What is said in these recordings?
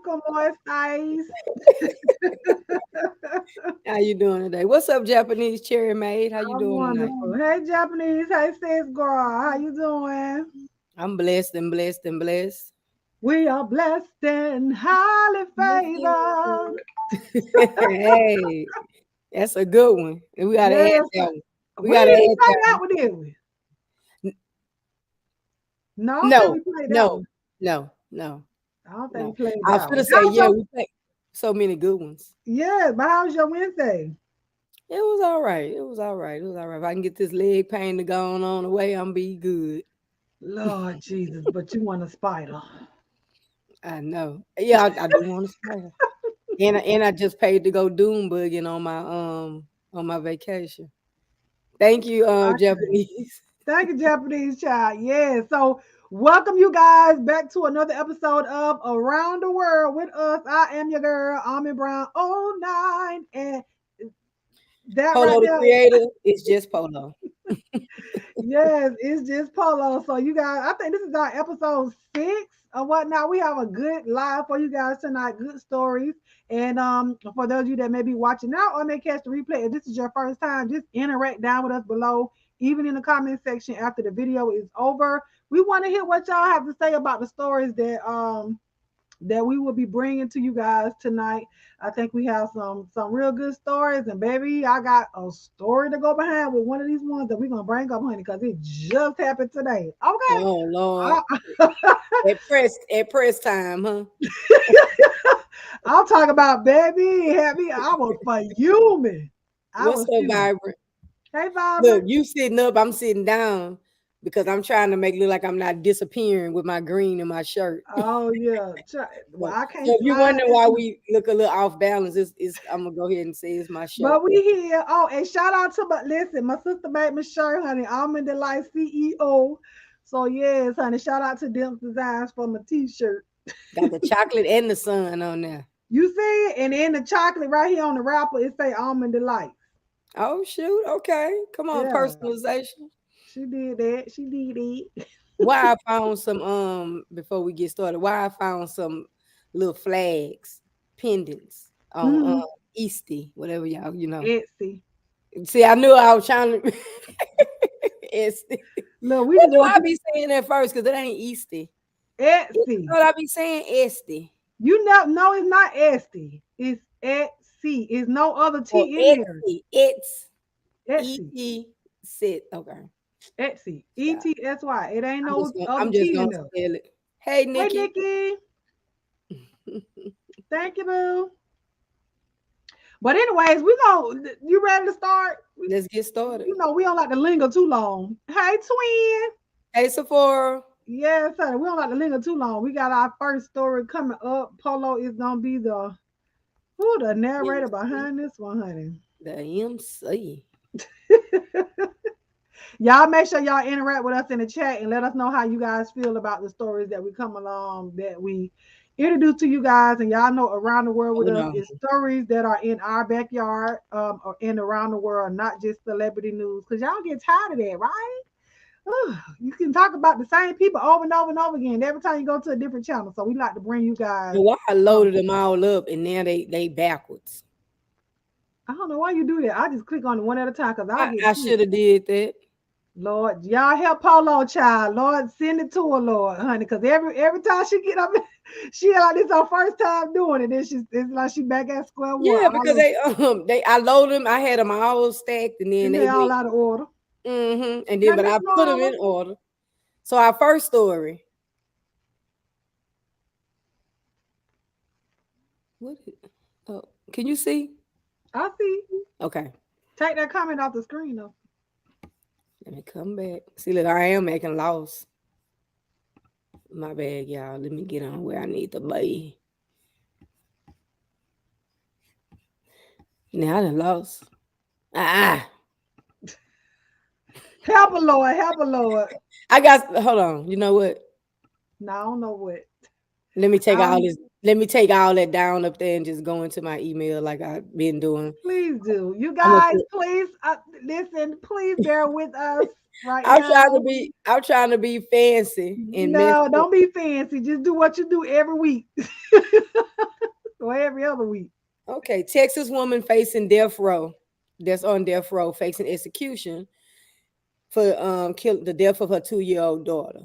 Welcome, Moist Ice. How you doing today? What's up, Japanese cherry maid? How you I'm doing tonight? wonderful. Hey, Japanese. Hey, sis girl. How you doing? I'm blessed and blessed and blessed. We are blessed and highly favored. Hey, that's a good one. And we gotta add Yes. that one. We We gotta didn't add play that that one. one, did we? No, I don't think No, we played that no, one. no, I don't think we no. played I was that one. gonna say, How's yeah, your we played so many good ones. Yeah, but how's your Wednesday? It was all right. It was all right. It was all right. If I can get this leg pain to go on the way, I'm be good. Lord Jesus, but you want a spider. I know. Yeah, I do want to smile. And I just paid to go doom bugging on my vacation. Thank you, Okay. Japanese. Thank you, Japanese child. Yeah. So welcome you guys back to another episode of Around the World with us. I am your girl, Armin Brown '09. And that right Polo the there, creator is just Polo. yes, it's just Polo. So you guys, I think this is our episode 6 or whatnot. We have a good live for you guys tonight, good stories. And for those of you that may be watching now or may catch the replay, if this is your first time, just interact down with us below, even in the comment section after the video is over. We want to hear what y'all have to say about the stories that we will be bringing to you guys tonight. I think we have some real good stories, and baby, I got a story to go behind with one of these ones that we're gonna bring up, honey, because it just happened today. Okay, Oh Lord. I, At press time, huh? I'll talk about baby. Happy, I was fuming. I What's was up, fuming. Vibrant? Hey, Look, Vibrant. you sitting up, I'm sitting down because I'm trying to make it look like I'm not disappearing with my green in my shirt. Oh yeah. Well, So, I so can't if you're slide wondering this. why we look a little off balance, it's I'm gonna go ahead and say it's my shirt. But we here. Oh, and shout out to my listen, my sister made me shirt, honey. Almond Delight CEO. So yes, honey. Shout out to Dimps Designs for my t-shirt. Got the chocolate and the sun on there. You see it? And in the chocolate right here on the wrapper, it say Almond Delight. Oh shoot, okay. Come on, Yeah, personalization. she did that. She did it. Why I found some before we get started, why I found some little flags, pendants on Mm-hmm. Easty, whatever y'all. Etsy. See, I knew I was trying to Easty. Look, we What just do want I you be saying at first? Because it ain't Easty. Etsy. What I be saying Esty You know, no, it's not Etsy. It's Etsy. It's no other or T in there. Etsy. It's Etsy. E-T sit. Okay. Etsy. Yeah. ETSY. It ain't I'm no just gonna other I'm just T gonna in there. spell it. Hey Hey, Nikki. Nikki. Thank you, boo. But anyways, we gonna you ready to start? Let's get started. We don't like to linger too long. Hey, twin. Hey Sephora. Yes, honey. We don't like to linger too long. We got our first story coming up. Polo is gonna be the narrator MC. behind this one, honey. The MC. Y'all make sure y'all interact with us in the chat and let us know how you guys feel about the stories that we come along that we introduce to you guys. And y'all know around the world with Hold us on. is stories that are in our backyard or in around the world, not just celebrity news. Cause y'all get tired of that, right? Ugh, you can talk about the same people over and over and over again every time you go to a different channel. So we like to bring you guys. And why I Um, loaded them all up and now they backwards. I don't know why you do that. I just click on it one at a time because I I, get I sick. should have did that. Lord, y'all help Polo child. Lord, send it to her, Lord, honey. Because every time she get up, she like this her first time doing it. Then it's like she back at square one. Yeah, because I loaded them. I had them all stacked and then And they they all went. out of order. And then And but it's I put them in normal. order. So our first story. What? Oh, can you see? I see. Okay. Take that comment off the screen though. Let me come back. See, look, I am making loss. My bad, y'all. Let me get on where I need to be. Now I done lost. Ah, Help a Lord, help a Lord. I got. Hold on. You know what? No, I don't know what. Let me take all Um, this. Let me take all that down up there and just go into my email like I've been doing. please do. You I'm gonna guys, put. please listen. Please bear with us. right now. I'm trying to be fancy and mess No, up. don't be fancy. Just do what you do every week or every other week. Okay, Texas woman facing death row. That's on death row facing execution for kill the death of her 2-year-old daughter.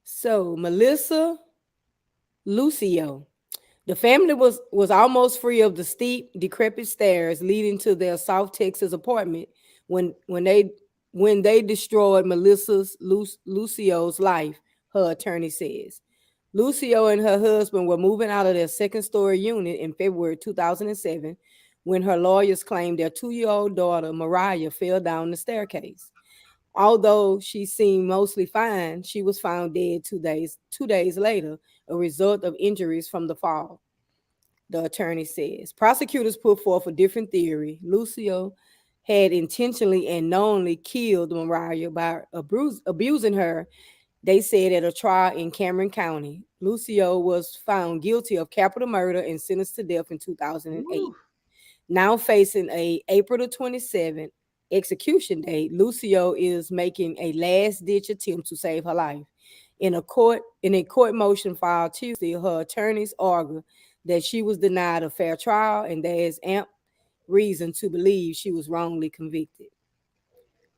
So Melissa Lucio. The family was almost free of the steep, decrepit stairs leading to their South Texas apartment when when they when they destroyed Lucio's life, her attorney says. Lucio and her husband were moving out of their second-story unit in February 2007 when her lawyers claimed their 2-year-old daughter, Mariah, fell down the staircase. Although she seemed mostly fine, she was found dead 2 days later, a result of injuries from the fall, the attorney says. Prosecutors put forth a different theory. Lucio had intentionally and knowingly killed Mariah by abusing her, they said at a trial in Cameron County. Lucio was found guilty of capital murder and sentenced to death in 2008. Ooh, Now facing a April the 27th execution date, Lucio is making a last-ditch attempt to save her life. In a court motion filed Tuesday, her attorneys argue that she was denied a fair trial and there is ample reason to believe she was wrongly convicted.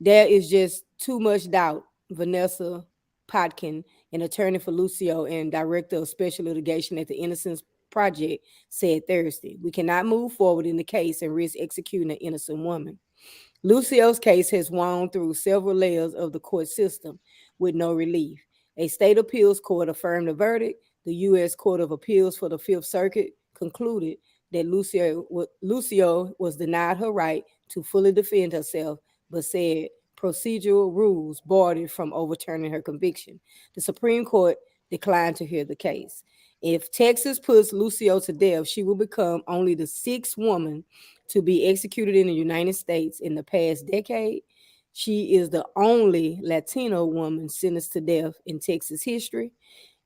There is just too much doubt, Vanessa Potkin, an attorney for Lucio and director of special litigation at the Innocence Project, said Thursday. We cannot move forward in the case and risk executing an innocent woman. Lucio's case has wound through several layers of the court system with no relief. A state appeals court affirmed the verdict. The U.S. Court of Appeals for the Fifth Circuit concluded that Lucio was denied her right to fully defend herself, but said procedural rules barred it from overturning her conviction. The Supreme Court declined to hear the case. If Texas puts Lucio to death, she will become only the sixth woman to be executed in the United States in the past decade. She is the only Latino woman sentenced to death in Texas history.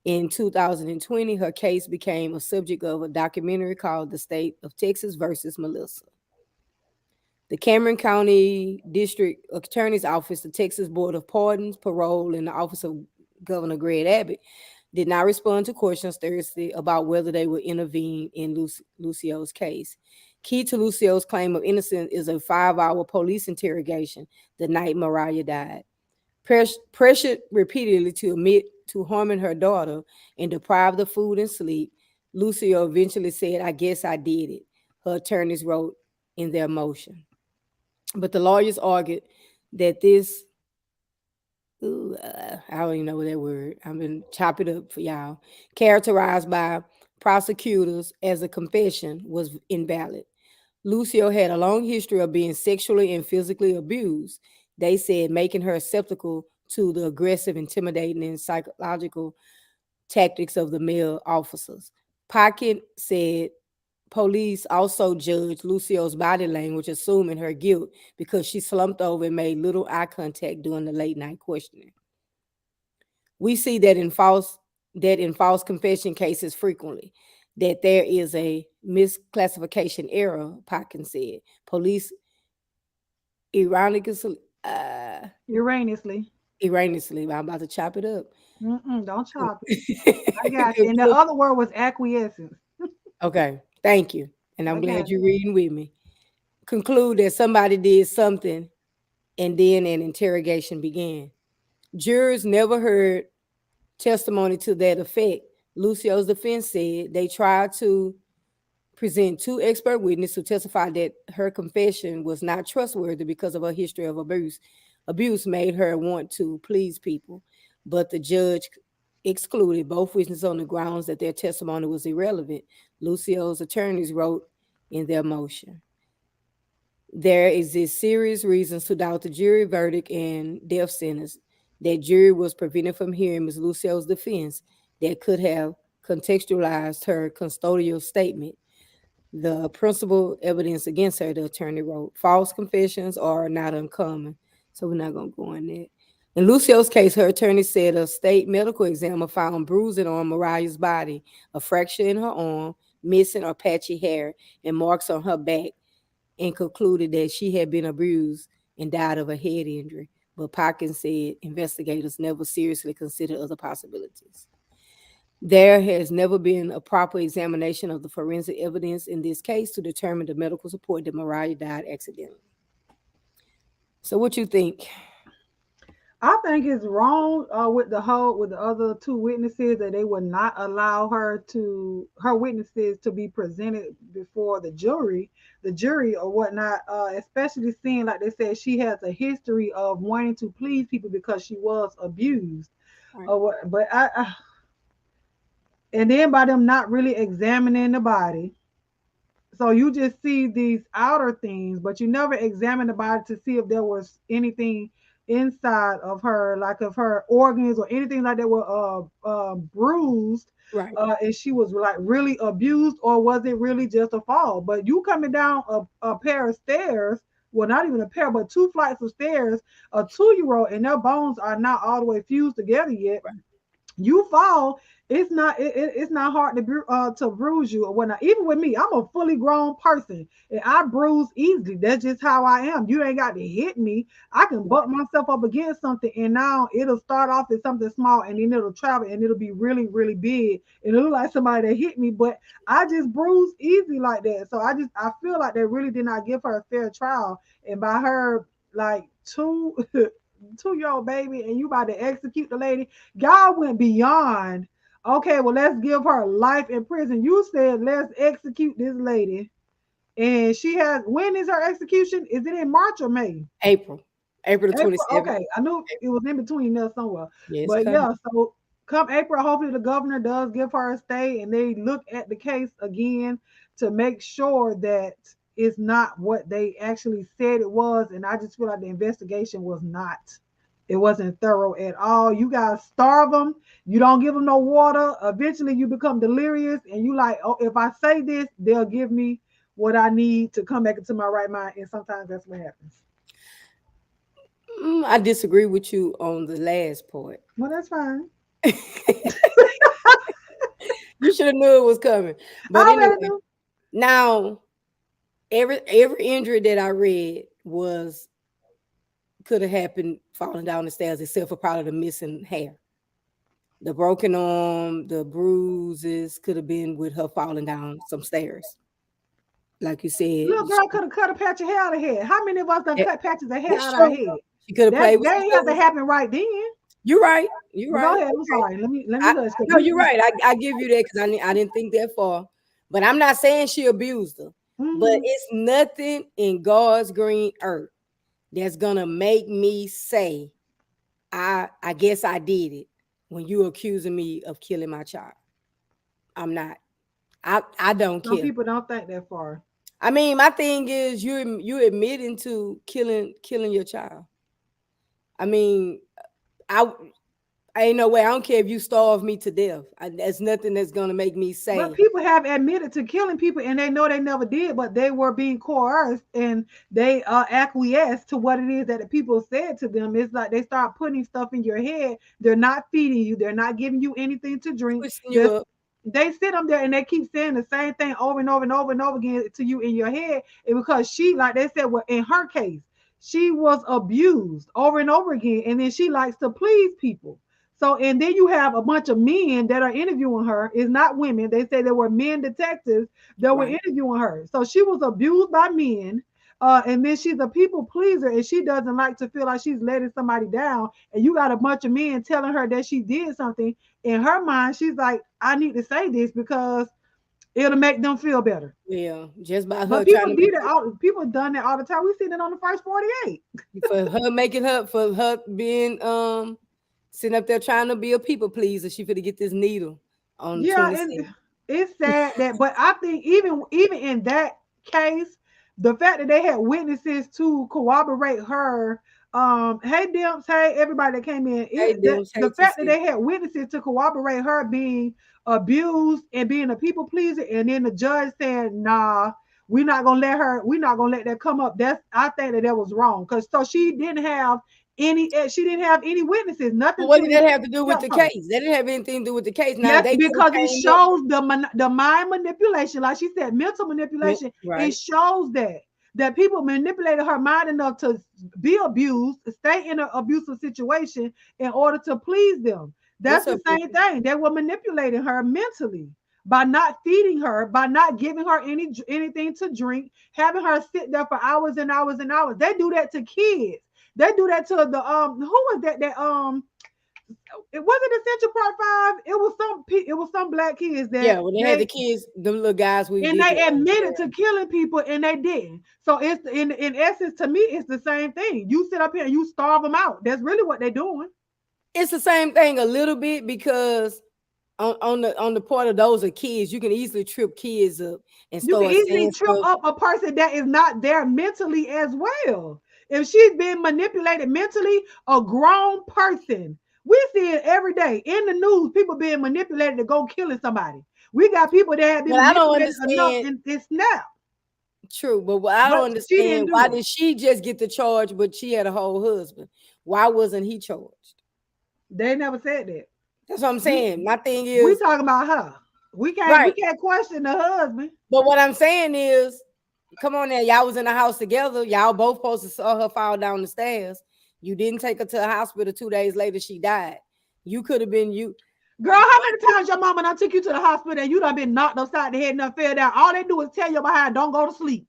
In 2020, her case became a subject of a documentary called The State of Texas versus Melissa. The Cameron County District Attorney's Office, the Texas Board of Pardons, Parole, and the Office of Governor Greg Abbott did not respond to questions Thursday about whether they would intervene in Lucio's case. Key to Lucio's claim of innocence is a 5-hour police interrogation the night Mariah died. Pressured repeatedly to admit to harming her daughter and deprived of food and sleep, Lucio eventually said, I guess I did it, her attorneys wrote in their motion. But the lawyers argued that this, I don't even know that word, I'm going to chop it up for y'all, characterized by prosecutors as a confession was invalid. Lucio had a long history of being sexually and physically abused, they said, making her susceptible to the aggressive, intimidating, and psychological tactics of the male officers. Pocket said police also judged Lucio's body language, assuming her guilt because she slumped over and made little eye contact during the late night questioning. We see that in false confession cases frequently, that there is a misclassification error, Potkins said. Police ironically, erroneously. erroneously, I'm about to chop it up. Mm-mm, don't chop it. I got you. And the other word was acquiescence. Okay, thank you. And I'm I glad got you're reading with me. Conclude that somebody did something and then an interrogation began. Jurors never heard testimony to that effect. Lucio's defense said they tried to present two expert witnesses who testified that her confession was not trustworthy because of her history of abuse. Abuse made her want to please people, but the judge excluded both witnesses on the grounds that their testimony was irrelevant. Lucio's attorneys wrote in their motion. There exists serious reasons to doubt the jury verdict and death sentence. That jury was prevented from hearing Ms. Lucio's defense that could have contextualized her custodial statement. The principal evidence against her, the attorney wrote, false confessions are not uncommon. So we're not going to go in there. In Lucio's case, her attorney said a state medical examiner found bruising on Mariah's body, a fracture in her arm, missing or patchy hair, and marks on her back and concluded that she had been abused and died of a head injury. But Parkins said investigators never seriously considered other possibilities. There has never been a proper examination of the forensic evidence in this case to determine the medical support that Mariah died accidentally. So, what you think? I think it's wrong with the other two witnesses that they would not allow her witnesses to be presented before the jury or whatnot. Especially seeing like they said she has a history of wanting to please people because she was abused Right. or what. But and then by them not really examining the body, so you just see these outer things, but you never examine the body to see if there was anything inside of her, like of her organs or anything like that were bruised, Right. and she was like really abused, or was it really just a fall? But you coming down a pair of stairs, well, not even a pair, but two flights of stairs, a 2-year-old, and their bones are not all the way fused together yet. Right. You fall, it's not hard to bruise you or whatnot. Even with me, I'm a fully grown person and I bruise easily. That's just how I am. You ain't got to hit me. I can butt myself up against something and now it'll start off as something small and then it'll travel and it'll be really, really big and it'll look like somebody that hit me, but I just bruise easy like that. So I feel like they really did not give her a fair trial, and by her like two 2-year-old baby and you about to execute the lady. God went beyond. Okay, well, let's give her life in prison. You said let's execute this lady. And she has, when is her execution? Is it in March or May? April. April the April. 27th. Okay, I knew it was in between there somewhere. Yeah, it's But coming. yeah, so come April, hopefully the governor does give her a stay and they look at the case again to make sure that it's not what they actually said it was. And I just feel like the investigation was not. It wasn't thorough at all. You guys starve them. You don't give them no water. Eventually, you become delirious, and you like, oh, if I say this, they'll give me what I need to come back into my right mind. And sometimes that's what happens. I disagree with you on the last part. Well, that's fine. You should have knew it was coming. But I already anyway, knew. now every injury that I read was could have happened falling down the stairs, except for probably the missing hair. The broken arm, the bruises could have been with her falling down some stairs. Like you said, Little girl could have cut a patch of hair out of her head. How many of us done that, cut patches of hair that's out of our true. head? She could have That played with that some ain't have to toys. happen right then. You're right. You're But go right. ahead. I'm Okay. sorry. Let me hush. No, you're right. I give you that because I didn't think that far. But I'm not saying she abused her. But Mm-hmm. it's nothing in God's green earth that's gonna make me say, I guess I did it when you accusing me of killing my child. I'm not. I don't Some care. people don't think that far. I mean, my thing is you admitting to killing your child. I mean, I ain't no way. I don't care if you starve me to death. There's nothing that's gonna make me But say people have admitted to killing people and they know they never did, but they were being coerced and they acquiesced to what it is that the people said to them. It's like they start putting stuff in your head. They're not feeding you, they're not giving you anything to drink. twisting you up. They sit them there and they keep saying the same thing over and over and over and over again to you in your head. And because she, like they said, well, in her case, she was abused over and over again. And then she likes to please people. So, and then you have a bunch of men that are interviewing her. It's not women. They say there were men detectives that were Right. interviewing her. So she was abused by men. And then she's a people pleaser and she doesn't like to feel like she's letting somebody down. And you got a bunch of men telling her that she did something. In her mind, she's like, I need to say this because it'll make them feel better. Yeah, just by But her trying to make people done that all the time. We seen it on the first 48. for her making her for her being sitting up there trying to be a people pleaser. She finna get this needle on Yeah, 26. and it's sad that, but I think even in that case, the fact that they had witnesses to corroborate her, hey Dimps, hey everybody that came in, Hey, them the hate to fact that see. they had witnesses to corroborate her being abused and being a people pleaser, and then the judge said, nah, we're not gonna let that come up. That's I think that was wrong because so she didn't have any witnesses, But nothing what to did that have to do with help the her. case? That didn't have anything to do with the case. Now Yes, they could have because it came up. shows the mind manipulation, like she said, mental manipulation. It Right. shows that. that people manipulated her mind enough to be abused, stay in an abusive situation in order to please them. What's That's the up, same Brittany? thing. They were manipulating her mentally by not feeding her, by not giving her anything to drink, having her sit there for hours and hours and hours. They do that to kids. They do that to the who was that it wasn't Essential Part 5. It was some black kids that Yeah, when they had the they kids, the little guys we and did the they admitted to experiment. killing people and they didn't. So it's in essence to me it's the same thing. You sit up here and you starve them out. That's really what they're doing. It's the same thing a little bit because on the part of those are kids, you can easily trip kids up and You can start easily saying trip stuff. up a person that is not there mentally as well. If she's being manipulated mentally, a grown person. We see it every day in the news, people being manipulated to go killing somebody. We got people that have been But I don't manipulated enough understand. and it's snap. True, but what I don't But she didn't understand, do why it. did she just get the charge, but she had a whole husband? Why wasn't he charged? They never said that. That's what I'm We saying. My thing we is, talking about her. We right. can't question the husband. But what I'm saying is, come on now, y'all was in the house together. Y'all both supposed to saw her fall down the stairs. You didn't take her to the hospital 2 days later, she died. You could have been you. Girl, how many times your mama done took you to the hospital and you done been knocked upside the head and done fell down? All they do is tell you behind, don't go to sleep.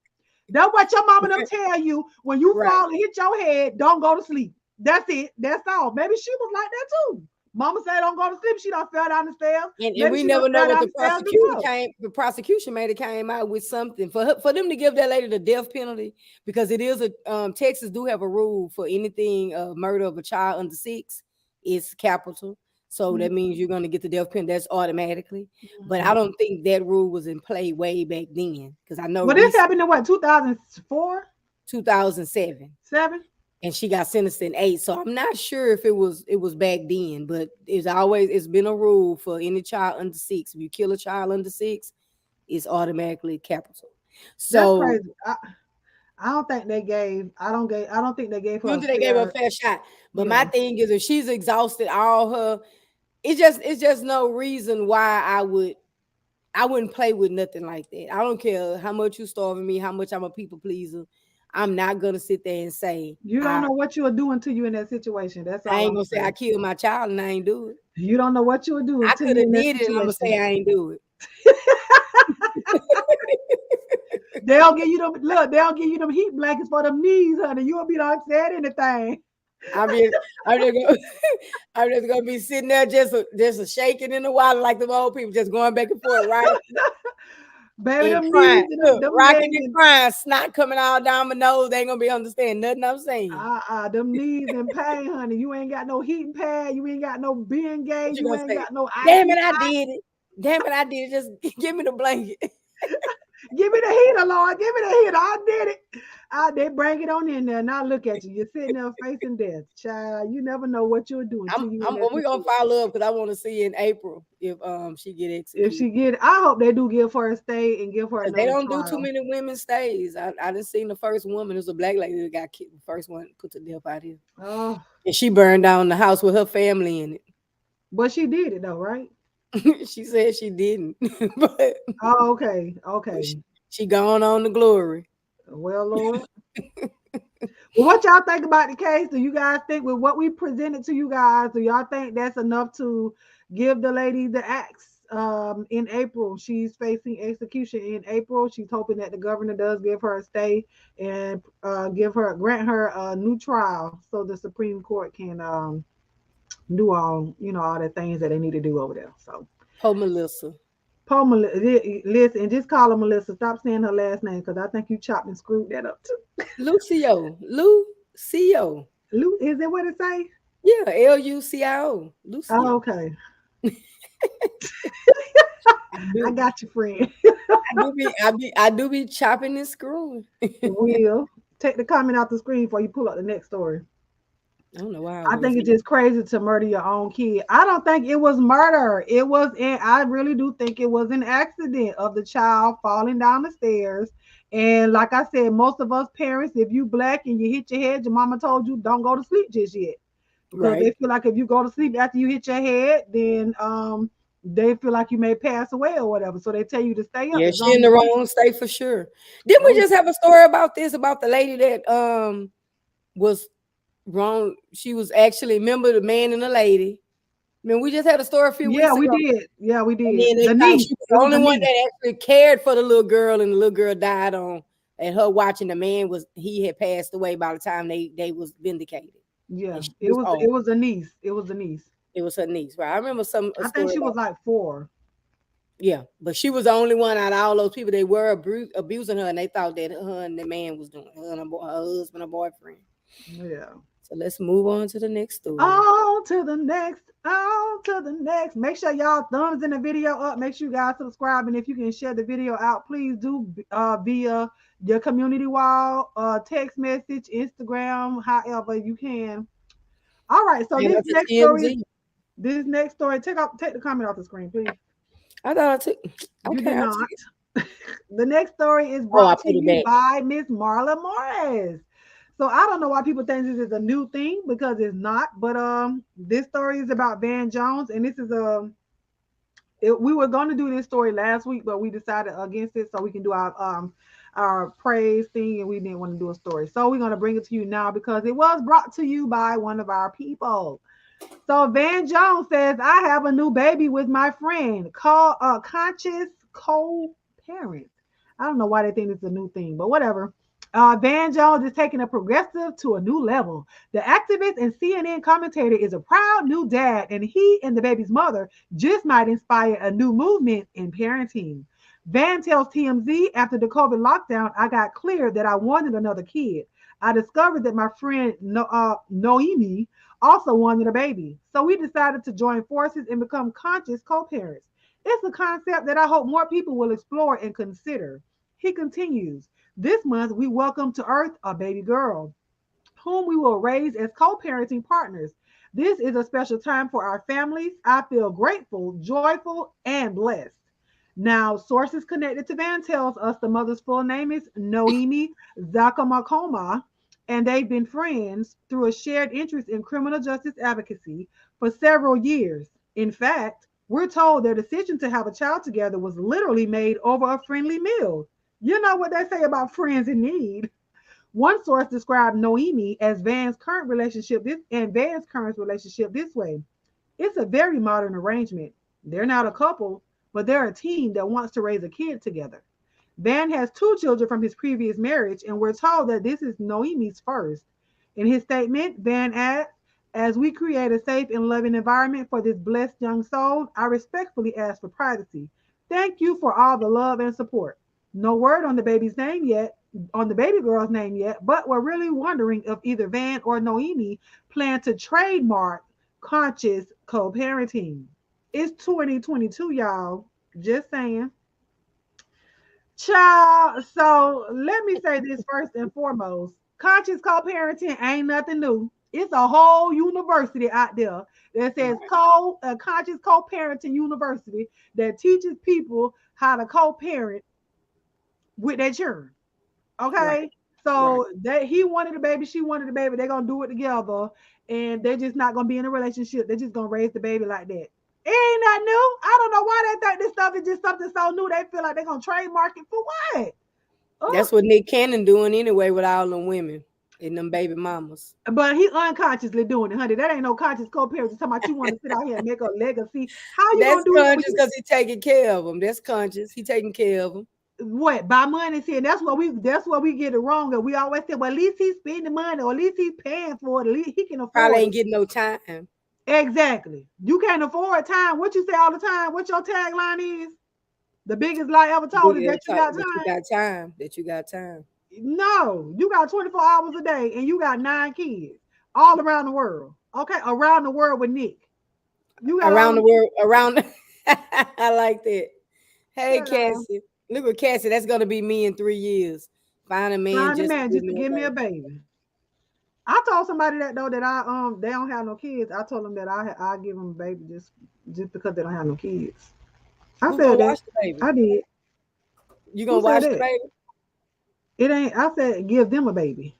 That's what your mama done tell you when you Right. fall and hit your head, don't go to sleep. That's it. That's all. Maybe she was like that too. Mama said don't go to sleep. She done fell down the stairs. And Maybe we she done never know fell what down the the stairs prosecutor before. came. The prosecution made it came out with something for them to give that lady the death penalty because it is a Texas do have a rule for anything murder of a child under 6 is capital. So that means you're gonna get the death penalty. That's automatically. But I Mhm. don't think that rule was in play way back then because I know Well, this recent happened in what, 2004, 2007 7? and she got sentenced in 8. So I'm not sure if it was back then, but it's been a rule for any child under 6. If you kill a child under 6, it's automatically capital. That's So crazy. I don't think they gave. I don't think they gave you her don't a think they gave her a fair. fair shot. But my Yeah. thing is if she's exhausted all her, it's just no reason why I wouldn't play with nothing like that. I don't care how much you starving me, how much I'm a people pleaser. I'm not gonna sit there and say You don't know what you are doing to you in that situation. That's I all ain't I'm gonna say I saying. killed my child and I ain't do it. You don't know what you are doing I to could you have in that did it and I'm gonna situation. say I ain't do it. They'll give you them look. They'll give you them heat blankets for them knees, honey. You will be not said anything, I mean, I'm just gonna, I'm just gonna be sitting there just a shaking in the water like the old people, just going back and forth, right baby. and Them crying. knees and Look, them rocking legs and and crying, snot coming all down my nose. They ain't gonna be understand nothing I'm saying. them knees in pain, honey. You ain't got no heating pad. You ain't got no being gay. What you You gonna ain't say? got no Damn icy. it, I did it. Damn it, I did it. Just give me the blanket. Give me the heater, Lord. Give me the heater. I did it. They bring it on in there. Now look at you. You're sitting there facing death, child. You never know what you're doing to you in that We gonna situation. follow up because I want to see in April if she get If executed. she get, I hope they do give her a stay and give her Because they another don't do too trial. many women stays. I didn't seen the first woman. It was a black lady that got killed. The first one put to death out here. Oh, And she burned down the house with her family in but she did it though, right? it. She said she didn't. but Oh, okay, but okay. she gone on to glory. Well, Lord. Well, what y'all think about the case? Do you guys think with what we presented to you guys, do y'all think that's enough to give the lady the axe? In April, she's facing execution in April. She's hoping that the governor does give her a stay and grant her a new trial so the Supreme Court can do all the things that they need to do over there. So Poor Melissa. Paul, listen, and just call her Melissa. Stop saying her last name because I think you chopped and screwed that up too. Lucio. Lucio. Lou, is that what it say? Yeah, Lucio. Oh, Lucio. okay. I I do. got you, friend. I do be chopping and screwing. Will take the comment off the screen before you pull up the next story. I don't know why I I always think it's get. just crazy to murder your own kid. I don't think it was murder. I really do think it was an accident of the child falling down the stairs. And like I said, most of us parents, if you black and you hit your head, your mama told you don't go to sleep just yet. Because they Right. feel like if you go to sleep after you hit your head, then they feel like you may pass away or whatever. So they tell you to stay up Yeah, as she long in as the you. wrong state for sure. Didn't we Oh, just have a story about this about the lady that was wrong? She was actually remember the man and the lady. I mean, we just had a story a few yeah, weeks we ago. did. Yeah, we And did. then they The thought niece. she was It the was only the one niece. that actually cared for the little girl, and the little girl died on. And her watching the man was he had passed away by the time they was vindicated, Yeah, and she was it old. was a niece. It was a niece. It was her niece, right? I remember a I think story she about was like 4. yeah, but she was the only one out of all those people they were abusing her, and they thought that her and the man was doing her and her husband or boyfriend. Yeah. So let's move on to the next story. On to the next. On to the next. Make sure y'all thumbs in the video up. Make sure you guys subscribe, and if you can share the video out, please do via your community wall, text message, Instagram, however you can. All right. So And this that's a next story is TMZ. this next story. Take the comment off the screen, please. I thought I took. You Okay, did I took not. it. The next story is Oh, I brought to put it you back. by Miss Marla Morris. So I don't know why people think this is a new thing because it's not. But this story is about Van Jones, and this is we were going to do this story last week, but we decided against it so we can do our praise thing, and we didn't want to do a story. So we're going to bring it to you now because it was brought to you by one of our people. So Van Jones says, I have a new baby with my friend called conscious co-parent. I don't know why they think it's a new thing, but whatever. Van Jones is taking a progressive to a new level. The activist and CNN commentator is a proud new dad, and he and the baby's mother just might inspire a new movement in parenting. Van tells TMZ, after the COVID lockdown, I got clear that I wanted another kid. I discovered that my friend Noemi also wanted a baby. So we decided to join forces and become conscious co parents. It's a concept that I hope more people will explore and consider. He continues, this month we welcome to Earth a baby girl, whom we will raise as co parenting partners. This is a special time for our families. I feel grateful, joyful, and blessed. Now, sources connected to Van tells us the mother's full name is Noemi Zakamakoma, and they've been friends through a shared interest in criminal justice advocacy for several years. In fact, we're told their decision to have a child together was literally made over a friendly meal. You know what they say about friends in need. One source described Noemi as Van's current relationship this way. It's a very modern arrangement. They're not a couple, but they're a team that wants to raise a kid together. Van has 2 children from his previous marriage, and we're told that this is Noemi's first. In his statement, Van adds, as we create a safe and loving environment for this blessed young soul, I respectfully ask for privacy. Thank you for all the love and support. No word on the baby's name yet, on the baby girl's name yet, but we're really wondering if either Van or Noemi plan to trademark conscious co-parenting. It's 2022, y'all. Just saying. Child, so let me say this first and foremost. Conscious co-parenting ain't nothing new. It's a whole university out there that says conscious co-parenting university that teaches people how to co-parent with their children. Right, Okay. right. So that he wanted a baby, she wanted a baby, they're gonna do it together, and they're just not gonna be in a relationship. They're just gonna raise the baby like that. It ain't that new. I don't know why they think this stuff is just something so new. They feel like they're gonna trademark it for what? Oh, That's what Nick Cannon doing anyway with all them women and them baby mamas. but he unconsciously doing it, honey. That ain't no conscious co-parenting. Talking about you want to sit out here and make a legacy. How you That's gonna do that when conscious you because he taking care of them. That's conscious. He taking care of them. what buy money? See, and that's what we get it wrong. And we always say, well, at least he's spending money, or at least he's paying for it. At least he can Probably afford ain't it. getting no time. Exactly. You can't afford time. What you say all the time? What your tagline is? The biggest lie ever told is that you got That you time. got time. That you got time. No, you got 24 hours a day and you got 9 kids all around the world. Okay, around the world with Nick. You got all Around them the kids. world, around. I like that. Hey, Girl, Cassie. Look at Cassie. That's gonna be me in 3 years. Find a man find a just to man give just to me a give me a baby. baby. I told somebody that though that I they don't have no kids. I told them that I give them a baby just because they don't have no kids. I Who gonna said that. watch the baby? I did. You Who gonna said watch the that? baby? It ain't. I said give them a baby.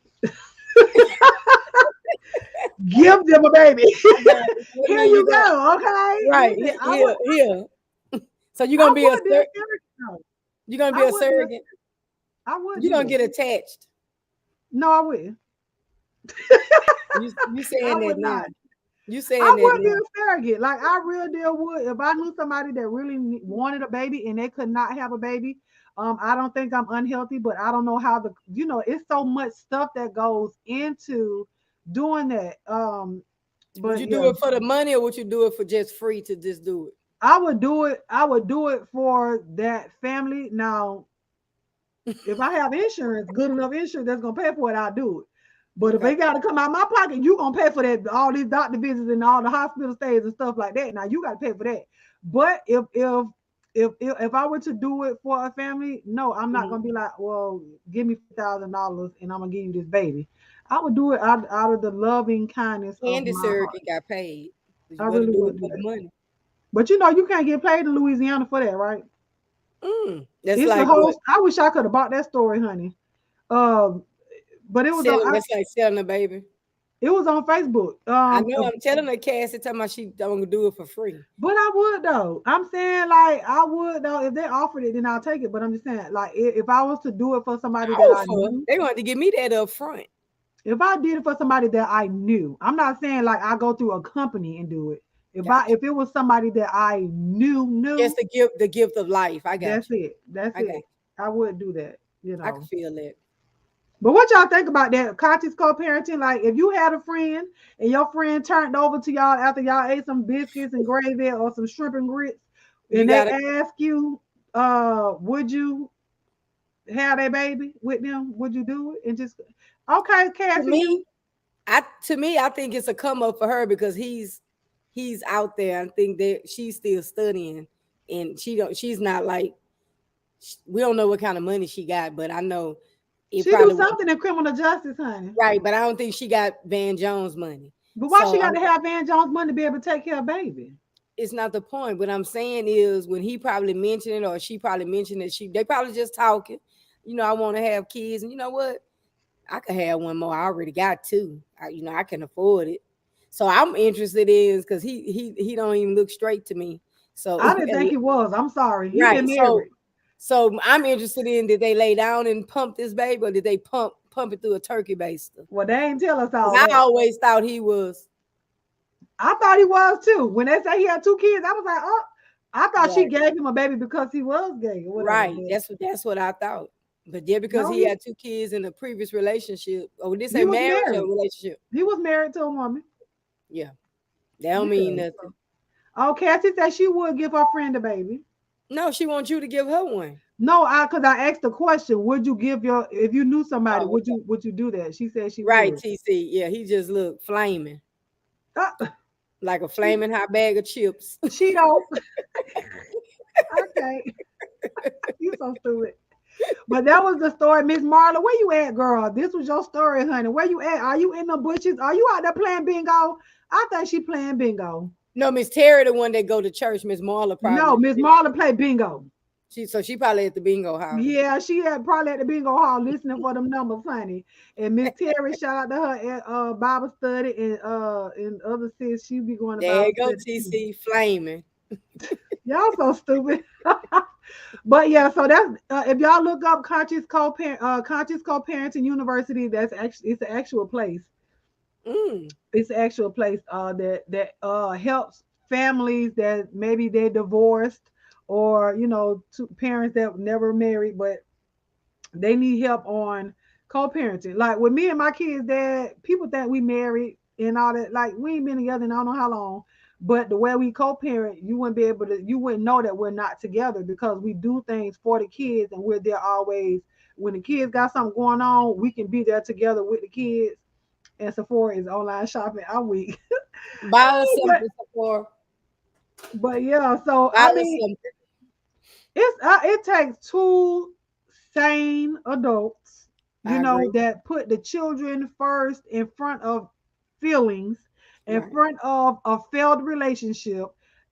Give them a baby. I got it. What Here mean you you going? go. Okay. Right Listen, I here, want here. So you're I gonna be a would be a surrogate. No, you're gonna be I a would be a, surrogate. I would You're do gonna that. get attached. No, I wouldn't. You I saying that would now? not. You I saying that would be now? a surrogate. Like I real deal would. If I knew somebody that really wanted a baby and they could not have a baby, I don't think I'm unhealthy, but I don't know how it's so much stuff that goes into doing that. Would But you do yeah, it for the money or would you do it for just free to just do I would do it. I would do it for that family. Now, if I have insurance, good enough insurance that's gonna pay for it, I'll do it. it? But if Okay. they gotta come out my pocket, you gonna pay for that, all these doctor visits and all the hospital stays and stuff like that. Now you gotta pay for that. But if I were to do it for a family, no, I'm not Mhm. gonna be like, well, give me $50,000 and I'm gonna give you this baby. I would do it out of the loving kindness of Candy my heart. surrogate got paid. I You better really do it would do for the that. money. But you can't get paid in Louisiana for that, right? That's It's a like whole. what? I wish I could have bought that story, honey. Um, but Selling. That's like selling a baby. it was on Facebook. I know. I'm telling her, Cassie, talking about she don't gonna do it for free. But I would though. I'm saying like I would though if they offered it, then I'll take it. But I'm just saying like if I was to do it for somebody that I Offer. knew, They wanted to give me that up front. if I did it for somebody that I knew, I'm not saying like I go through a company and do it. Gotcha. If it was somebody that I knew, Just the gift of life. I got that's you. it. That's I got it. you. I would do that. I can feel that. But what y'all think about that conscious co-parenting? Like, if you had a friend and your friend turned over to y'all after y'all ate some biscuits and gravy or some shrimp and grits, You and they gotta ask you, would you have a baby with them? Would you do it? And just okay, to Cassie, you. me, I think it's a come up for her because he's out there. I think that she's still studying and she's not like we don't know what kind of money she got, but I know it She do probably won't something in criminal justice, honey. right, but I don't think she got Van Jones money. But why she So got to have Van Jones money to be able to take care of baby? it's not the point. What I'm saying is when he probably mentioned it or she probably mentioned it, they probably just talking. I want to have kids, and you know what? I could have one more. I already got two. I can afford it. So I'm interested in because he don't even look straight to me. So I didn't think he was. I'm sorry. He right. been So married. so I'm interested in did they lay down and pump this baby or did they pump it through a turkey baster? Well, they ain't tell us Because all I that. always thought he was I thought he was too. When they say he had two kids, I was like, oh, I thought she right. gave him a baby because he was gay or whatever. Right. But That's what I thought. But yeah, because no, he had two kids in a previous relationship, or this he a was marriage or married. relationship. He was married to a woman. Yeah, that don't Yeah. mean nothing. Oh, Cassie said she would give her friend a baby. No, she wants you to give her one. No, because I asked the question, would you give your if you knew somebody, Oh, would you do that? She said she right, would. TC. Yeah, he just looked flaming, Uh, like a she flaming hot bag of chips. she don't. Okay, you so stupid. But that was the story, Miss Marla. Where you at, girl? This was your story, honey. Where you at? Are you in the bushes? Are you out there playing bingo? I think she playing bingo. No, Miss Terry, the one that go to church. Miss Marla No, probably. Miss Marla play bingo. She probably at the bingo house. Yeah, she had probably at the bingo hall listening for them numbers, honey. And Miss Terry, shout out to her at Bible study and other sis, she be going to There Bible you go, study too. TC, flaming. Y'all so stupid. But yeah, so that's if y'all look up conscious co-parenting university, that's actually it's an actual place. Mm, It's an actual place that helps families that maybe they're divorced or two parents that never married, but they need help on co-parenting. Like with me and my kids, dad, people think we married and all that. Like we ain't been together in I don't know how long. But the way we co-parent, you wouldn't know that we're not together because we do things for the kids and we're there always. When the kids got something going on, we can be there together with the kids. And Sephora is online shopping all week. buy us but something, Sephora. but yeah, so Buy I us mean, something. it takes two sane adults, I agree. that put the children first in front of feelings, in Right. front of a failed relationship,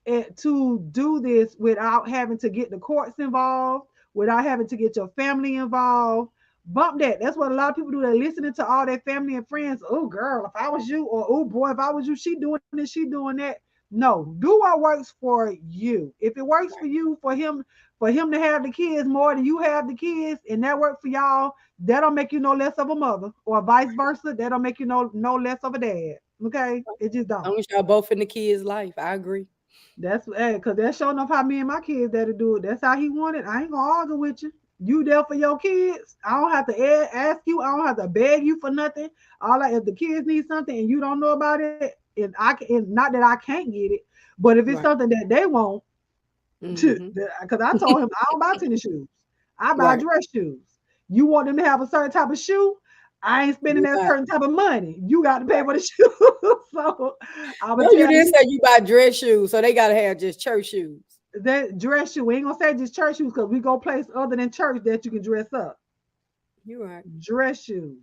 and to do this without having to get the courts involved, without having to get your family involved. Bump that. That's what a lot of people do. They're listening to all their family and friends. Oh, girl, if I was you, or oh, boy, if I was you, she doing this, she doing that. No, do what works for you. If it works for you, for him to have the kids more than you have the kids, and that work for y'all, that don't make you no less of a mother, or vice versa. That don't make you no less of a dad. Okay, it just As long don't. as y'all both in the kids' life, I agree. That's because that's showing up how me and my kids that'll do it. That's how he wanted. I ain't gonna argue with you. You there for your kids. I don't have to ask you. I don't have to beg you for nothing. All if the kids need something and you don't know about it, and and not that I can't get it, but if it's Right. something that they want, Mm-hmm. because I told him I don't buy tennis shoes. I buy Right. dress shoes. You want them to have a certain type of shoe? I ain't spending that Right. certain type of money. You got to pay Right. for the shoe. So I No, would you tell didn't you say you buy dress shoes, so they gotta have just church shoes. that dress shoe. We ain't gonna say just church shoes because we go place other than church that you can dress up. You right. Dress shoes.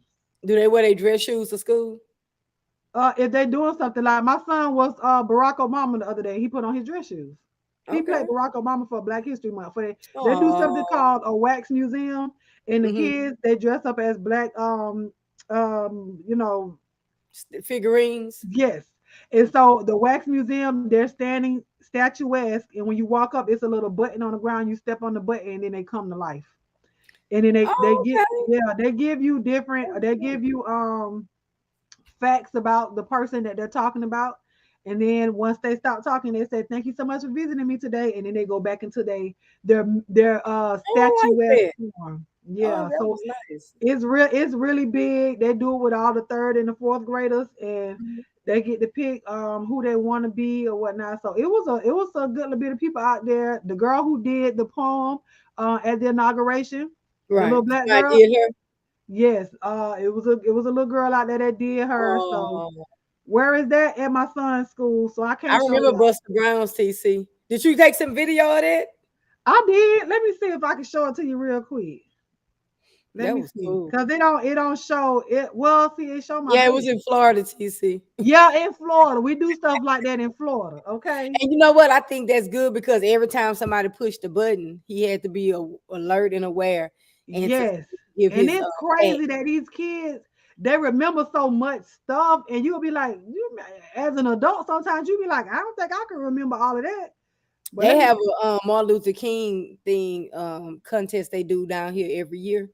Do they wear their dress shoes to school? If they doing something like my son was Barack Obama the other day, he put on his dress shoes. He played Okay. Barack Obama for Black History Month. They do something Oh. called a wax museum, and the Mm-hmm. kids they dress up as black you know, Figurines. yes. And so the wax museum, they're standing statuesque, and when you walk up, it's a little button on the ground. You step on the button, and then they come to life. And then they Oh, get okay. yeah, they give you different. That's They cool. give you facts about the person that they're talking about. And then once they stop talking, they say, "Thank you so much for visiting me today." And then they go back into their Oh, I like statuesque that. form. Oh, Yeah. that So was nice. it's really big. They do it with all the third and the fourth graders, and Mhm. they get to pick who they want to be or whatnot. So it was a good little bit of people out there. The girl who did the poem at the inauguration, the little Right. black I girl, did her. yes, it was a little girl out there that did her. So Oh, where is that at my son's school? So I I can't show remember y'all. Buster Brown's TC. Did you take some video of that? I did. Let me see if I can show it to you real quick. Let That me was see, cool. cause it don't show it. Well, see, it show my Yeah, it baby. was in Florida, TC. Yeah, in Florida, we do stuff like that in Florida. Okay. And you know what? I think that's good because every time somebody pushed the button, he had to be alert and aware and to Yes, give and his it's back. crazy that these kids they remember so much stuff, and you'll be like, you as an adult, sometimes you be like, I don't think I can remember all of that. But They let me have see. a Martin Luther King thing contest they do down here every year.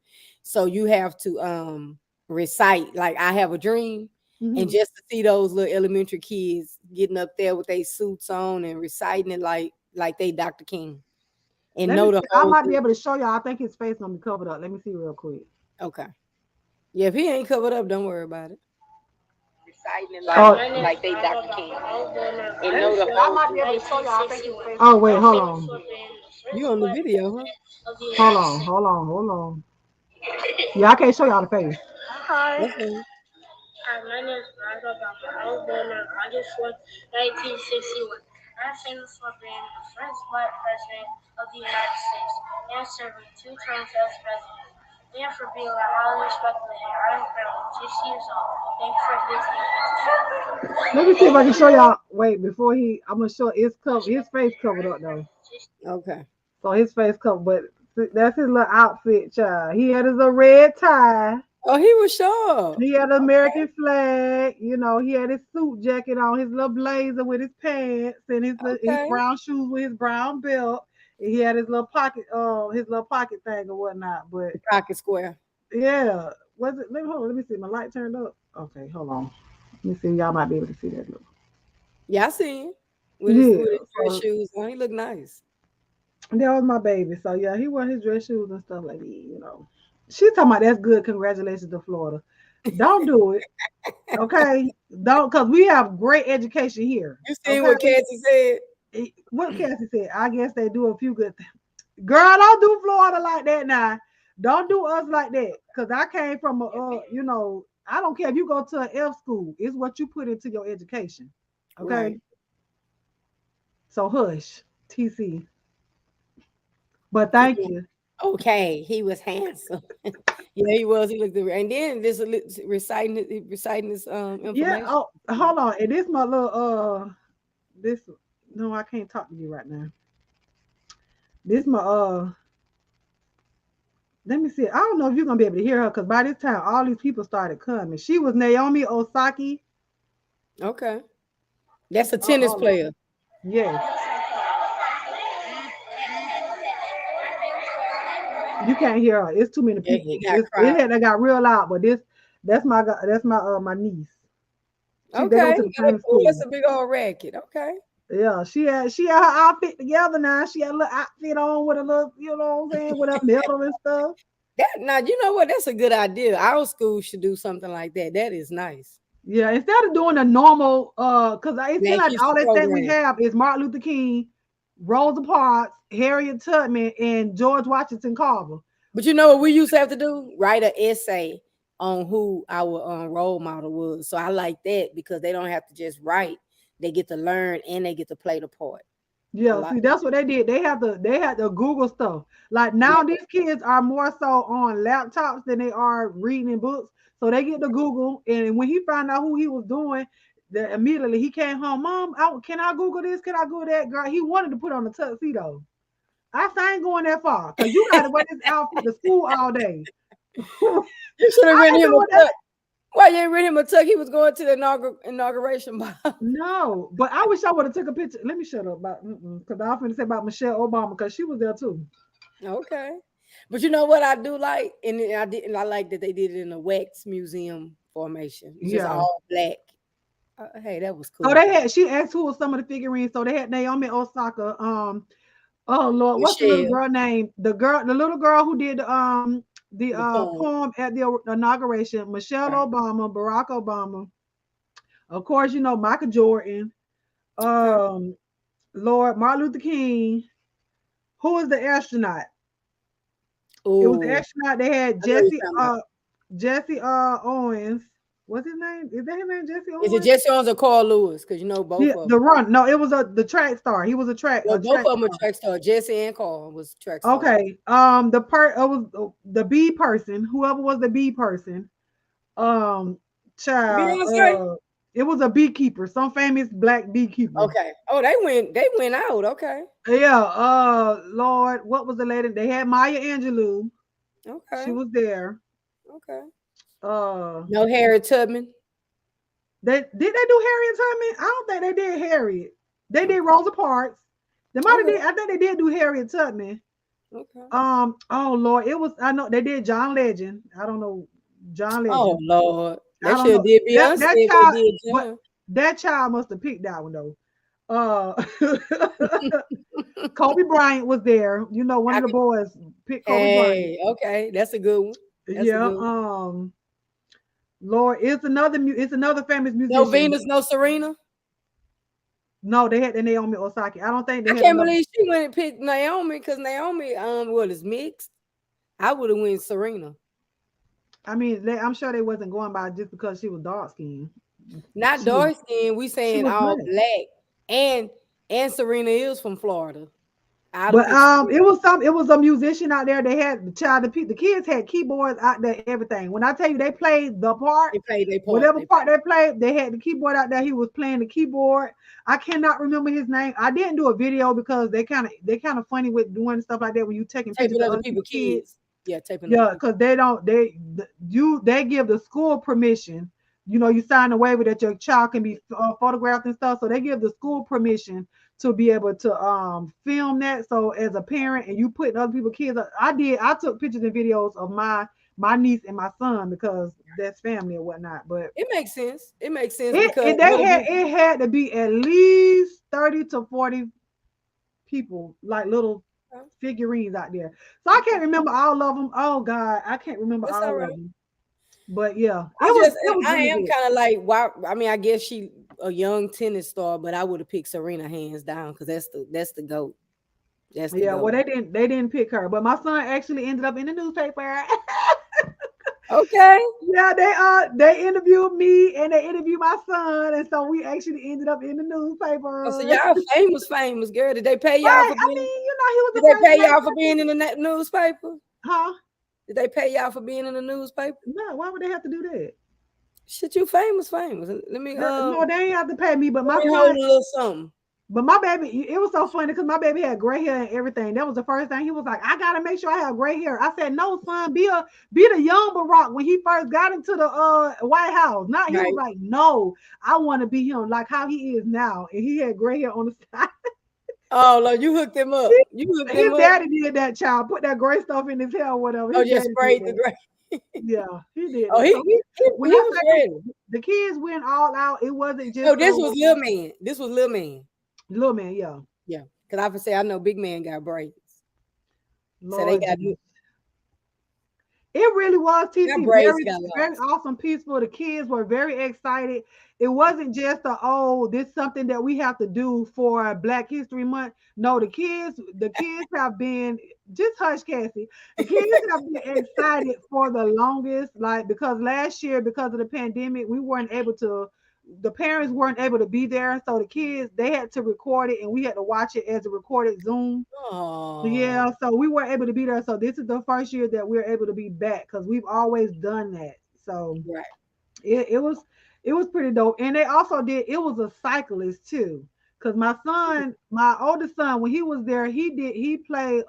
So you have to recite like I have a dream. And Mhm. just to see those little elementary kids getting up there with their suits on and reciting it like they Dr. King and Let me know see. the I whole might be thing. able to show y'all. I think his face gonna be covered up. Let me see real quick. Okay. Yeah, if he ain't covered up, don't worry about it. Reciting it like they Dr. King and know the I whole might be thing. able to show y'all. I think his face. Oh wait, hold on. You on the video, huh? Hold on. Yeah, I can't show y'all the face. Hi. That's fine. My name is Michael Papa. I was born on August 4th, 1961. I'm famous for being the first black president of the United States and serving 2 terms as president. And for being a highly respected leader. I'm currently 60 years old. Thank you for listening. Let me see if I can show y'all. Wait, before I'm gonna show his face covered up though. Okay. So his face covered, but that's his little outfit, child. He had his little red tie. Oh, he was sure. He had an Okay. American flag. He had his suit jacket on, his little blazer with his pants, and his Okay. brown shoes with his brown belt. And he had his little pocket thing or whatnot. But Pocket square. yeah, was it? Hold on, let me see. My light turned up. Okay, hold on. Let me see. Y'all might be able to see that. Look. Yeah, I see him Yeah. with his dress So shoes on. He look nice. that was my baby. So yeah, he wore his dress shoes and stuff like that. She talking about that's good. Congratulations to Florida. Don't do it. Okay. Don't because we have great education here. You seen Okay. what Cassie said? What Cassie said, I guess they do a few good things. Girl, don't do Florida like that now. Don't do us like that. Cause I came from I don't care if you go to an F school, it's what you put into your education. Right. Okay. So hush, TC. But He thank was you. okay. He was handsome. Yeah, he was. He looked good. And then this reciting this Yeah. information. Oh, hold on. And this my little this no, I can't talk to you right now. This my let me see. I don't know if you're gonna be able to hear her because by this time all these people started coming. She was Naomi Osaki. Okay. That's a tennis Hold on. player. Yes, you can't hear her. It's too many Yeah, people. it got It crowded. had that got real loud, but that's my niece. They go Okay, to the yeah, same oh, school. that's a big old racket. Okay. Yeah, she had her outfit together now. She had a little outfit on with a little, you know what I'm saying, with a medal and stuff. That now you know what? That's a good idea. Our school should do something like that. That is nice. Yeah, instead of doing a normal, because it seems Black like all History they say we program. have is Martin Luther King, Rosa Parks, Harriet Tubman, and George Washington Carver. But you know what we used to have to do? Write an essay on who our role model was. So I like that because they don't have to just write; they get to learn and they get to play the part. I Yeah, like see, that's what they did. They had to Google stuff. Like yeah. now, these kids are more so on laptops than they are reading in books. So they get to Google, and when he found out who he was doing, immediately he came home. Mom, can I Google this? Can I Google that? Girl, he wanted to put on a tuxedo. I said, I ain't going that far because you got to wear this outfit to school all day. You should have I written ain't him a doing that. tuck. Why you ain't written him a tuck? He was going to the inauguration ball. No, but I wish I would have took a picture. Let me shut up about because I was going to say about Michelle Obama because she was there too. Okay. But you know what I do like? And I did and I like that they did it in a wax museum formation. It's just Yeah. all black. Hey, that was Oh, cool. they had. She asked who was some of the figurines. So they had Naomi Osaka. Oh Lord, what's the little Michelle, girl name? The little girl who did the the poem. poem at the inauguration. Michelle Right. Obama, Barack Obama. Of course, Michael Jordan. Okay. Um, Lord Martin Luther King. Who was the astronaut? It was the Oh, astronaut. They had I know you're talking about. Jesse Owens. What's his name? Is that his name? Jesse Is it Owens? Jesse Owens or Carl Lewis? Because you know Yeah, both of the them. run. No, it was the track star. He was a track Well, a both track of them are star. track star. Jesse and Carl was track stars. Okay. The part was the B person, whoever was the B person. Um, child. Beyonce. It was a beekeeper, some famous black beekeeper. Okay. Oh, they went. They went out. Okay. Yeah. Lord, what was the lady? They had Maya Angelou. She Okay. was there. Okay. Uh, No Harriet Tubman. they do Harriet Tubman? I don't think they did Harriet. They did Okay. Rosa Parks. They might have Okay. did. I think they did do Harriet Tubman. Okay. Oh Lord, it was. I know they did John Legend. I don't know John Oh Legend. Lord, they I don't should have know did that Beyonce that if they child, did but John. that child must have picked that one though. Uh, Kobe Bryant was there. One I of the could. boys picked Kobe Bryant. Hey, okay, that's a good one. That's a Yeah. good one. Lord, it's another famous No musician. Venus, no Serena. No, they had the Naomi Osaka. I don't think they I had can't another. believe she went and picked Naomi because Naomi what is mixed. I would have went Serena. I mean, I'm sure they wasn't going by just because she was dark skinned. Not She was dark skin. We she saying was all black. black, and Serena is from Florida. I'd have But picked Serena. it was a musician out there. They had the kids had keyboards out there, everything. When I tell you they played the part, They played their part. whatever They part they played, they had the keyboard out there. He was playing the keyboard. I cannot remember his name. I didn't do a video because they kind of funny with doing stuff like that when you taking pictures taping of other other people people's kids. kids. Yeah, taping other Yeah, people. because they don't they give the school permission. You sign a waiver that your child can be photographed and stuff. So they give the school permission to be able to film that. So as a parent and you putting other people's kids, I took pictures and videos of my niece and my son because that's family or whatnot. But It makes sense. It makes sense it, because it they what if had you it had to be at least 30 to 40 people, like little okay, figurines out there. So I can't okay. remember all of them. Oh God, I can't remember That's all all of right. them. But yeah, it I was just it was I really am good. kind of like why I mean I guess she a young tennis star, but I would have picked Serena hands down because that's the goat. That's the Yeah, well goat. they didn't pick her, but my son actually ended up in the newspaper. Okay. Yeah, they interviewed me and they interviewed my son, and so we actually ended up in the Oh, so newspaper. y'all famous girl. Did they pay y'all Right? for I being? mean, he was Did the they first pay black y'all for being person. in the newspaper? Huh? Did they pay y'all for being in the newspaper? No, why would they have to do that? Shit, you famous. Let me Girl, no, they ain't have to pay me, but let my me son. hold a little something. But my baby, it was so funny because my baby had gray hair and everything. That was the first thing he was like, "I gotta make sure I have gray hair." I said, "No, son, be the young Barack when he first got into the White House." Not he was Right. like, "No, I want to be him like how he is now," and he had gray hair on the side. Oh, Lord, you hooked him up. You hooked His him up. daddy did that, child. Put that gray stuff in his hair or whatever. Oh, His just daddy did sprayed the that. gray. Yeah, he did Oh, that. So he when I was say ready. the kids went all out, it wasn't Oh, just this those was little man. This was little man. little man. Yeah, Yeah, because I would say I know big man got braids, so they Lord got Jesus. It really was their TC braids very got very lost. awesome, peaceful. The kids were very excited. It wasn't just a oh, this is something that we have to do for Black History Month. No, the kids have been just hush, Cassie. The kids have been excited for the longest, like because last year, because of the pandemic, we weren't able to. The parents weren't able to be there, so the kids they had to record it, and we had to watch it as a recorded Zoom. Oh, Yeah, so we weren't able to be there. So this is the first year that we're able to be back because we've always done that. So right. it was pretty dope. And they also did it was a cyclist too. Cause my son, my oldest son, when he was there, he played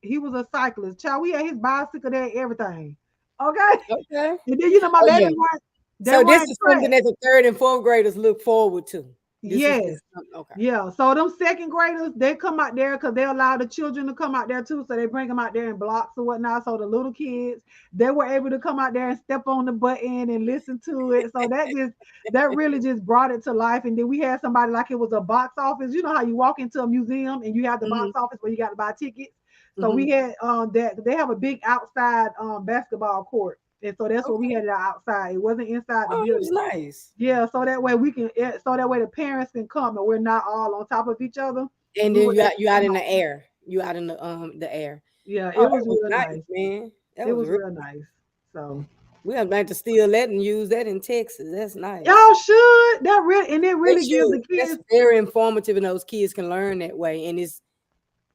he was a cyclist. Child, we had his bicycle there, everything. Okay. Okay. And then my Oh baby yeah. they So this run is something track. that the third and fourth graders look forward to. This is Yes. just okay. Yeah, so them second graders, they come out there because they allow the children to come out there too. So they bring them out there in blocks or whatnot. So the little kids, they were able to come out there and step on the button and listen to it. So that really just brought it to life. And then we had somebody like it was a box office. You know how you walk into a museum and you have the box Hmm. office where you got to buy tickets. So we Hmm. had that they have a big outside basketball court. And so that's what we Okay. had it outside. It wasn't inside the Oh, that was building. nice. Yeah, so that way so that way the parents can come and we're not all on top of each other. And We then were able you to out come in out. the air. You out in the air. Yeah, Oh, it that was was real nice, nice. man. That It was was real. real nice. So We have like to steal that and use that in Texas. That's nice. y'all should that really and it They really gives the should. That's kids very informative, and those kids can learn that way, and it's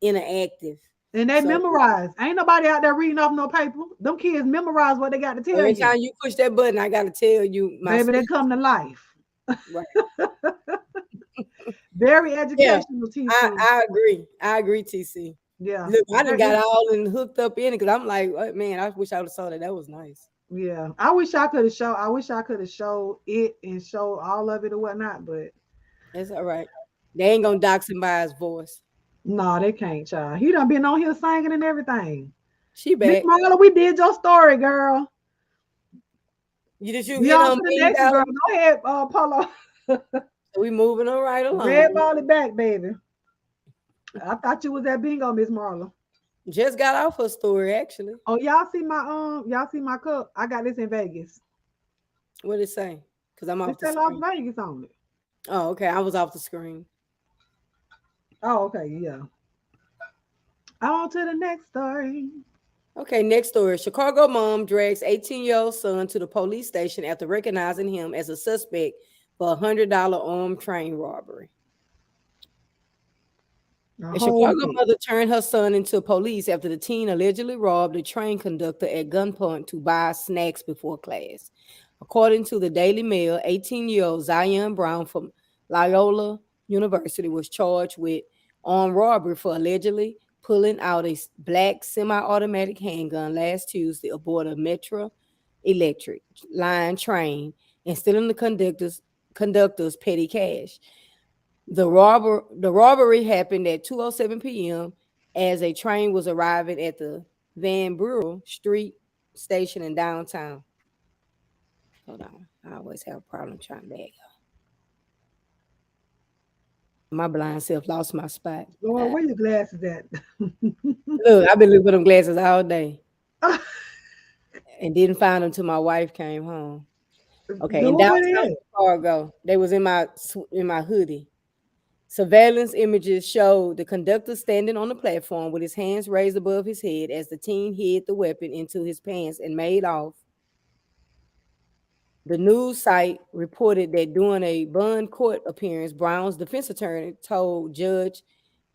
interactive. and they So memorize. Ain't nobody out there reading off no paper. Them kids memorize what they got to tell every you. time you push that button, I gotta tell you my Baby, they speech. come to life. Right. Very Yeah, educational, I TC. I agree. I agree, TC. Yeah. Look, I done got all and hooked up in it because I'm like, oh, man, I wish I would have saw that. That was nice. Yeah. I wish I could have showed it and showed all of it or whatnot, but That's all right. They ain't gonna dox him by his voice. no, they can't, child. He done been on here singing and everything. She Miss back. Marla, we did your story, girl. You We hit on to on the Bean next girl. Dollar. Go ahead, Polo. So we moving on right Red along. ball it back, baby. I thought you was at bingo, Miss Marla. Just got off her story actually. Oh, y'all see my cup. I got this in Vegas. What did it say? Because I'm It off the said Las screen. Vegas on it. Oh, okay. I was off the screen. Oh, okay, yeah. On to the next story. Okay, next story. Chicago mom drags 18-year-old son to the police station after recognizing him as a suspect for a $100 armed train robbery. A A whole Chicago mess. mother turned her son into police after the teen allegedly robbed a train conductor at gunpoint to buy snacks before class. According to the Daily Mail, 18-year-old Zion Brown from Loyola University was charged with armed robbery for allegedly pulling out a black semi-automatic handgun last Tuesday aboard a Metro Electric line train and stealing the conductor's petty cash. The robbery happened at 2:07 p.m. as a train was arriving at the Van Buren Street station in downtown. Hold on. I always have a problem trying to back up. My blind self lost my spot. Lord, where your glasses at? Look, I've been looking for them glasses all day and didn't find them till my wife came home. Okay, in Who downtown it is? Chicago, they was in my hoodie. Surveillance images showed the conductor standing on the platform with his hands raised above his head as the teen hid the weapon into his pants and made off. The news site reported that during a Bond court appearance, Brown's defense attorney told Judge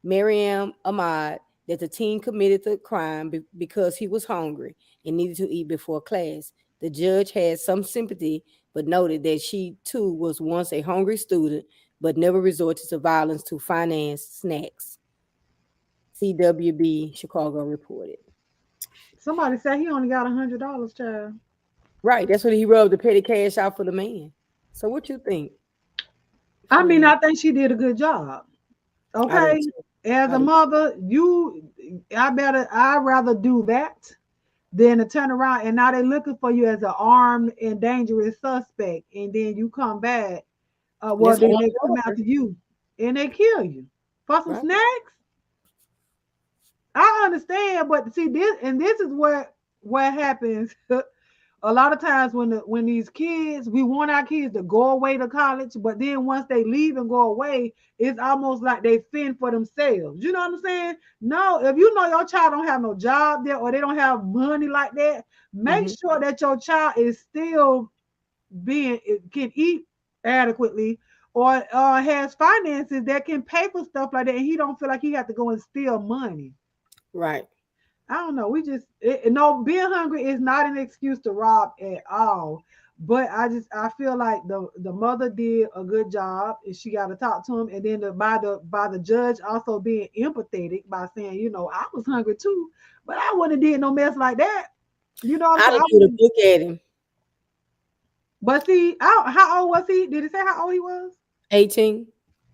Mariam Ahmad that the teen committed the crime because he was hungry and needed to eat before class. The judge had some sympathy, but noted that she too was once a hungry student, but never resorted to violence to finance snacks. CWB Chicago reported. Somebody said he only got $100, child. Right, that's what he rubbed the petty cash out for the man. So what you think? I mean, Friend? I think she did a good job. I do Okay. too. As a Right. mother, I'd rather do that than to turn around and now they're looking for you as an armed and dangerous suspect, and then you come back. Well, That's then armed they come robbery. after you and they kill you for some Right. snacks. I understand, but see this, and this is what happens. A lot of times when these kids, we want our kids to go away to college, but then once they leave and go away, it's almost like they fend for themselves. You know what I'm saying? No, if you know your child don't have no job there or they don't have money like that, make Hmm. sure that your child is still being can eat adequately or has finances that can pay for stuff like that, and he don't feel like he have to go and steal money. Right. I don't know. No, being hungry is not an excuse to rob at all. But I feel like the mother did a good job, and she got to talk to him, and then by the judge also being empathetic by saying, I was hungry too, but I wouldn't have did no mess like that. You know what I'm I'd saying? have I threw the wouldn't. book at him. But see, how old was he? Did it say how old he was? 18.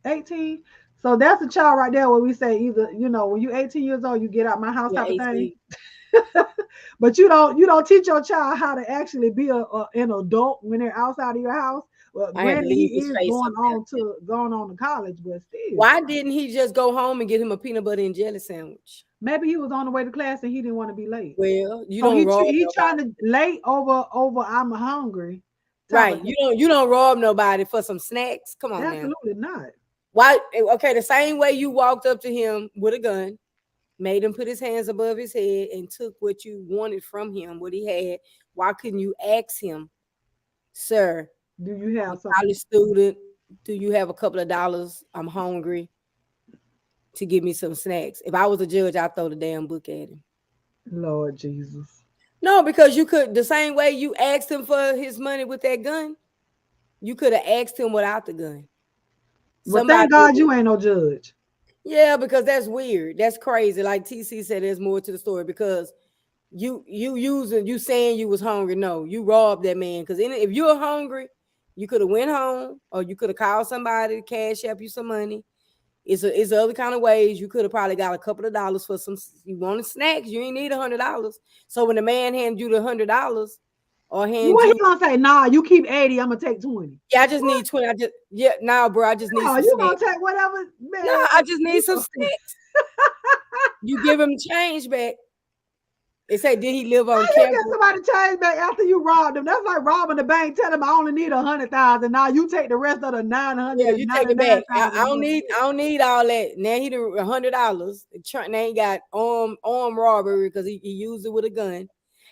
18. So that's a child right there where we say either, when you 18 years old, you get out my house Yeah, type of thing. 18. But you don't teach your child how to actually be an adult when they're outside of your house. Well, I had to granted, he leave his is face up there. going on to college, but still, Why didn't he just go home and get him a peanut butter and jelly sandwich? maybe he was on the way to class and he didn't want to be late. Well, you So don't he rob he trying nobody. to late over I'm hungry type Right. of thing. You don't rob nobody for some snacks. Come on now. Absolutely not. Why? Okay, the same way you walked up to him with a gun, made him put his hands above his head, and took what you wanted from him, what he had. Why couldn't you ask him, sir, Do you I'm have a something? college student. Do you have a couple of dollars? I'm hungry to give me some snacks. If I was a judge, I'd throw the damn book at him. Lord Jesus. No, because you could, the same way you asked him for his money with that gun, you could have asked him without the gun. But Somebody thank God you ain't no judge. yeah, because that's weird. That's crazy. Like TC said, there's more to the story because you saying you was hungry. No, you robbed that man. Because if you're hungry, you could have went home or you could have called somebody to cash up you some money. It's other kind of ways you could have probably got a couple of dollars for some. You wanted snacks, you ain't need $100. So when the man handed you the $100 or hand What he you, gonna say? Nah, you keep 80, I'm gonna take 20. yeah, I just need 20. I just yeah, now, bro, I just need No, some you gonna snacks. take whatever, No, man. I just need You some go. snacks. You give him change back. They say, did he live on How you get campus? somebody change back after you robbed them? That's like robbing the bank. Tell them I only need 100,000. Now you take the rest of the nine Yeah, hundred and you take ninety it back. nine thousand I and don't go need get I don't need all that. Now he done $100. Now he got armed robbery because he used it with a gun.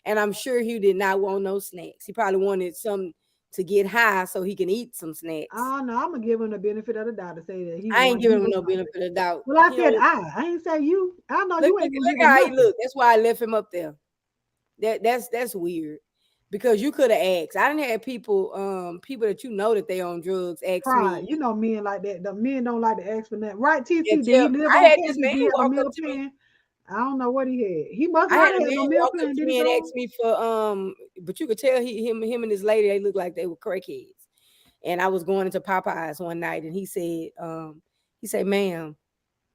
And I'm sure he did not want no snacks. He probably wanted some to get high so he can eat some snacks. Oh no, I'm gonna give him the benefit of the doubt to say that I ain't he giving him was no hungry. benefit of doubt. Well, I He said don't I ain't say you. I know look you look ain't gonna look give him how he nothing. look. That's why I left him up there. That's weird. Because you could have asked. I didn't have people that you know that they on drugs ask Pride. me. You know men like that. The men don't like to ask for nothing. Right, Yeah, TC, did he tell live I on had this campus? man Did he have a walk up meal to me. plan? I don't know what he had. He must I not had have a had no man meal walk up plan. to Did he me and go? ask me for but you could tell him and his lady, they looked like they were crackheads. And I was going into Popeyes one night and he said, ma'am,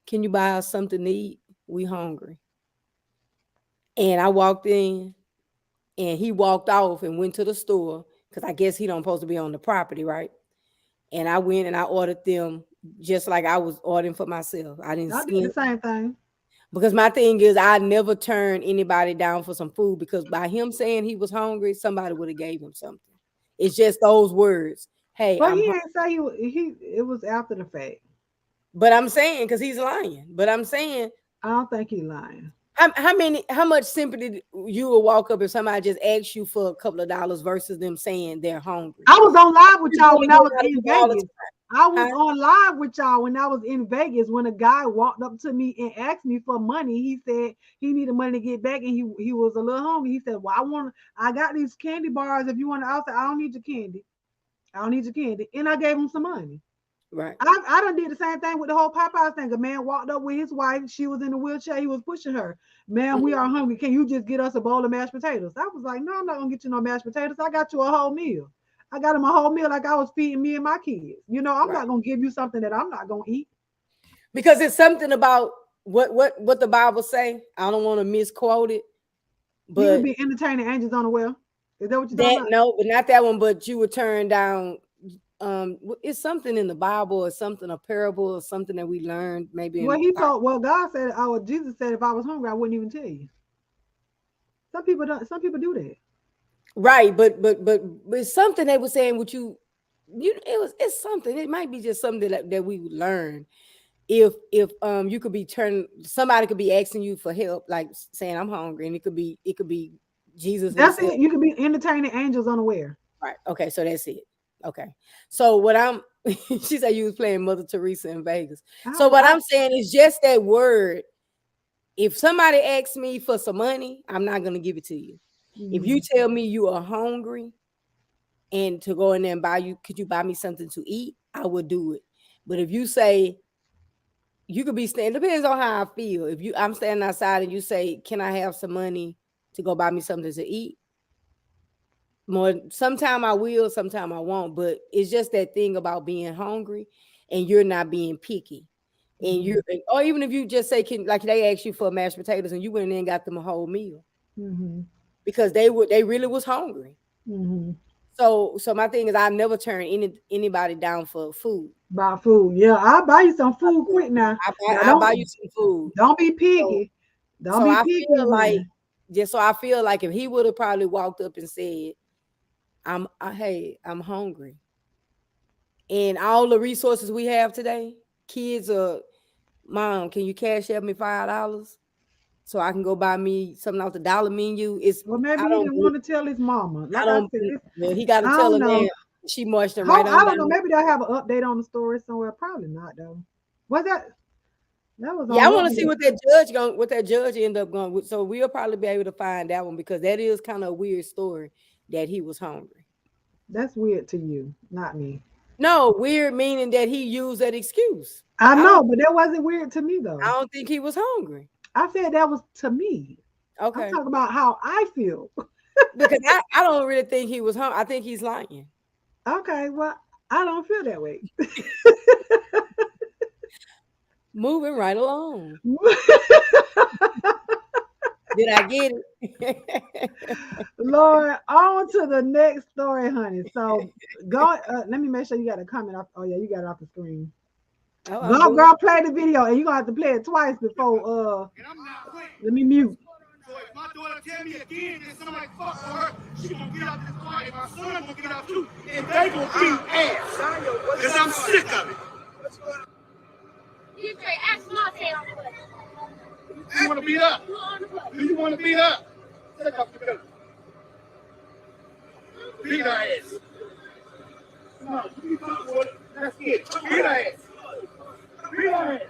can you buy us something to eat? We hungry. And I walked in and he walked off and went to the store because I guess he don't supposed to be on the property, right? And I went and I ordered them just like I was ordering for myself. I didn't I did skin the same thing. because my thing is I never turn anybody down for some food because by him saying he was hungry, somebody would have gave him something. It's just those words. Hey, But I'm he hungry. ain't say he it was after the fact. But I'm saying because he's lying. But I'm saying I don't think he lying. how much sympathy you will walk up if somebody just asks you for a couple of dollars versus them saying they're hungry. I was on live with You're y'all gonna when I get was out of in you all the Vegas. I time. was Huh? on live with y'all when I was in Vegas when a guy walked up to me and asked me for money. He said he needed money to get back and he was a little hungry. He said, well, I got these candy bars if you want to. I said, I don't need your candy. I don't need your candy. And I gave him some money. Right. I done did the same thing with the whole Popeyes thing. A man walked up with his wife. She was in a wheelchair. He was pushing her. Man, we Mhm. are hungry. Can you just get us a bowl of mashed potatoes? I was like, no, I'm not gonna get you no mashed potatoes. I got you a whole meal. I got him a whole meal like I was feeding me and my kids. I'm Right. not gonna give you something that I'm not gonna eat. because it's something about what the Bible say. I don't want to misquote it, You could but be entertaining angels on the well. Is that what you're talking that about? no, but not that one. But you would turn down. It's something in the Bible or something, a parable or something that we learned maybe Well, in. he told. Well, God said. Oh, Jesus said, if I was hungry, I wouldn't even tell you. Some people don't. Some people do that. Right, but it's something they were saying. What it's something. It might be just something that we would learn. If you could be turning, somebody could be asking you for help, like saying I'm hungry, and it could be Jesus That's himself. it. You could be entertaining angels unaware. Right. Okay. So that's it. Okay. So what I'm she said you was playing Mother Teresa in Vegas. So what I I'm saying is just that word. If somebody asks me for some money, I'm not gonna give it to you. If you mhm, tell me you are hungry and to go in there and could you buy me something to eat? I would do it. But if you say you could be standing, depends on how I feel. If I'm standing outside and you say, "Can I have some money to go buy me something to eat?" More sometime I will, sometime I won't. But it's just that thing about being hungry and you're not being picky. And mhm, or even if you just say, can like they asked you for mashed potatoes and you went in there and got them a whole meal mhm, because they really was hungry. mhm. So my thing is I never turn anybody down for food. Buy food. Yeah, I'll buy you some food quick now. Now I buy you some food. don't be So picky. Don't so be I picky feel like now. if he would have probably walked up and said, hey, I'm hungry. And all the resources we have today, kids are, Mom, can you cash out me $5 so I can go buy me something off the dollar menu? Well, maybe he didn't want to tell his mama. I Like I don't said, it's, well, he got to I tell don't her know. man. She marched him How right on I don't down. know. Maybe they'll have an update on the story somewhere. Probably not though. Was that? That was Yeah, I on want up to see there. what that judge end up going with. So we'll probably be able to find that one because that is kind of a weird story that he was hungry. That's weird to you, not me. No, weird meaning that he used that excuse. I I know, don't but that wasn't weird to me I though. don't think he was hungry. I said that was to me. I'm Okay. talking about how I feel. Because I don't really think he was hungry. I think he's lying. Okay, well, I don't feel that way. Moving right along. Did I get it? Lord, on to the next story, honey. So go. Let me make sure you got a comment off. Oh yeah, you got it off the screen. Oh, I'm Go, doing girl, play the video, and you gonna have to play it twice before. Let me mute. So if my daughter tell me again that somebody fuck with her, she gonna get out this car and my son gonna get out too. And they gonna beat ass. Cause I'm sick of it. You straight ask Monte on the way. You wanna beat up? Do you wanna beat up? Take off the gun. Beat her ass. Come on, you fuck with it. That's it. Beat her ass. Beat her ass.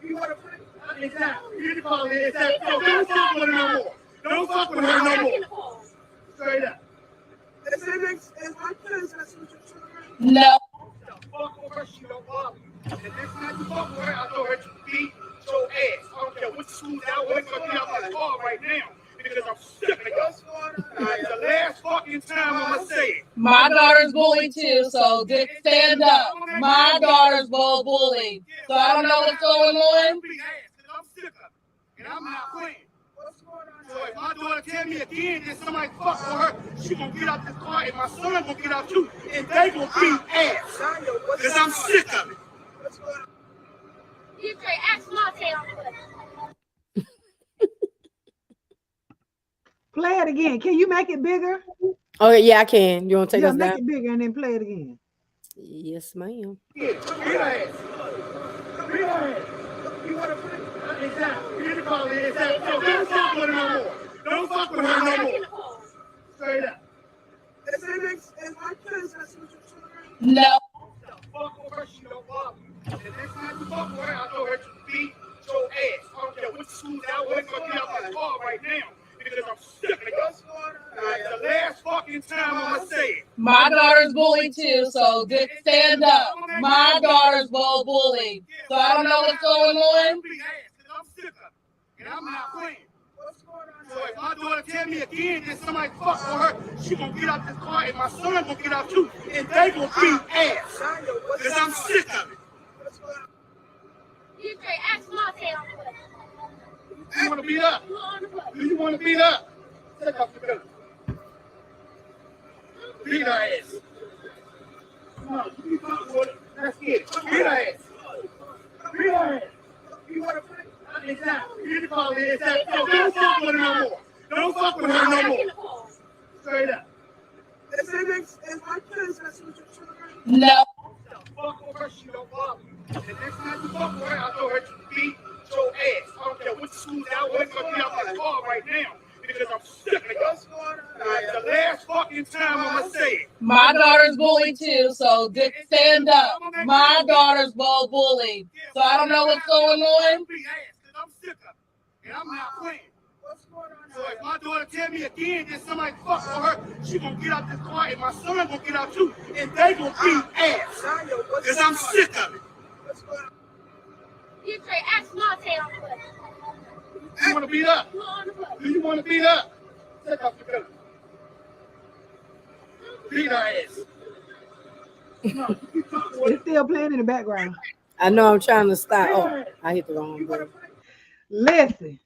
You wanna play? Exactly. You can call it exactly. So don't fuck with her no more. Don't fuck with her no more. Straight up. No. Fuck with her, she don't bother you. And the next time you fuck with her, I told her to beat your ass. I don't care what school's out, what gonna get out my car right now. Because I'm sick of it. It's the last fucking time I'ma say it. My daughter's bullied too, so just stand up. My daughter's bullied. So I don't know what's going on. I'm sick of it. And I'm not playing. So if my daughter tell me again that somebody fuck with her, she gonna get out this car and my son gonna get out too. And they gonna beat ass. Because I'm sick of it. You straight ask Monte on the way. Play it again. Can you make it bigger? Okay, yeah, I can. You want to take Yeah, us make down? it bigger and then play it again. Yes, ma'am. Yeah, beat her ass. Beat her ass. You wanna play? Exactly. You can call it exactly. So don't fuck with her no more. Don't fuck with her no more. Straight up. No. Fuck with her, she don't bother you. And the next time you fuck with her, I told her to beat your ass. I don't care what school's out, what gonna get out my car right now. Because I'm sick of it. It's the last fucking time I'ma say it. My daughter's bullied too, so just stand up. My daughter's bullied. So I don't know what's going on. I'm sick of it. And I'm not playing. So if my daughter tell me again that somebody fuck with her, she gonna get out this car and my son gonna get out too. And they gonna beat ass. Because I'm sick of it. You straight You want to beat up? Do you want to beat up? Take off your belt. Beat her ass. No, you fuck with it. Let's get it. Beat her ass. Beat her ass. You want to play? Exactly. You call it exactly. Don't fuck with her no more. Don't fuck with her no more. Straight up. Is my kids messing with your children? No. Fuck with her, she don't fuck you. And next time you fuck with her, I told her to beat your ass. I don't care what school's out, what's going to be out this car right now. Because I'm sick of y'all. The last fucking time I'm going to say it. My daughter's bullied too, so stand up. My daughter's bullied. So I don't know what's going on. I'm sick of it. And I'm not playing. So if my daughter tell me again that somebody fuck with her, she gonna get out this car and my son gonna get out too, and they gonna beat ass. Cause I'm sick of it. You wanna beat up? Do you wanna beat up? Take off your belt. Beat her ass. No, It's still playing in the background. I know I'm trying to stop. Oh, I hit the wrong button. Listen,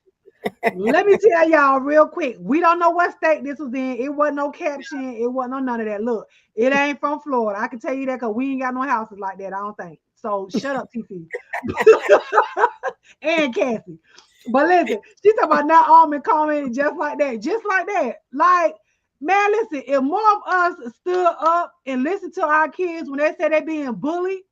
let me tell y'all real quick. We don't know what state this was in. It wasn't no caption. It wasn't no none of that. Look, it ain't from Florida. I can tell you that because we ain't got no houses like that. I don't think. So shut up, TC. And Cassie. But listen, she talking about not almond comment just like that. Just like that. Like, man, listen, if more of us stood up and listened to our kids when they say they being bullied,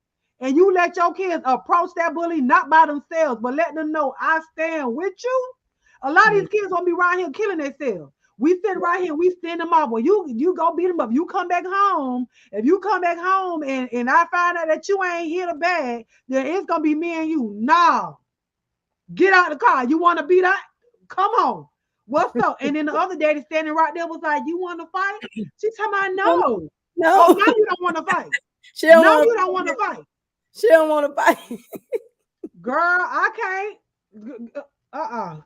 and you let your kids approach that bully not by themselves, but let them know I stand with you. A lot of these kids won't be around here killing themselves. We sit right here, we stand them up. Well, you go beat them up. You come back home. If you come back home and I find out that you ain't hit a bag, then it's gonna be me and you. Nah, get out the car. You want to beat up? Come on. What's up? And then the other daddy standing right there was like, "You want to fight?" She talking about no. No. Oh, now you don't want to fight. She don't no, wanna, you don't want to fight. She don't want to fight. Girl, I can't.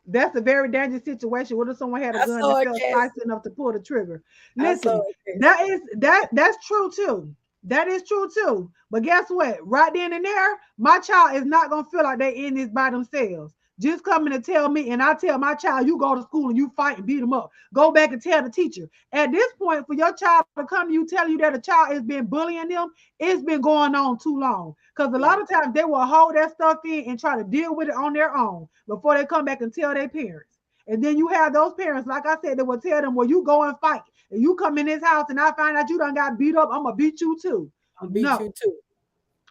That's a very dangerous situation. What if someone had a gun and felt spicy enough to pull the trigger? Listen, that's true too. That is true too. But guess what? Right then and there, my child is not gonna feel like they in this by themselves. Just coming to tell me, and I tell my child, you go to school and you fight and beat them up. Go back and tell the teacher. At this point, for your child to come to you telling you that a child has been bullying them, it's been going on too long. Because a lot of times they will hold that stuff in and try to deal with it on their own before they come back and tell their parents. And then you have those parents, like I said, that will tell them, well, you go and fight. And you come in this house and I find out you done got beat up, I'm going to beat you too. I'll beat you too.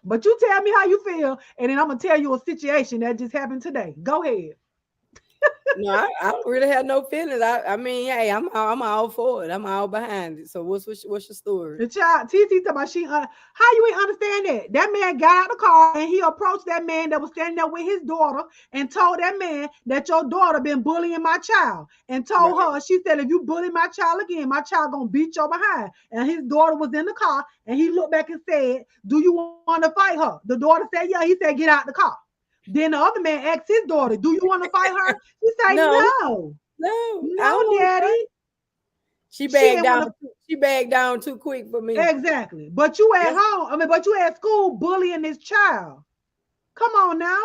But you tell me how you feel, and then I'm going to tell you a situation that just happened today. Go ahead. No, I don't really have no feelings. I mean, hey, I'm all for it. I'm all behind it. So what's your story? The child, TT talking about how you ain't understand that? That man got out the car and he approached that man that was standing there with his daughter and told that man that your daughter been bullying my child, and told her, she said, if you bully my child again, my child gonna beat your behind. And his daughter was in the car and he looked back and said, do you want to fight her? The daughter said, yeah. He said, get out the car. Then the other man asked his daughter, do you want to fight her? She said, no, daddy. She bagged down too quick for me. Exactly. But you at home, but you at school bullying this child. Come on now.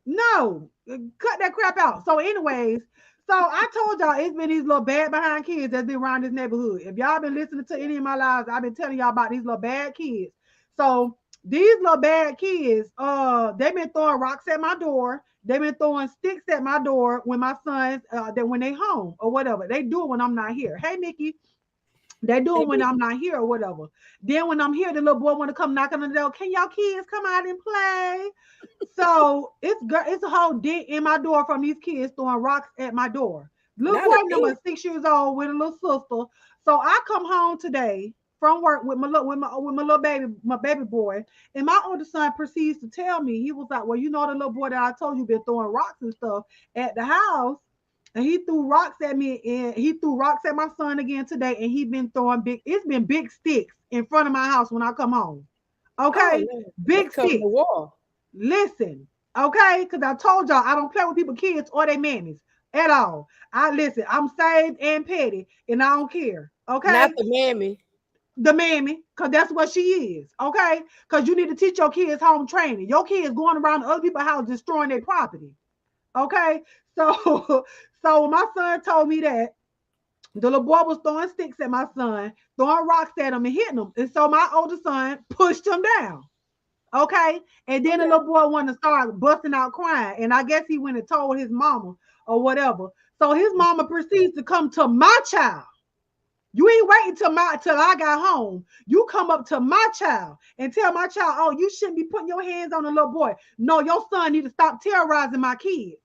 No, cut that crap out. So anyways, so I told y'all it's been these little bad behind kids that's been around this neighborhood. If y'all been listening to any of my lives, I've been telling y'all about these little bad kids. So these little bad kids, they've been throwing rocks at my door. They've been throwing sticks at my door when my sons, when they home or whatever. They do it when I'm not here. Hey, Mickey. They do it when I'm not here or whatever. Then when I'm here, the little boy want to come knock on the door. Can y'all kids come out and play? So it's a whole dent in my door from these kids throwing rocks at my door. Little boy number 6 years old with a little sister. So I come home today from work with my little baby, my baby boy, and my older son proceeds to tell me, he was like, well, you know the little boy that I told you been throwing rocks and stuff at the house, and he threw rocks at me, and he threw rocks at my son again today, and he been throwing big sticks in front of my house when I come home. Okay, big sticks. Listen, okay, because I told y'all I don't play with people's kids or their mammies at all. I'm saved and petty, and I don't care. Okay, not the mammy. the mammy, because that's what she is. Okay, because you need to teach your kids home training. Your kids going around to other people's house destroying their property. Okay, so so when my son told me that, the little boy was throwing sticks at my son, throwing rocks at him and hitting him. And so my older son pushed him down. Okay. And then the Okay. little boy wanted to start busting out crying. And I guess he went and told his mama or whatever. So his mama proceeds to come to my child. You ain't waiting till I got home. You come up to my child and tell my child, oh, you shouldn't be putting your hands on a little boy. No, your son need to stop terrorizing my kids.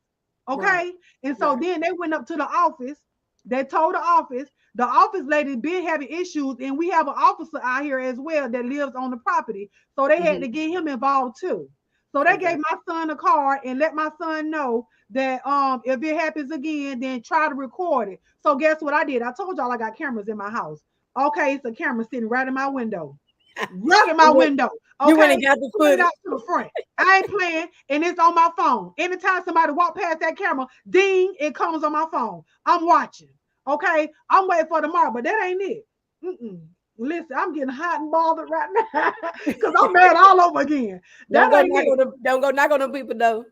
Okay. Right. And so Right. then they went up to the office. They told the office lady been having issues, and we have an officer out here as well that lives on the property. So they had Mhm. to get him involved too. So they Okay. gave my son a card and let my son know that if it happens again, then try to record it. So guess what I did? I told y'all I got cameras in my house. Okay, it's a camera sitting right in my window. Right in my You went, window. you went Okay. and got the Put it footage. out to the front. I ain't playing, and it's on my phone. Anytime somebody walk past that camera, ding, it comes on my phone. I'm watching. Okay. I'm waiting for tomorrow, but that ain't it. Mm-mm. Listen, I'm getting hot and bothered right now because I'm mad all over again. That ain't it. Don't go knock on the people though.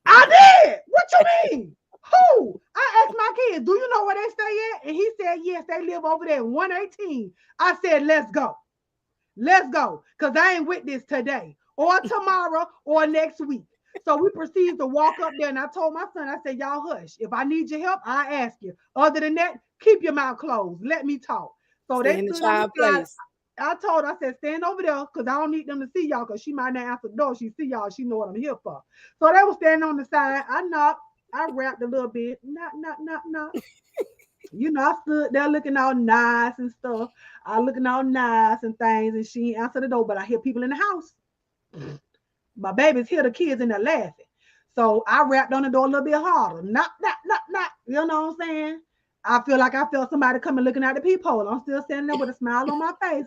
I did. What you mean? Who? I asked my kids, do you know where they stay at? And he said, yes, they live over there in 118. I said, let's go. Let's go. Because I ain't with this today or tomorrow or next week. So we proceeded to walk up there, and I told my son, I said, y'all hush. If I need your help, I ask you. Other than that, keep your mouth closed. Let me talk. So Stay they in the stood on the child side. place. I said, stand over there because I don't need them to see y'all because she might not answer the door. She see y'all. She know what I'm here for. So they were standing on the side. I knocked. I rapped a little bit. Knock, knock, knock, knock. I stood there looking all nice and stuff. I looking all nice and things, and she ain't answer the door, but I hear people in the house. My babies hear the kids in there laughing. So I rapped on the door a little bit harder. Knock, knock, knock, knock. You know what I'm saying? I feel like I felt somebody coming looking at the peephole. I'm still standing there with a smile on my face.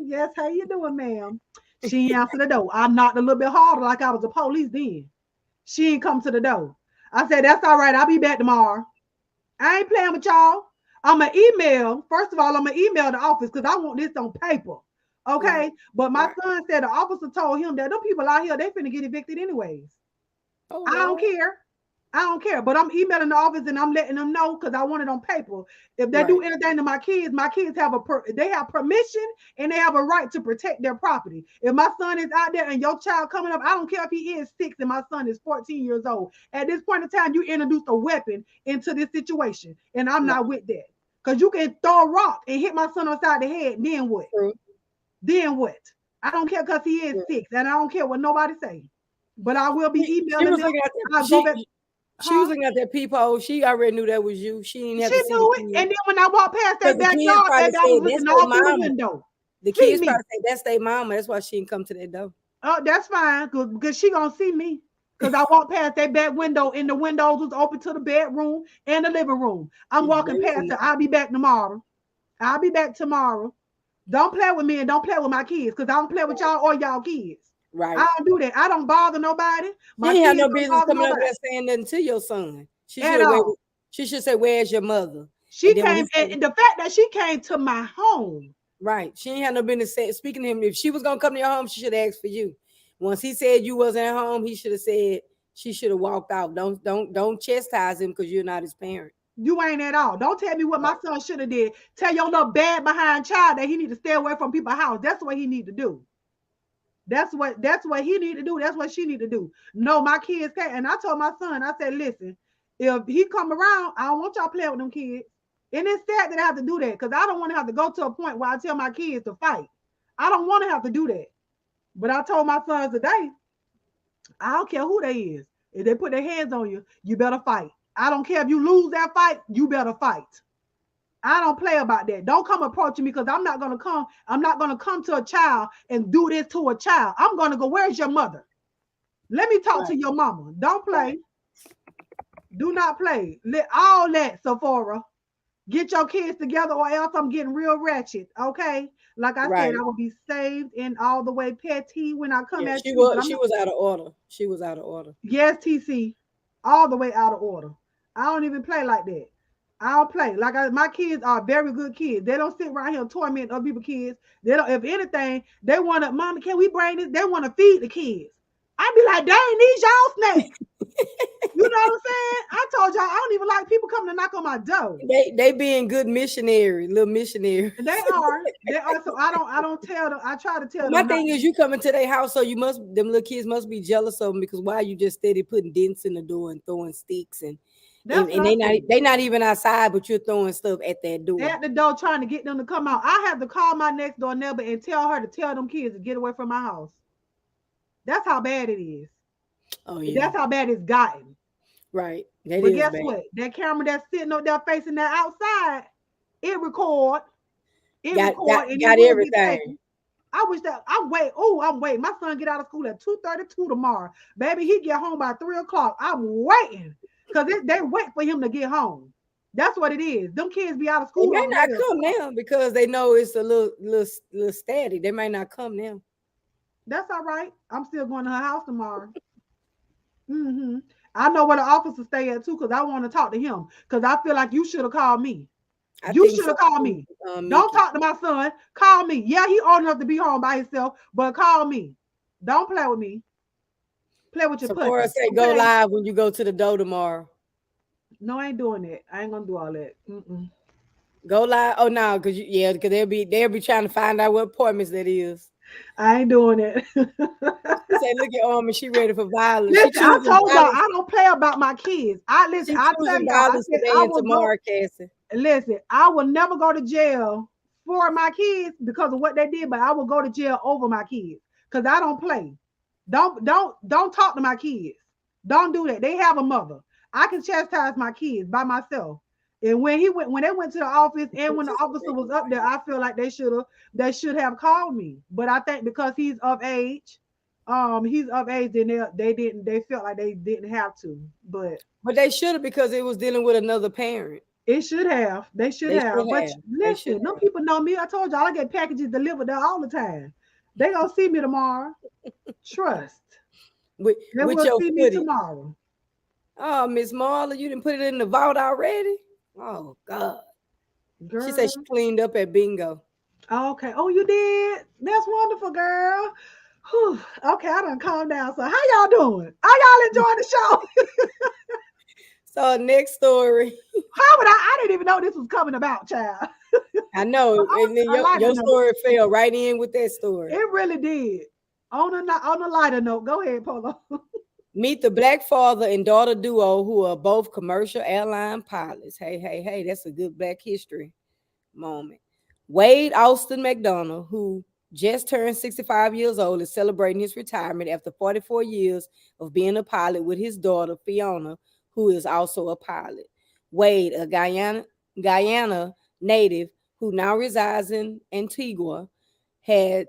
Yes, how you doing, ma'am? She ain't answer the door. I knocked a little bit harder like I was the police then. She ain't come to the door. I said, that's all right. I'll be back tomorrow. I ain't playing with y'all. I'm going to email. First of all, I'm going to email the office because I want this on paper. Right. Okay. But my Right. son said the officer told him that them people out here, they finna get evicted anyways. Oh I don't Lord. care. I don't care. But I'm emailing the office and I'm letting them know because I want it on paper. If they do Right. anything to my kids have they have permission and they have a right to protect their property. If my son is out there and your child coming up, I don't care if he is 6 and my son is 14 years old. At this point in time, you introduced a weapon into this situation, and I'm Right. not with that. Because you can throw a rock and hit my son upside the head. Then what? True. Then what? I don't care because he is True. 6, and I don't care what nobody say. But I will be She emailing was them. looking at that. I'll go back. She was Huh? looking at that peephole. She already knew that was you. She didn't have She to see the knew it. kid And then when I walked past because that the kids backyard, probably baby, I was said that's looking their all through the mama. window. The See kids me. probably say that's their mama. That's why she didn't come to that door. Oh, that's fine. Because she gonna see me. Because I walked past that back window and the windows was open to the bedroom and the living room. I'm walking They past wouldn't. her. I'll be back tomorrow. I'll be back tomorrow. Don't play with me and don't play with my kids because I don't play with y'all or y'all kids. I Right. don't do that. I don't bother nobody. She My ain't have kids no don't business bother coming up nobody there saying nothing to your son. She should at have all. waited. She should say, "Where's your mother?" And She then when he came, said, and the fact that she came to my home. "Right," she ain't had no business speaking to him. If she was gonna come to your home, she should have asked for you. Once he said you wasn't at home, he should have said she should have walked out. Don't chastise him because you're not his parent. You ain't at all. Don't tell me what my son should have did. Tell your little bad behind child that he need to stay away from people's house. That's what he need to do. That's what he need to do. That's what she need to do. No, my kids can't. And I told my son, I said, listen, if he come around, I don't want y'all playing with them kids. And it's sad that I have to do that because I don't want to have to go to a point where I tell my kids to fight. I don't want to have to do that. But I told my sons today, I don't care who they is. If they put their hands on you, you better fight. I don't care if you lose that fight, you better fight. I don't play about that. Don't come approaching me because I'm not gonna come. I'm not gonna come to a child and do this to a child. I'm gonna go, where's your mother? Let me talk Right. to your mama. Don't Right. play. Do not play. Let all that, Sephora. Get your kids together, or else I'm getting real ratchet. Okay. Like I said, Right. I will be saved and all the way petty when I come Yeah. at She you. But was. I'm She not. was out of order. She was out of order. Yes, TC, all the way out of order. I don't even play like that. I'll play. My kids are very good kids. They don't sit around here and torment other people's kids. They don't. If anything, they want to. Mama, can we bring this? They want to feed the kids. I be like, dang, these y'all snacks. You know what I'm saying? I told y'all I don't even like people coming to knock on my door. They being good missionary, little missionaries. And they are. They are. So I don't tell them. I try to tell My them not. thing is, you come into their house, so them little kids must be jealous of them because why you just steady putting dents in the door and throwing sticks and That's what and I think. they not even outside, but you're throwing stuff at that door. At the door trying to get them to come out. I have to call my next door neighbor and tell her to tell them kids to get away from my house. That's how bad it is. Oh yeah, That's how bad it's gotten. right. That But is guess bad. what? That camera that's sitting up there facing that outside, it record. It Got record and it got will be everything. taken. I wish that I'm waiting. My son get out of school at 2:32 tomorrow. Baby, he get home by 3 o'clock. I'm waiting. Because they wait for him to get home. That's what it is. Them kids be out of They school may not already. come now because they know it's a little static. They might not come now. That's all right. I'm still going to her house tomorrow. hmm I know where the officer stay at too, because I want to talk to him. Because I feel like you should have called me. I You think should so have called too, me. Don't Mickey. talk to my son. Call me. Yeah, he old enough to be home by himself, but call me. Don't play with me. Play with your Sephora puppy. say go Okay? live when you go to the door tomorrow. No, I ain't doing that. I ain't gonna do all that. Go live. Oh no, because they'll be trying to find out what appointments that is. I ain't doing it. She say, look at Army, she ready for violence. She Listen, I choosing told y'all violence. I don't play about my kids. I listen. She I tell choosing y'all. I violence said today I and will go. tomorrow, Cassie. Listen, I will never go to jail for my kids because of what they did, but I will go to jail over my kids because I don't play. Don't talk to my kids. Don't do that. They have a mother. I can chastise my kids by myself. And when they went to the office and when the officer was up there, I feel like they should have called me. But I think because he's of age, then they felt like they didn't have to. But But they should have because it was dealing with another parent. it should have. They should They have. should But have. They should listen, them have. people know me. I told y'all I get packages delivered there all the time. They gonna see me tomorrow. Trust. With They with will your see me footage. tomorrow. Oh, Miss Marla, you didn't put it in the vault already? Oh God. She said Girl. she cleaned up at bingo. Okay. Oh, you did? That's wonderful, girl. Whew. Okay, I done calm down. So how y'all doing? Are y'all enjoying the show? So next story. How would I didn't even know this was coming about, child. I know, and then On a lighter your note. story fell right in with that story. It really did. On a lighter note, go ahead, Polo. Meet the black father and daughter duo who are both commercial airline pilots. Hey, hey, hey, that's a good black history moment. Wade Austin McDonald, who just turned 65 years old, is celebrating his retirement after 44 years of being a pilot with his daughter, Fiona, who is also a pilot. Wade, a Guyana native who now resides in Antigua, had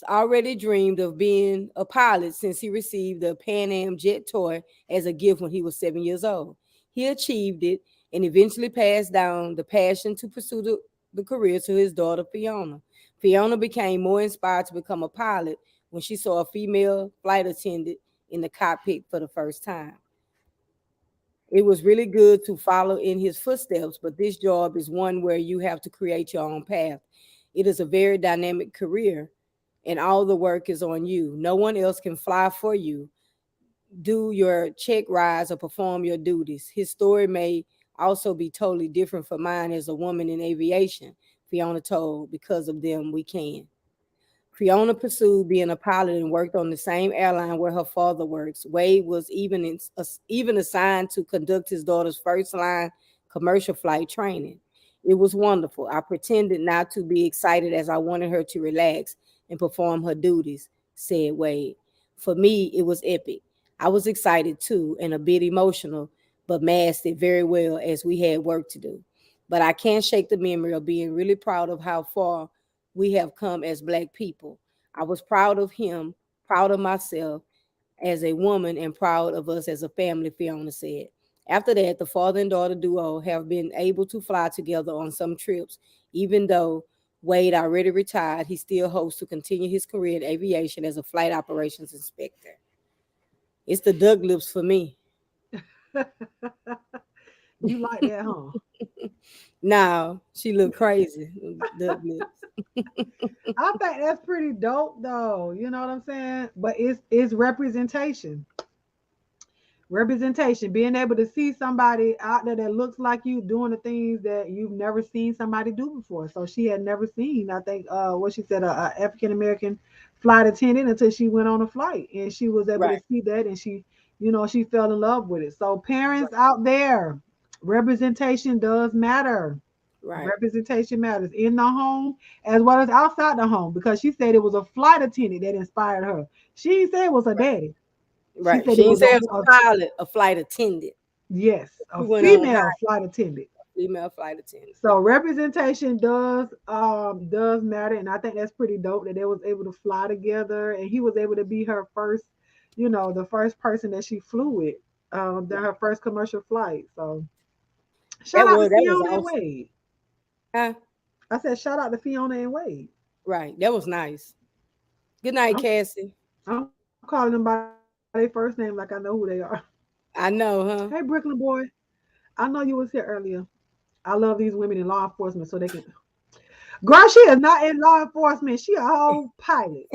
already dreamed of being a pilot since he received the Pan Am jet toy as a gift when he was 7 years old. He achieved it and eventually passed down the passion to pursue the career to his daughter, Fiona. Fiona became more inspired to become a pilot when she saw a female flight attendant in the cockpit for the first time. It was really good to follow in his footsteps, but this job is one where you have to create your own path. It is a very dynamic career, and all the work is on you. No one else can fly for you, do your check rides, or perform your duties. His story may also be totally different from mine as a woman in aviation, Fiona told. Because of them, we can. Fiona pursued being a pilot and worked on the same airline where her father works. Wade was even assigned to conduct his daughter's first line commercial flight training. It was wonderful. I pretended not to be excited as I wanted her to relax and perform her duties, said Wade. For me, it was epic. I was excited too and a bit emotional, but masked it very well as we had work to do. But I can't shake the memory of being really proud of how far we have come as black people. I was proud of him, proud of myself as a woman, and proud of us as a family, Fiona said. After that, the father and daughter duo have been able to fly together on some trips. Even though Wade already retired, he still hopes to continue his career in aviation as a flight operations inspector. It's the Doug lips for me. You like that, huh? No, she looked crazy. Duck lips. I think that's pretty dope though. You know what I'm saying? But it's representation. Representation, being able to see somebody out there that looks like you doing the things that you've never seen somebody do before. So she had never seen, I think, what she said, a African American flight attendant until she went on a flight, and she was able Right, to see that, and she fell in love with it. So right, parents out there, representation does matter. right, Representation matters in the home as well as outside the home, because she said it was a flight attendant that inspired her. She didn't say it was her daddy. She right. said She it didn't was say it was a a pilot, a flight attendant. yes, a She went on high, female flight attendant. female flight attendant. So representation does matter, and I think that's pretty dope that they was able to fly together, and he was able to be her first, the first person that she flew with, her first commercial flight. So shout out to That was Fiona and awesome. Wade. Huh? I said shout out to Fiona and Wade. Right. That was nice. Good night, I'm, Cassie. I'm calling them by their first name like I know who they are. I know, Hey huh? Brooklyn boy, I know you was here earlier. I love these women in law enforcement so they can. Girl, she is not in law enforcement. She a whole pilot.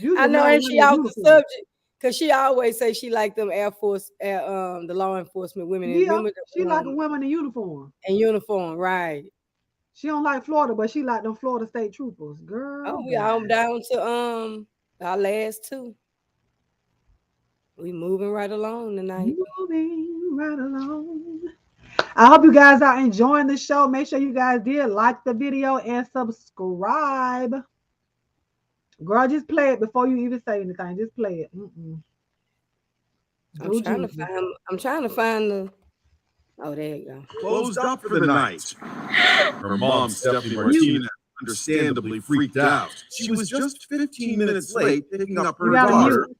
You I just know, not and one she in off the uniform. subject because she always say she like them Air Force, the law enforcement women. And Yeah, remember she the like a woman in uniform. in uniform, right? She don't like Florida, but she like them Florida State Troopers. Oh, Girl, we all bye. down to our last two. We moving right along tonight. Moving right along. I hope you guys are enjoying the show. Make sure you guys did like the video and subscribe. Girl, just play it before you even say anything. Just play it. I'm Go trying to Jesus. find. I'm trying to find the. Oh, there you go. Closed up for the night. Her mom, Stephanie You Martinez, understandably freaked out. She was just 15 minutes late picking up you her gotta daughter. mute.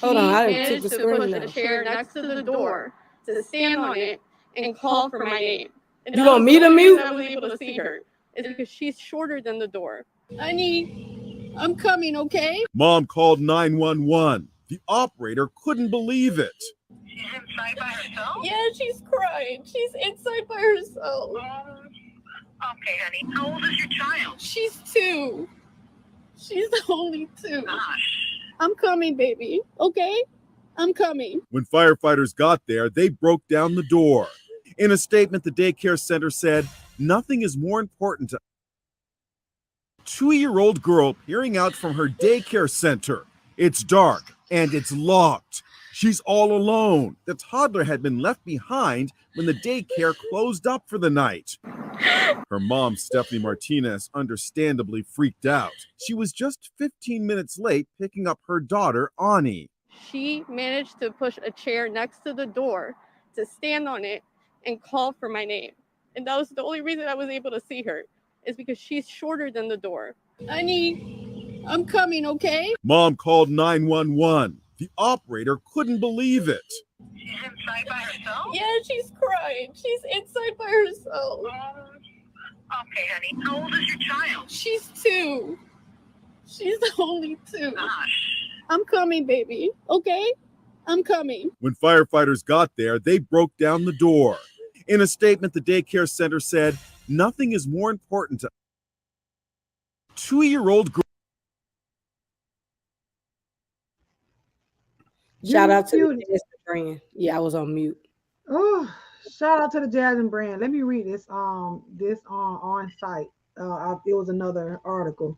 Hold on, She I didn't took managed the to push screen a off. chair next to the door to stand on it and call for my name. And You that want was me the to only reason mute? I was able to see her, is because she's shorter than the door. Honey, I'm coming, okay? Mom called 911. The operator couldn't believe it. She's inside by herself? Yeah, she's crying. She's inside by herself. Okay, honey. How old is your child? She's 2. She's only 2. Gosh. I'm coming, baby. Okay? I'm coming. When firefighters got there, they broke down the door. In a statement, the daycare center said, "Nothing is more important to a 2-year-old girl peering out from her daycare center. It's dark and it's locked. She's all alone. The toddler had been left behind when the daycare closed up for the night." Her mom, Stephanie Martinez, understandably freaked out. She was just 15 minutes late picking up her daughter, Ani. She managed to push a chair next to the door to stand on it and call for my name. And that was the only reason I was able to see her, is because she's shorter than the door. Honey, I'm coming, okay? Mom called 911. The operator couldn't believe it. She's inside by herself? Yeah, she's crying. She's inside by herself. Okay, honey. How old is your child? She's 2. She's only 2. Gosh. I'm coming, baby. Okay? I'm coming. When firefighters got there, they broke down the door. In a statement, the daycare center said, "Nothing is more important to a 2-year-old girl." Shout You out to the muted. Jasmine brand. Yeah, I was on mute. Oh, shout out to the Jasmine brand. Let me read this on site. It was another article.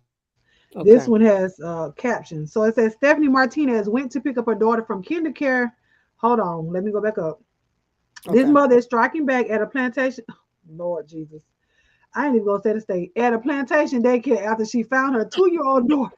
This one Okay. has captions. So it says Stephanie Martinez went to pick up her daughter from kindergarten. Hold on, let me go back up. This Okay. mother is striking back at a plantation. Lord Jesus, I ain't even gonna say the state at a plantation daycare after she found her 2-year-old daughter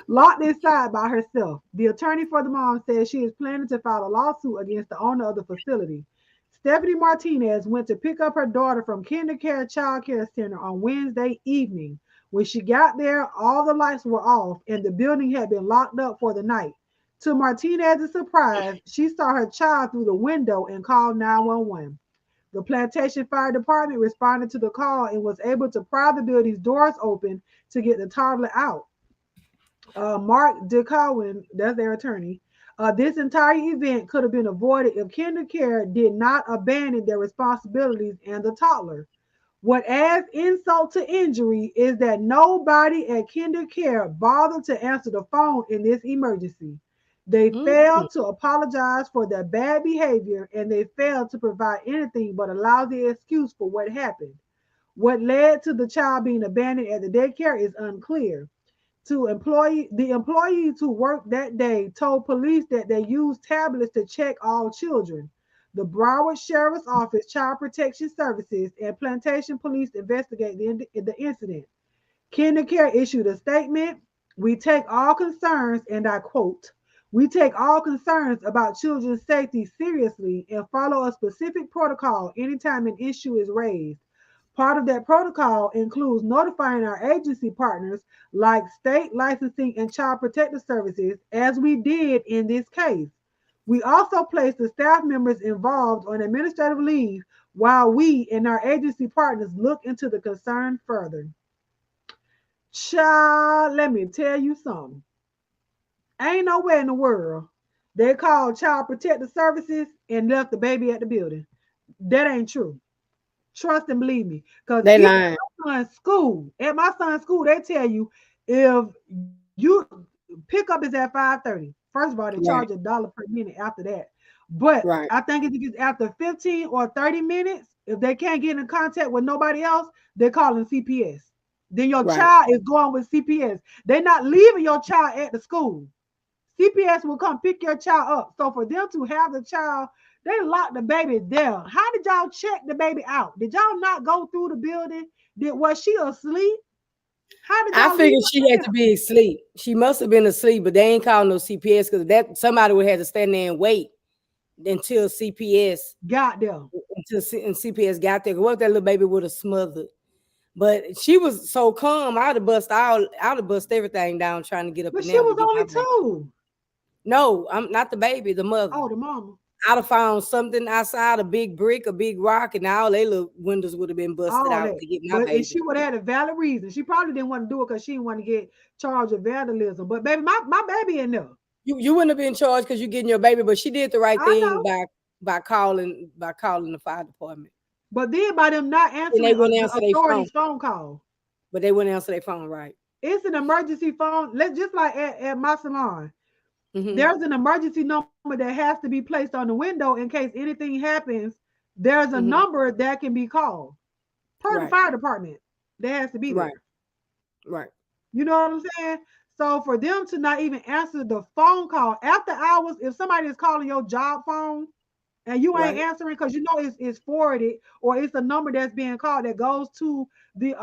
locked inside by herself. The attorney for the mom says she is planning to file a lawsuit against the owner of the facility. Stephanie Martinez went to pick up her daughter from Kindercare Child Care Center on Wednesday evening. When she got there, all the lights were off and the building had been locked up for the night. To Martinez's surprise, she saw her child through the window and called 911. The Plantation Fire Department responded to the call and was able to pry the building's doors open to get the toddler out. Mark DeCowan, that's their attorney, This entire event could have been avoided if kinder care did not abandon their responsibilities and the toddler. What adds insult to injury is that nobody at kinder care bothered to answer the phone in this emergency. They Mm. failed to apologize for their bad behavior and they failed to provide anything but a lousy excuse for what happened. What led to the child being abandoned at the daycare is unclear. The employees who worked that day told police that they used tablets to check all children. The Broward Sheriff's Office, Child Protection Services, and Plantation Police investigate the incident. KinderCare issued a statement. We take all concerns, and I quote, we take all concerns about children's safety seriously and follow a specific protocol anytime an issue is raised. Part of that protocol includes notifying our agency partners like state licensing and child protective services, as we did in this case. We also placed the staff members involved on administrative leave while we and our agency partners look into the concern further. Child, let me tell you something. Ain't nowhere in the world they called child protective services and left the baby at the building. That ain't true. Trust and believe me. Because They even lying. at my son's school, they tell you if you pickup is at 5:30. First of all, they charge Right. $1 per minute after that. But Right. I think if it's after 15 or 30 minutes, if they can't get in contact with nobody else, they're calling CPS. Then your Right. child is going with CPS. They're not leaving your child at the school. CPS will come pick your child up. So for them to have the child, they locked the baby down. How did y'all check the baby out? Did y'all not go through the building? Was she asleep? How did I y'all leave figured her she had to there? be asleep. She must have been asleep, but they ain't calling no CPS because that somebody would have to stand there and wait until CPS Got there. and CPS got there. What if that little baby would have smothered? But she was so calm. I'd have bust everything down trying to get up But in she there to was get my only baby. two. No, I'm not the baby, the mother. Oh, the mama. I'd have found something outside, a big brick, a big rock, and all their little windows would have been busted All out that. to get my But if baby. she would have had a valid reason, she probably didn't want to do it because she didn't want to get charged with vandalism. But baby, my baby in there. You wouldn't have been charged because you're getting your baby, but she did the right I thing know. by calling the fire department. But then by them not And they answering wouldn't the answer their phone, authorities' phone call, but they wouldn't answer their phone right. it's an emergency phone. Let's just like at my salon. Mm-hmm. There's an emergency number that has to be placed on the window in case anything happens. There's a Mm-hmm. number that can be called per the Right, fire department. That has to be right, there. right. You know what I'm saying? So for them to not even answer the phone call after hours, if somebody is calling your job phone and you ain't Right. answering because you know it's forwarded or it's a number that's being called that goes to the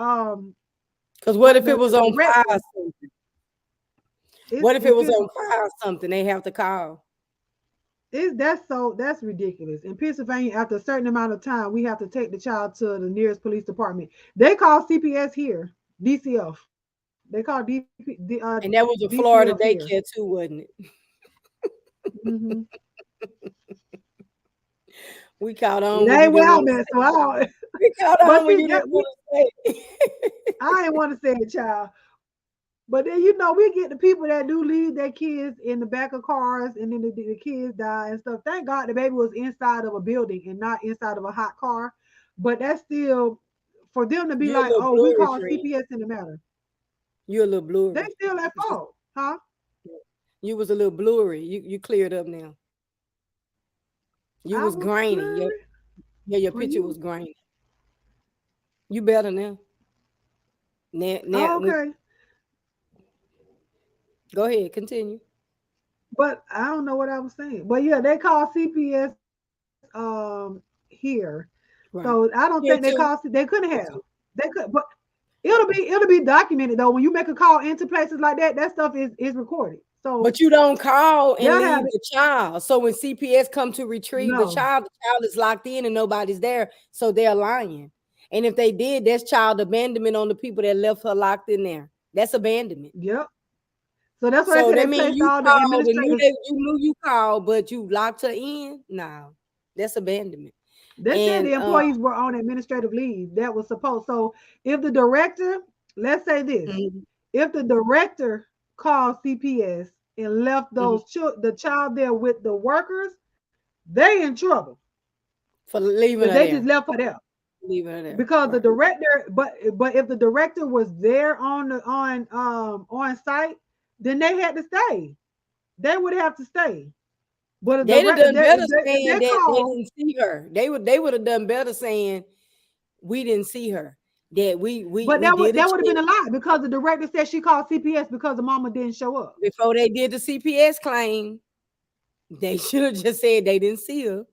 Because what if it was the on fire or director. something? It's What if it in was on fire or something? They have to call. that's ridiculous. In Pennsylvania, after a certain amount of time, we have to take the child to the nearest police department. They call CPS here, DCF. They call And that was a DCF Florida here. daycare too, wasn't it? Hmm. We caught It on when you ain't didn't where want I'm to at, say so I it. don't. We caught But on when see, you didn't want to say it. I ain't want to say it, child. But then we get the people that do leave their kids in the back of cars, and then the kids die and stuff. Thank God the baby was inside of a building and not inside of a hot car. But that's still for them to be You're a like, little oh, we blurry, call friend. CPS in the matter. You're a little They blurry. still at It's just fault, huh? you was a little blurry. You cleared up now. You I was was grainy. blurry Your for picture you. was grainy. You better now. Now, Oh, okay. go ahead, continue. But I don't know what I was saying. But yeah, they call CPS here. So I Right. don't think Here too. they couldn't have. Here too. They could, but it'll be documented though. When you make a call into places like that, that stuff is recorded. So But you don't call and they'll have leave it. the child. So when CPS come to retrieve No. the child is locked in and nobody's there. So they're lying. And if they did, that's child abandonment on the people that left her locked in there. That's abandonment. Yep. So that's why they So said they that means placed you all the called and administrators. you knew you called, but you locked her in. No, that's abandonment. They said the And employees were on administrative leave. That was supposed. So if let's say this, mhm, if the director calls CPS and left Mhm. the child there with the workers, they in trouble. For leaving If her they just there. left her there. Leaving her there. Because the Right. director, but if the director was there on site, then they had to stay. They would have to stay. But if the They'd have done better if saying they that they call, didn't see her. They would have done better saying we didn't see her. That but we did a that would have been check a lie because the director said she called CPS because the mama didn't show up. before they did the CPS claim. They should have just said they didn't see her.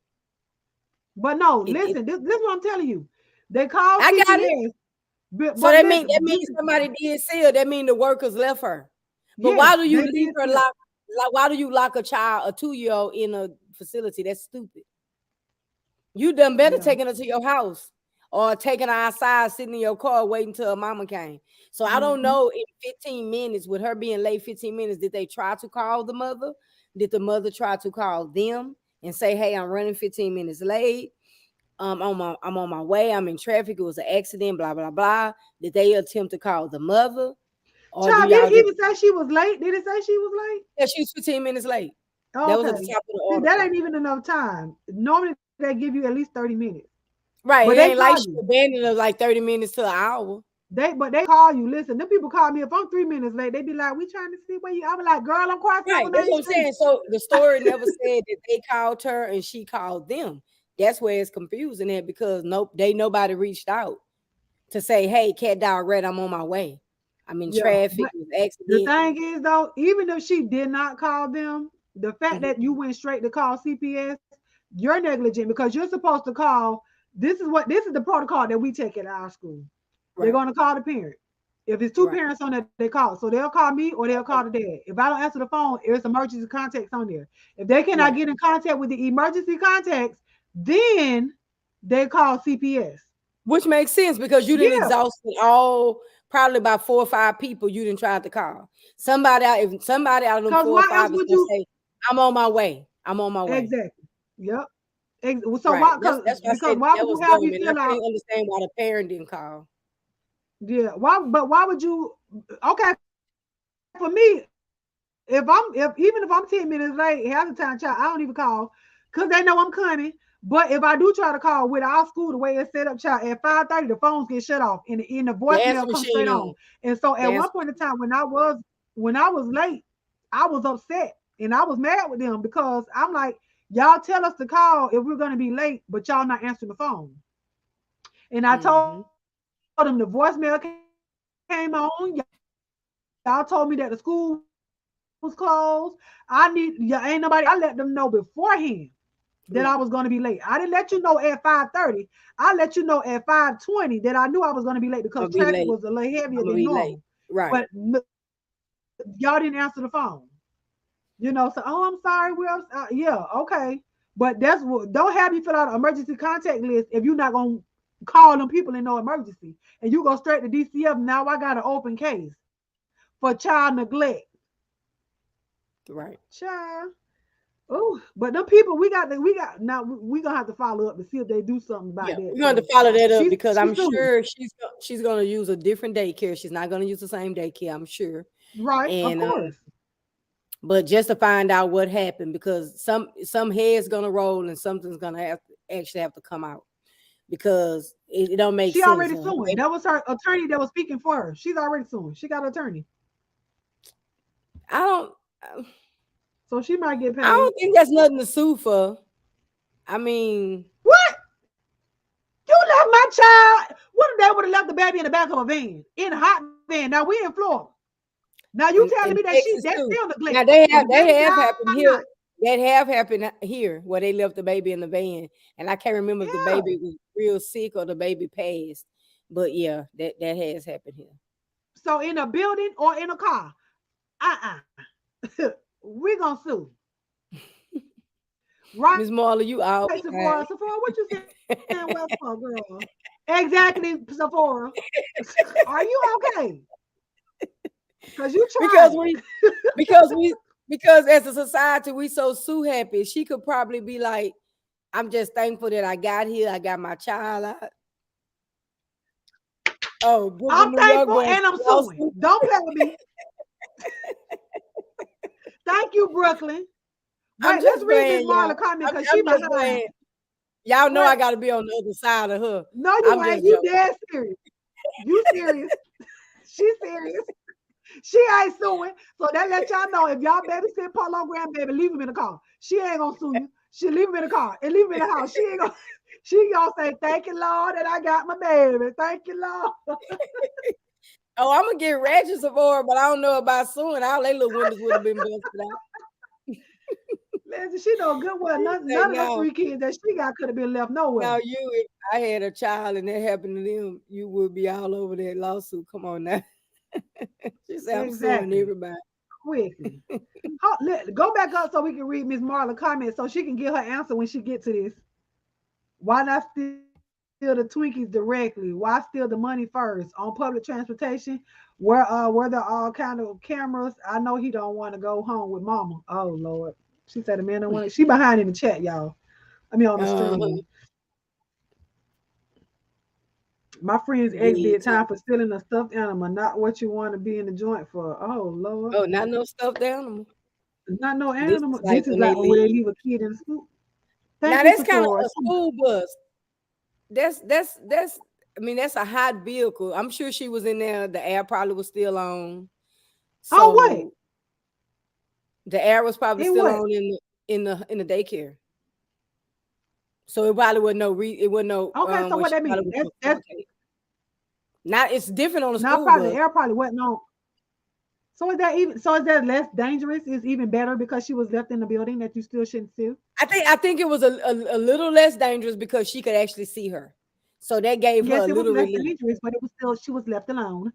But no, It listen, this is what I'm telling you. They called I got it. CPS, So but that listen, means somebody did see her. That means the workers left her. But yes, why do you they leave did her see her. locked? Like, why do you lock a child, a 2-year-old, in a facility? That's stupid. You done better Yeah. taking her to your house or taking her outside, sitting in your car, waiting till her mama came. So I don't Mhm. know, in 15 minutes, with her being late 15 minutes, did they try to call the mother? Did the mother try to call them and say, hey, I'm running 15 minutes late? I'm on my way. I'm in traffic. It was an accident, blah, blah, blah. Did they attempt to call the mother? Or do Child, did y'all it just, even say she was late? Did it say she was late? yeah, she was 15 minutes late. That was at the Okay. top of the See, that article. ain't even enough time. Normally they give you at least 30 minutes. Right. But It they ain't like call she you. abandoned her like 30 minutes to an hour. They call you. Listen, them people call me if I'm 3 minutes late. They be like, we trying to see where you. I be like, girl, I'm crossing Right. over That's 9th what I'm Street. saying. So the story never said that they called her and she called them. That's where it's confusing at, because nobody reached out to say, hey, cat dog red, I'm on my way. I'm in Yeah. traffic, But it was the accident. thing is though, even if she did not call them, the fact Mhm. that you went straight to call CPS, you're negligent because you're supposed to call. This is the protocol that we take at our school. They're Right. gonna call the parent. If it's two Right. parents on there, they call. So they'll call me or they'll call the dad. If I don't answer the phone, there's emergency contacts on there. If they cannot Right. get in contact with the emergency contacts, then they call CPS. Which makes sense because you didn't Yeah, exhausted all, probably about 4 or 5 people you didn't try to call. If somebody out of them because 4 or why else 5 is would gonna you? say, I'm on my way. I'm on my way. Exactly. Yep. So Right. why? That's why I Because said why that would you was have dumb. me And I fill out? can't understand why the parent didn't call. Yeah. Why? But why would you? Okay. For me, if even if I'm 10 minutes late, half the time, child, I don't even call because they know I'm coming. But if I do try to call with our school, the way it's set up, child, at 5:30, the phones get shut off and the The answer voicemail comes machine straight on. on. And so The at one answer point in machine. time, when I was late, I was upset and I was mad with them because I'm like, y'all tell us to call if we're gonna be late, but y'all not answering the phone. And I told Mm-hmm. them the voicemail came on. Y'all told me that the school was closed. I need y'all ain't nobody. I let them know beforehand that I was going to be late. I didn't let you know at 5:30. I let you know at 5:20 that I knew I was going to be late because I'm gonna be traffic was late. a little heavier I'm than gonna be normal. late. Right. But y'all didn't answer the phone. So oh, I'm sorry. Yeah, okay. But that's what. Don't have me fill out an emergency contact list if you're not gonna call them people in no emergency, and you go straight to DCF. Now I got an open case for child neglect. Right. Child. Oh, but them people we got now we gonna have to follow up to see if they do something about Yeah, that we're going to because follow that up she's because she I'm sued. sure she's going to use a different daycare. She's not going to use the same daycare, I'm sure. Right, of And course. but just to find out what happened, because some head's going to roll and something's going to have to come out, because it don't make She sense. already suing. That was her attorney that was speaking for her. She's already suing. She got an attorney. I don't So she might get I paid. don't think that's nothing to sue for. I mean, What? You left my child. What if they would have left the baby in the back of a van? In a hot van. Now we in Florida. Now you telling me in that Texas that's too. still neglect Now and the baby they have died happened or here. not? That have happened here where they left the baby in the van, and I can't remember if the Yeah. baby was real sick or the baby passed. But yeah, that has happened here. So in a building or in a car. We gonna sue. Right, Miss Marla, you out. Sephora? Sephora, what you saying well for, girl? Exactly, Sephora. Are you okay? Because you because trying. we because we because as a society we so sue happy. She could probably be like, I'm just thankful that I got here. I got my child out. Oh, Brooklyn, I'm New York thankful going and to I'm suing. lawsuit. Don't play with me. Thank you, Brooklyn. I'm Wait, let's just read Miss playing, y'all. Marla comment because I'm she just behind. playing. Y'all know What? I got to be on the other side of her. No, you I'm ain't. just You joking. dead serious. You serious. She serious. She ain't suing. So that let y'all know if y'all babysit Polo grandbaby, leave him in the car. She ain't gonna sue you. She leave him in the car and leave him in the house. She ain't gonna. She gonna say, "Thank you, Lord, that I got my baby. Thank you, Lord." Oh, I'm gonna get registered for it, but I don't know about suing. All they little windows would have been busted out. Listen, she know good well. She None, say, none of the now, 3 kids that she got could have been left nowhere. now you, if I had a child and that happened to them, you would be all over that lawsuit. Come on now. She said, I'm suing Exactly. everybody. Quickly. Go back up so we can read Miss Marla comments so she can get her answer when she get to this. Why not steal the Twinkies directly? Why steal the money first on public transportation? Where there are all kind of cameras? I know he don't want to go home with mama. Oh Lord. She said the man don't want it. She behind in the chat, y'all. I mean on the Uh-huh. stream. My friend's ex Big did time. time for stealing a stuffed animal, not what you want to be in the joint for. Oh Lord. Oh, not no stuffed animal. Not no This is animal. like This is when they like when leave. he was a kid in school. Now Thank you, that's kind of Sephora. a school bus. That's I mean, that's a hot vehicle. I'm sure she was in there. The air probably was still on. Oh what? So the air was probably In still what? on in the daycare. So it probably wasn't it wasn't no Okay, so where what she that probably mean? was That's complicated. Now it's different on a now school probably the bus. air probably wasn't on. So is that less dangerous? Is even better because she was left in the building that you still shouldn't sue? I think it was a little less dangerous because she could actually see her. So that gave her Yes, a it was little less relief. dangerous, but it was still she was left alone.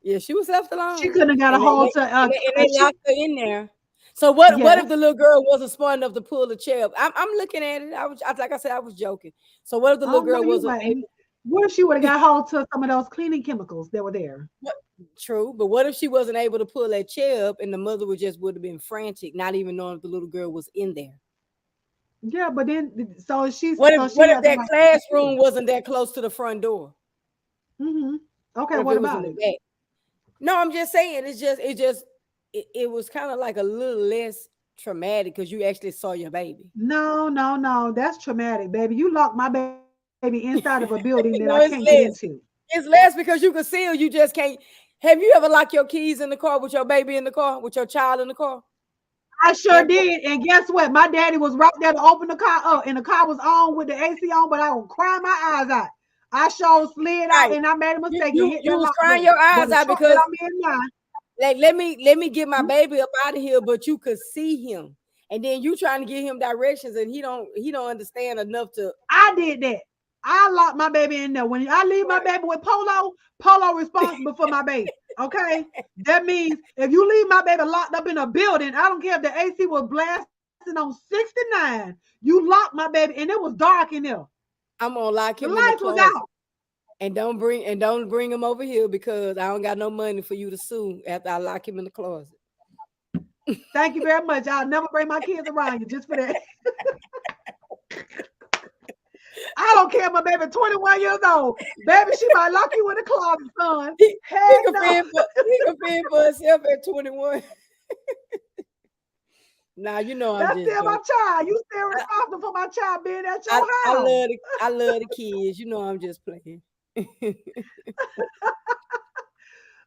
Yeah, she was left She alone. couldn't have got a And they, hold they to and they she locked her in there. So what if yes. the little girl wasn't smart enough to pull the chair up? I'm looking at it. Like I said, I was joking. So what if the Oh little no, girl you wasn't wouldn't. able? What if she would have got hold to some of those cleaning chemicals that were there? What, true, but what if she wasn't able to pull that chair up and the mother would have been frantic, not even knowing if the little girl was in there? Yeah, but then What if so she what if had that somebody. classroom wasn't that close to the front door? Mm-hmm. Okay, What if what it was in about the it? back? No, I'm just saying it was kind of like a little less traumatic because you actually saw your baby. No, no, no. That's traumatic, baby. You locked my baby inside of a building that I can't get No, it's into. less. It's less because you can see you just can't. Have you ever locked your keys in the car with your baby in the car, with your child in the car? I sure Have you? did. And guess what? My daddy was right there to open the car up, and the car was on with the AC on, but I was crying my eyes out. I sure slid out, Right. and I made a You mistake and you hit you that was lock crying button. your But eyes the out truck that because I'm in now, like let me get my hmm, baby up out of here, but you could see him, and then you trying to give him directions, and he don't understand enough to. I did that. I locked my baby in there. When I leave my Right. baby with Polo, Polo responsible for my baby. Okay? That means if you leave my baby locked up in a building, I don't care if the AC was blasting on 69, you locked my baby, and it was dark in there. I'm gonna lock The him in the lights was closet. out. And don't bring him over here because I don't got no money for you to sue after I lock him in the closet. Thank you very much. I'll never bring my kids around you just for that. I don't care if my baby 21 years old. Baby, she might lock you in the closet, son. He Heck can no. fend for himself at 21. Now you know I'm That's just still my joking. child. You still I, responsible for my child being at I, your I house. love the kids. You know I'm just playing.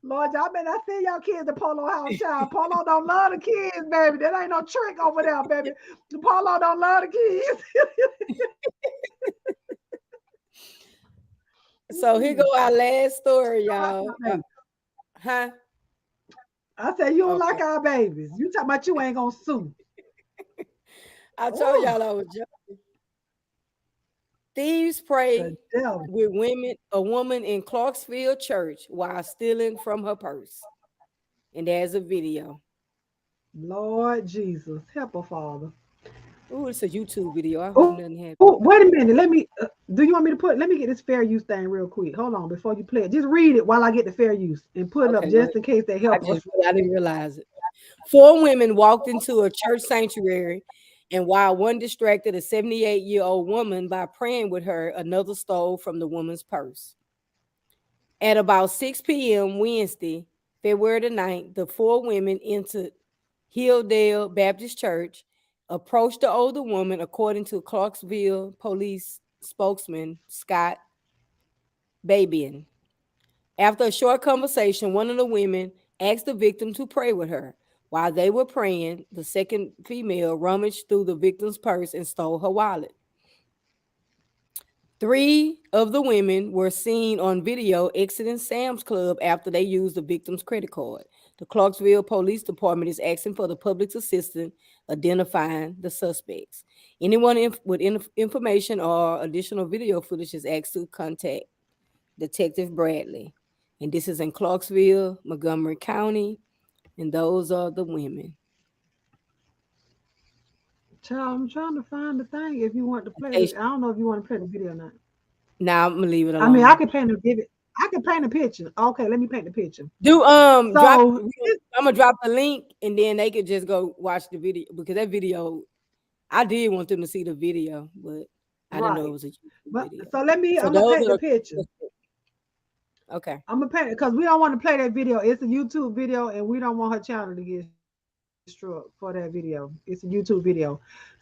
Lord, y'all better not send y'all kids to Polo House, child. Polo don't love the kids, baby. That ain't no trick over there, baby. The Polo don't love the kids. So here go our last story, You don't like y'all. our babies. Huh? I said you don't like Okay. our babies. You talking about you ain't gonna sue. I told Oh, y'all I was joking. Thieves pray the devil. with a woman in Clarksville church while stealing from her purse. And there's a video. Lord Jesus. Help her, Father. Oh, it's a YouTube video. I hope Oh, nothing happened. wait a minute. Do you want me to let me get this fair use thing real quick. Hold on before you play it. Just read it while I get the fair use and put it up Okay, go just ahead. in case they help us. I didn't realize it. Four women walked into a church sanctuary, and while one distracted a 78-year-old woman by praying with her, another stole from the woman's purse. At about 6 p.m. Wednesday, February the 9th, the four women entered. Hilldale Baptist Church, approached the older woman, according to Clarksville police spokesman Scott Babian. After a short conversation, one of the women asked the victim to pray with her. While they were praying, the second female rummaged through the victim's purse and stole her wallet. Three of the women were seen on video exiting Sam's Club after they used the victim's credit card. The Clarksville Police Department is asking for the public's assistance identifying the suspects. Anyone with information or additional video footage is asked to contact Detective Bradley. And this is in Clarksville, Montgomery County, and those are the women. Child, I'm trying to find the thing. If you want to play Okay, it, I don't know if you want to play the video or not. now I'm gonna leave it I mean, I alone. can paint a give it. I can paint a picture. Okay, let me paint the picture. Do drop. So I'm gonna drop the link, and then they could just go watch the video because that video. I did want them to see the video, but I didn't know it right, was a YouTube but video. so let me. For I'm gonna those paint that the are picture. okay, I'm gonna paint it because we don't want to play that video. It's a YouTube video, and we don't want her channel to get struck for that video. It's a YouTube video.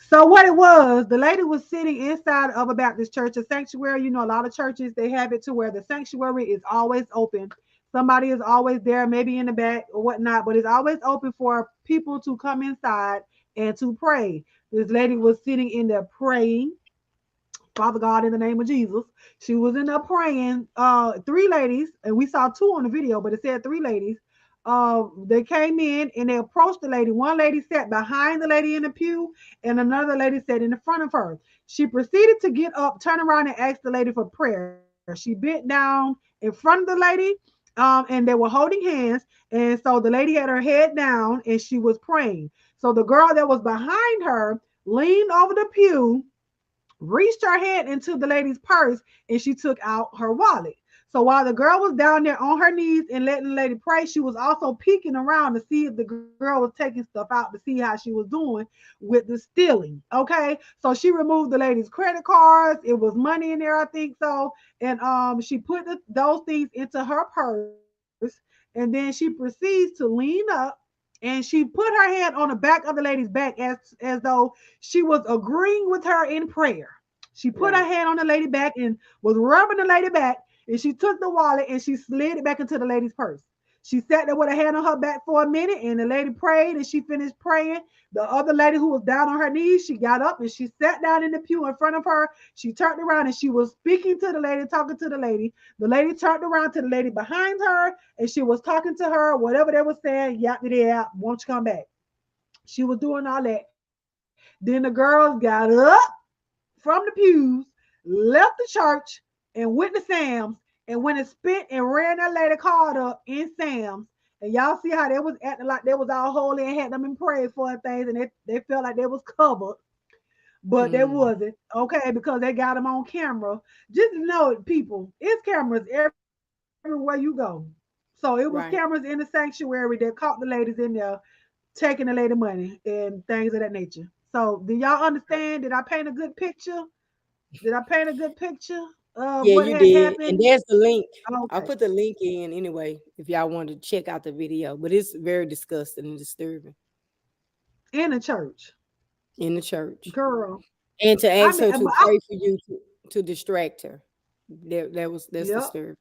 So what it was, the lady was sitting inside of a Baptist church, a sanctuary. You know, a lot of churches they have it to where the sanctuary is always open. Somebody is always there, maybe in the back or whatnot, but it's always open for people to come inside and to pray. This lady was sitting in there praying. Father God, in the name of Jesus. She was in there praying. Three ladies, and we saw two on the video, but it said three ladies. They came in and they approached the lady. One lady sat behind the lady in the pew, and another lady sat in the front of her. She proceeded to get up, turn around, and ask the lady for prayer. She bent down in front of the lady, and they were holding hands. And so the lady had her head down and she was praying. So the girl that was behind her leaned over the pew, reached her hand into the lady's purse, and she took out her wallet. So while the girl was down there on her knees and letting the lady pray, she was also peeking around to see if the girl was taking stuff out to see how she was doing with the stealing. Okay. So she removed the lady's credit cards. It was money in there, I think so. And she put those things into her purse. And then she proceeds to lean up and she put her hand on the back of the lady's back as though she was agreeing with her in prayer. She put her right. hand on the lady back and was rubbing the lady back, and she took the wallet and she slid it back into the lady's purse. She sat there with her hand on her back for a minute, and the lady prayed, and she finished praying. The other lady who was down on her knees, she got up and she sat down in the pew in front of her. She turned around and she was speaking to the lady, talking to the lady. The lady turned around to the lady behind her, and she was talking to her, whatever they were saying, yap it out, won't you come back? She was doing all that. Then the girls got up from the pews, left the church, and went to Sam's and went and spent and ran that lady card up in Sam's. And y'all see how they was acting like they was all holy and had them in prayer for and things, and they felt like they was covered, but they Mm, wasn't. Okay, because they got them on camera. Just know, people, it's cameras everywhere you go. So it was cameras in the right. sanctuary that caught the ladies in there taking the lady money and things of that nature. So do y'all understand? Did I paint a good picture? Did I paint a good picture of Yeah, what you had did. And happened? there's the link. I'll Okay. put the link in anyway if y'all want to check out the video. But it's very disgusting and disturbing In a church. in the church. Girl. And to I ask mean, her but to pray for you to distract her. That's yep. disturbing.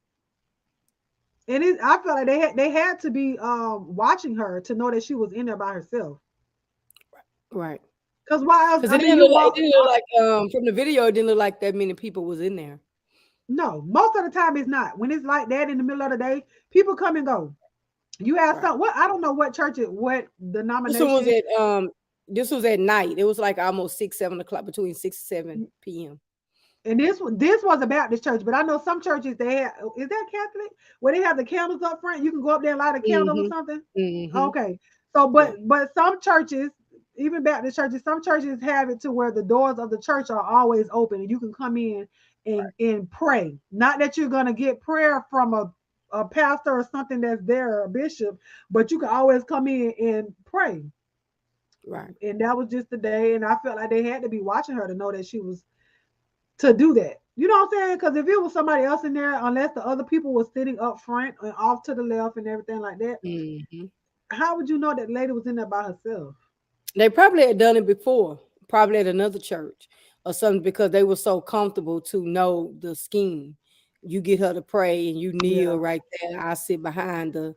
And I felt like they had to be watching her to know that she was in there by herself. Right. Cause why else? Because I mean, you it walk. didn't look like from the video, it didn't look like that many people was in there. No, most of the time it's not. When it's like that in the middle of the day, people come and go. You ask Right. some. What I don't know what church it, what This one was denomination. at this was at night. It was like almost 6, 7 o'clock, between 6 and 7 p.m. And this was a Baptist church, but I know some churches they have. Is that Catholic? Where they have the candles up front, you can go up there and light a candle or Mm-hmm. something. Mm-hmm. Okay, so Yeah. but some churches, even Baptist churches, some churches have it to where the doors of the church are always open and you can come in and pray. Not that you're gonna get prayer from a pastor or something that's there, or a bishop, but you can always come in and pray. Right. And that was just the day, and I felt like they had to be watching her to know that she was to do that. You know what I'm saying? Because if it was somebody else in there, unless the other people were sitting up front and off to the left and everything like that, Mm-hmm. how would you know that lady was in there by herself? They probably had done it before, probably at another church or something, because they were so comfortable to know the scheme. You get her to pray and you kneel Yeah. right there. I sit behind her,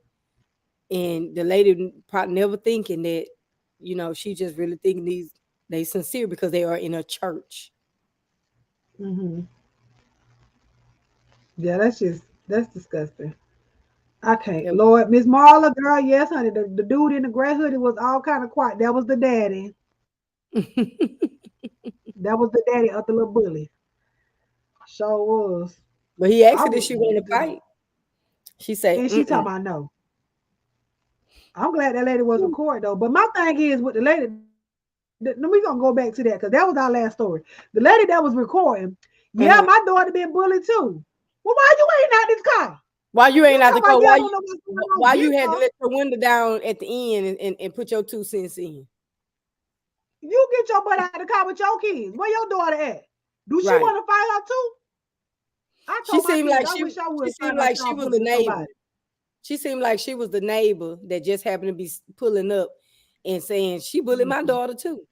and the lady probably never thinking that, she just really thinking they sincere because they are in a church. Hmm. Yeah, that's disgusting. I can't. It- Lord, Miss Marla, girl, yes, honey. The dude in the gray hoodie was all kind of quiet. That was the daddy. That was the daddy of the little bully. Sure was. but he asked I her if would, she want to fight. She said, and she talking "Mm-mm." about no. I'm glad that lady was recorded though. But my thing is with the lady, we gonna go back to that because that was our last story. The lady that was recording, yeah, Mhm. my daughter been bullied too. Well, why you ain't out this car? Why you You ain't out the talking about car? yeah, I don't know what's going on. Why you Get had to her. let your window down at the end and put your 2 cents in? You get your butt out of the car with your kids. Where your daughter at? Do she Right. want to fight her too? I She told my seemed kids, like I she wish I she would seemed find out like she y'all was a bullying neighbor. somebody. She seemed like she was the neighbor that just happened to be pulling up and saying she bullied my Mhm. daughter too.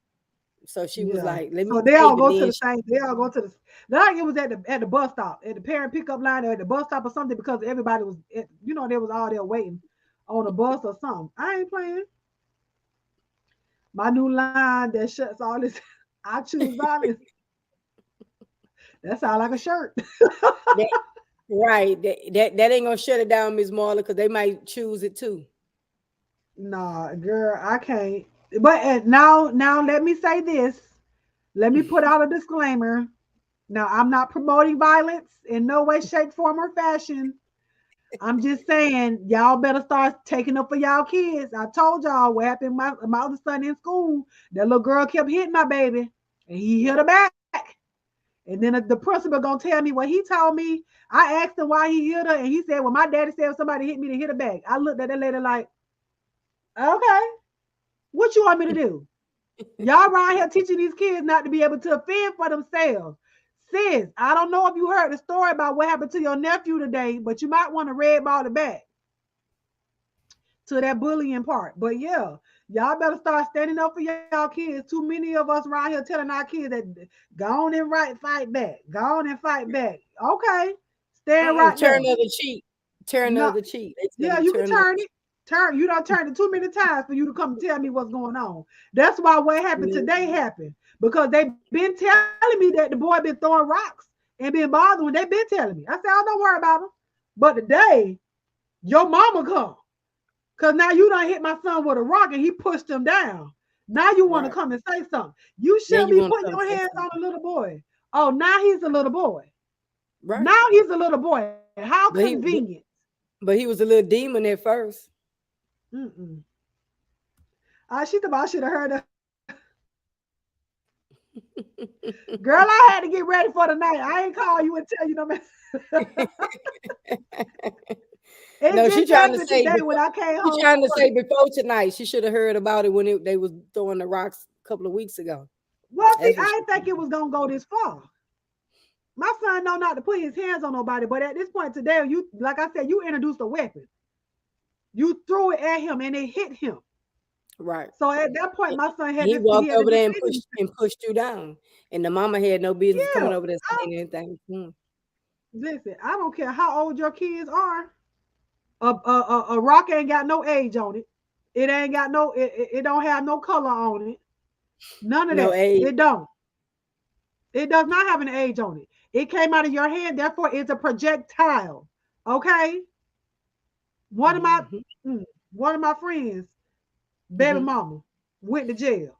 So she was Yeah. like, "Let me So they all tape it." go to Then the same. They all go to the. Like it was at the bus stop, at the parent pickup line, or at the bus stop or something because everybody was, they was all there waiting on a bus or something. I ain't playing. My new line that shuts all this. I choose violence. That sound like a shirt. that right, that ain't gonna shut it down, Miss Marla, because they might choose it too. Nah, girl, I can't. But now, let me say this. Let me put out a disclaimer. Now, I'm not promoting violence in no way, shape, form, or fashion. I'm just saying, y'all better start taking up for y'all kids. I told y'all what happened. My other son in school, that little girl kept hitting my baby, and he hit her back. And then the principal gonna tell me what he told me. I asked him why he hit her, and he said, "Well, my daddy said if somebody hit me, to hit her back." I looked at that lady like, "Okay, what you want me to do?" Y'all around here teaching these kids not to be able to fend for themselves. Sis, I don't know if you heard the story about what happened to your nephew today, but you might want to red ball it back to that bullying part. But yeah, y'all better start standing up for y'all kids. Too many of us around here telling our kids that go on and fight back. Go on and fight back. Okay, stand Mm-mm, right turn there. the other cheek. Turn the No, other cheek. They tell yeah, them you can turn the other turn it. Turn you don't turn it too many times for you to come and tell me what's going on. That's why what happened cheek. today happened because they've been telling me that the boy been throwing rocks and been bothering. They've been telling me. I said, "Oh, don't worry about him." But today, your mama come because now you done hit my son with a rock and he pushed him down. Now you want to Right. come and say something. You Now shouldn't you be want to putting come your say hands on something. a little boy. Oh, now he's a little boy. Right. Now he's a little boy. How But he but, convenient. but he was a little demon at first. Mm-mm. She thought I should have heard. Girl, I had to get ready for the night. I ain't call you and tell you no man. It No, she just trying to happened say today before when I came she home trying from to work. say before tonight. She should have heard about it when they was throwing the rocks a couple of weeks ago. Well, see, That's what I she didn't think it was gonna go this far. My son know not to put his hands on nobody, but at this point today, you like I said, you introduced a weapon. You threw it at him and it hit him. right. So at that point, my son had He to he walked had to over there defend himself. and pushed you down. And the mama had no business Yeah, coming over there I, saying anything. Mm. listen, I don't care how old your kids are. A rock ain't got no age on it. It ain't got no. It don't have no color on it. None of No that. age. It don't. It does not have an age on it. It came out of your hand, therefore it's a projectile. Okay. One of my Mm-hmm. mm, one of my friends, baby Mm-hmm. mama, went to jail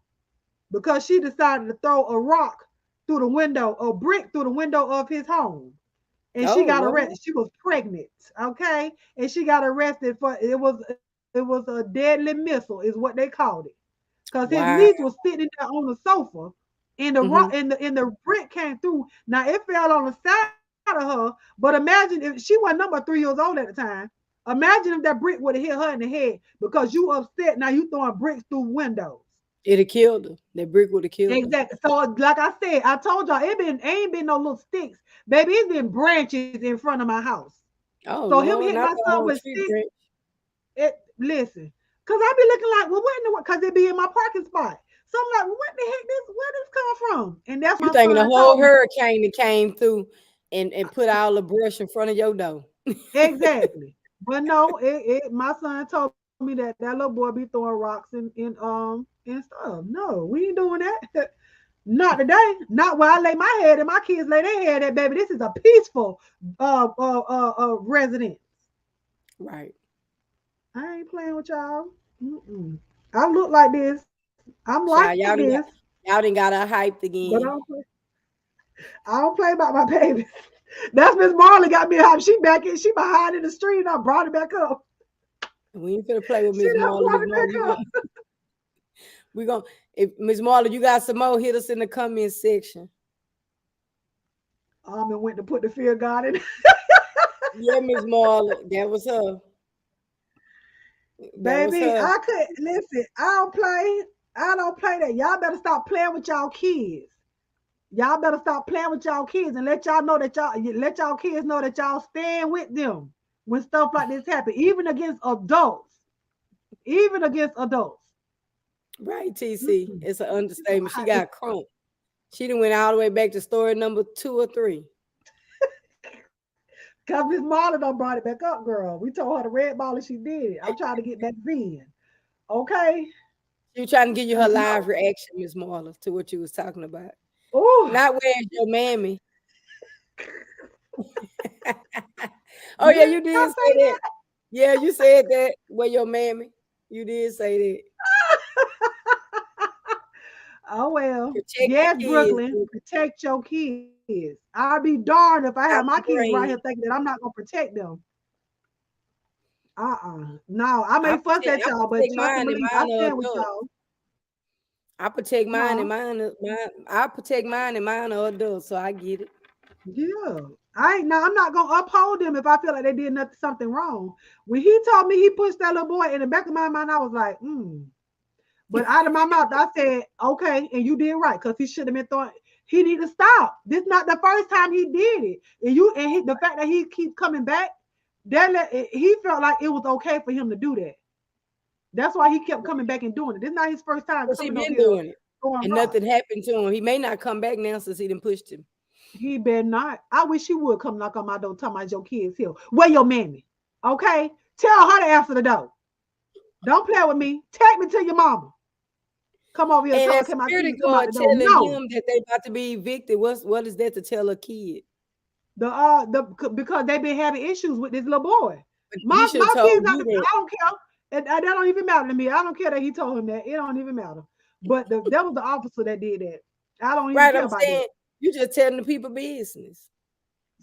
because she decided to throw a rock through the window, a brick through the window of his home. And she Oh got Lord. arrested. She was pregnant, okay? And she got arrested for it was a deadly missile, is what they called it. Because his niece Wow. was sitting there on the sofa and the rock Mm-hmm. and the brick came through. Now it fell on the side of her, but imagine if she was number 3 years old at the time. Imagine if that brick would have hit her in the head because you upset. Now you throwing bricks through windows. It'd have killed her. That brick would have killed her. Exactly. So, like I said, I told y'all it been ain't been no little sticks, baby. It's been branches in front of my house. Oh So him Lord, hit not my the son whole with tree sticks. branch. It listen. Cause I be looking like, well, what in the world? Cause it be in my parking spot. So I'm like, well, what the heck? Where this come from? And that's You my thinking the son whole told me. hurricane that came through and put all the brush in front of your door. Exactly. But no, my son told me that that little boy be throwing rocks and stuff. No, we ain't doing that. Not today. Not where I lay my head and my kids lay their head at, baby. This is a peaceful residence. Right. I ain't playing with y'all. Mm-mm. I look like this. I'm like Child, this, y'all done got her hyped but again. I don't play about my babies. That's Miss Marley got me hyped. She back in, she behind in the street, and I brought it back up. We ain't finna play with She Miss done Marley. brought Miss it Marley, back up. we gonna if Miss Marley, you got some more, hit us in the comment section. And went to put the fear of God in. Yeah, Miss Marley, that was her. That was Baby, her. I could listen. I don't play. I don't play that. Y'all better stop playing with y'all kids. Y'all better stop playing with y'all kids and let y'all know that let y'all kids know that y'all stand with them when stuff like this happen, even against adults. Even against adults. Right, TC. Mm-mm. It's an understatement. She got crunk. She done went all the way back to story number 2 or 3. Cause Miss Marlon done brought it back up, girl. We told her the red ball and she did it. I'm trying to get back in. Okay. She was trying to give you her Cause live no. reaction, Miss Marla, to what you was talking about. Oh, Not where's your mammy. Oh did yeah, I you did say say that. Yeah, you said that. Where your mammy? You did say that. that? Oh well. Protect the Yes, kids. Brooklyn. Protect your kids. I'd be darned if I had my Out the kids right here brain. thinking that I'm not gonna protect them. No, I may fuss at I y'all, but protect trust and mine and believe I mine are stand with adults. y'all. I protect mine and Huh? I protect mine and mine are adults, so I get it. Yeah. I'm not gonna uphold them if I feel like they did something wrong. When he told me he pushed that little boy in the back of my mind, I was like, But out of my mouth, I said, okay, and you did right, because he should have been throwing. He need to stop. This not the first time he did it. The fact that he keeps coming back, he felt like it was okay for him to do that. That's why he kept coming back and doing it. This is not his first time Because he coming over been here doing it. throwing And rocks. nothing happened to him. He may not come back now since he done pushed him. He better not. I wish he would come knock on my door, talking about your kids here. Where your mammy? Okay? Tell her to answer the door. Don't play with me. Take me to your mama. Come over here, And tell her, that can my security kids come out guard the door? telling No. him that they about to be evicted. What is that to tell a kid? Because they've been having issues with this little boy. But he My should have kids told not you the, that. I don't care. That don't even matter to me. I don't care that he told him that. It don't even matter. But that was the officer that did that. I don't even Right, care I'm about that. saying you just telling the people business.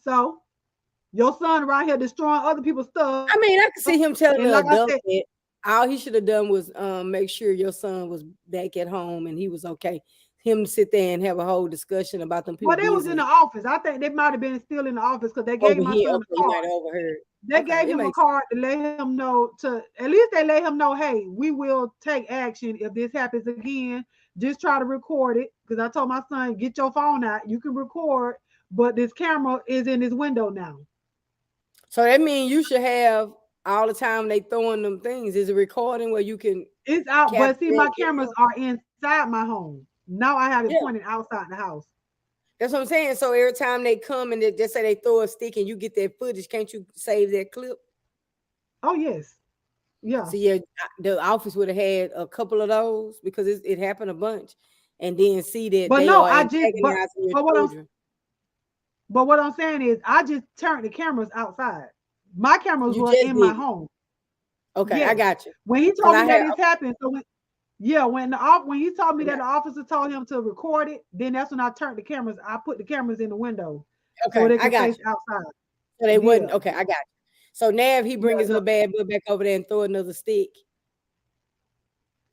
So your son around here destroying other people's stuff. I mean, I can see him And telling like the I said, adult that all he should have done was make sure your son was back at home and he was okay. Him sit there and have a whole discussion about them people well, they was in business the office. I think they might have been still in the office because they gave over my here. son Okay, a you card. might have overheard. They Okay, gave it him a makes card to let him know at least they let him know, hey, we will take action if this happens again. Just try to record it. Because I told my son, get your phone out. You can record, but this camera is in his window now. so that means you should have all the time they throwing them things. Is a recording where you can It's out, capture but see, that my cameras video? are inside my home. Now I have it Yeah, pointed outside the house. that's what I'm saying. So every time they come and they just say they throw a stick and you get that footage, can't you save that clip? Oh yes. Yeah. So yeah, the office would have had a couple of those because it happened a bunch, and then see that But they no, are I just antagonizing your but children. what I'm saying is I just turned the cameras outside. My cameras You were just in my did it. home. Okay, I Yes. got you. When he Because told I me that have this happened, when he told me that the officer told him to record it, then that's when I turned the cameras. I put the cameras in the window so okay, they I can got face you. outside. So they Yeah, wasn't okay. I got you. So now if he bring yeah, his no, little bad boy back over there and throw another stick,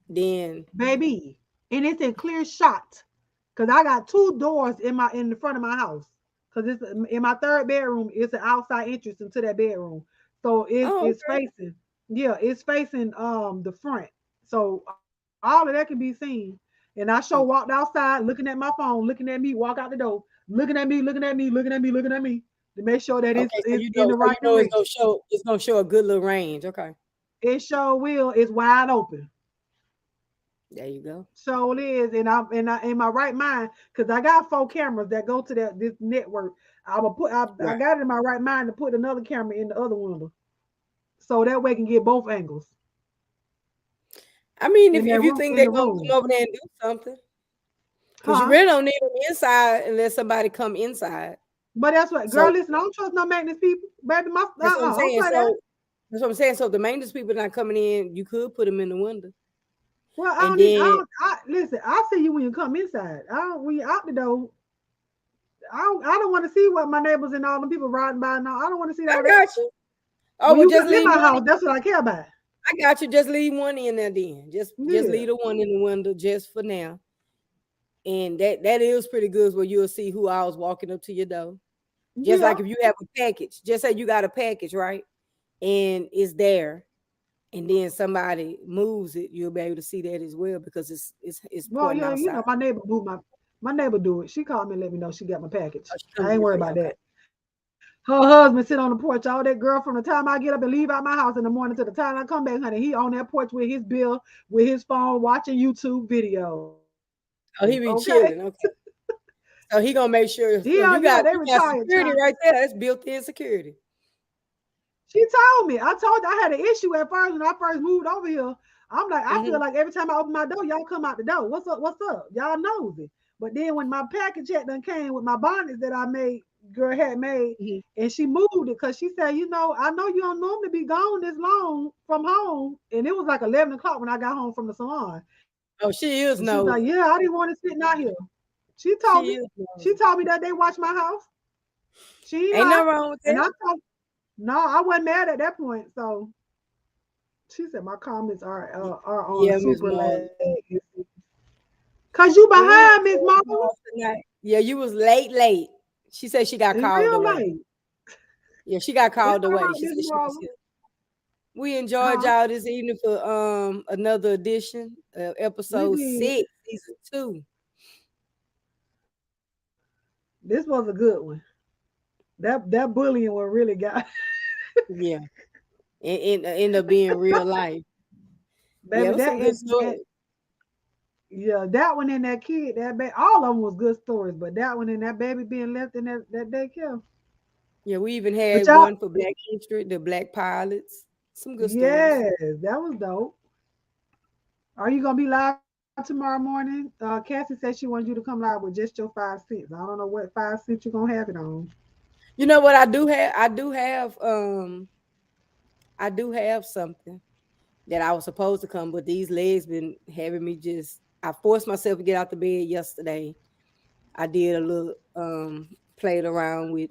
then baby, and it's in clear shot because I got two doors in the front of my house because it's in my third bedroom. It's an outside entrance into that bedroom, so oh it's okay. facing. Yeah, it's facing the front, so all of that can be seen. And I sure walked Okay. outside, looking at my phone, looking at me, walk out the door, looking at me, looking at me, looking at me, looking at me, to make sure that Okay, it's in the so you right know direction. it's gonna show a good little range. Okay. It sure will. It's wide open. There you go. So it is, and I in my right mind, because I got 4 cameras that go to this network. I will put I Right. got it in my right mind to put another camera in the other window. So that way I can get both angles I mean, in if that you room think in they're the gonna room. come over there and do something, because you Huh? really don't need them inside unless somebody come inside. But that's what girl, So listen, I don't trust no maintenance people. Baby, my that's what I'm I don't saying. play that. So that's what I'm saying. So the maintenance people not coming in, you could put them in the window, Well, I and don't need then I listen, I see you when you come inside. I don't when you out the door. I don't want to see what my neighbors and all the people riding by now. I don't want to see I all that. got you. Oh When well, you just come in leave my one. house, that's what I care about. I got you. Just leave one in there then. Just Yeah. leave the one in the window just for now. And that is pretty good where you'll see who I was walking up to your door. Just Yeah. like if you have a package, just say you got a package, right? And it's there, and then somebody moves it, you'll be able to see that as well because it's Well, pointing yeah, outside. my neighbor moved my neighbor do it. She called me and let me know she got my package. Oh, she I come ain't get it worried for you. about Okay. that. Her husband sit on the porch all that girl from the time I get up and leave out my house in the morning to the time I come back, honey. He on that porch with his bill, with his phone, watching YouTube videos. Okay. Oh, he be chilling. Okay. So he gonna make sure. So Yeah, yeah, they you got retired, security child. right there. That's built-in security. She told me. I told you I had an issue at first when I first moved over here. I'm like, I feel Hmm. like every time I open my door, y'all come out the door. What's up? What's up? Y'all nosy. But then when my package had done came with my bonnets that I made, girl had made, Hmm. and she moved it because she said, I know you don't normally be gone this long from home. And it was like 11 o'clock when I got home from the salon. Oh, she is And she was like, nosy. yeah, I didn't want to sit out here. She told She me. is She nosy. told me that they watched my house. She ain't Ain't lie. nothing wrong with And that. I told no, I wasn't mad at that point. So she said my comments are on Yeah, Miss super Marley. lag. Cause you Well, we behind Miss enjoyed Marla. y'all tonight. Yeah, you was late. She said she got In called real away. life. Yeah, she got It's called all away. right, She Miss said she was Marla. here. We enjoyed Huh? y'all this evening for another edition of We episode did. 6, season 2. This was a good one. That bullying one really got Yeah, and end up being real life. Yeah, it baby. was some That good and stories. yeah, that one and that kid, that baby, all of them was good stories, but that one and that baby being left in that daycare. Yeah, we even But had y'all, one for Black History, the Black Pilots. Some good stories. yes, that was dope. Are you gonna be live tomorrow morning? Cassie said she wants you to come live with just your 5 cents. I don't know what 5 cents you're gonna have it on. You know what I do have? I do have something that I was supposed to come, but these legs been having me just. I forced myself to get out the bed yesterday. I did a little played around with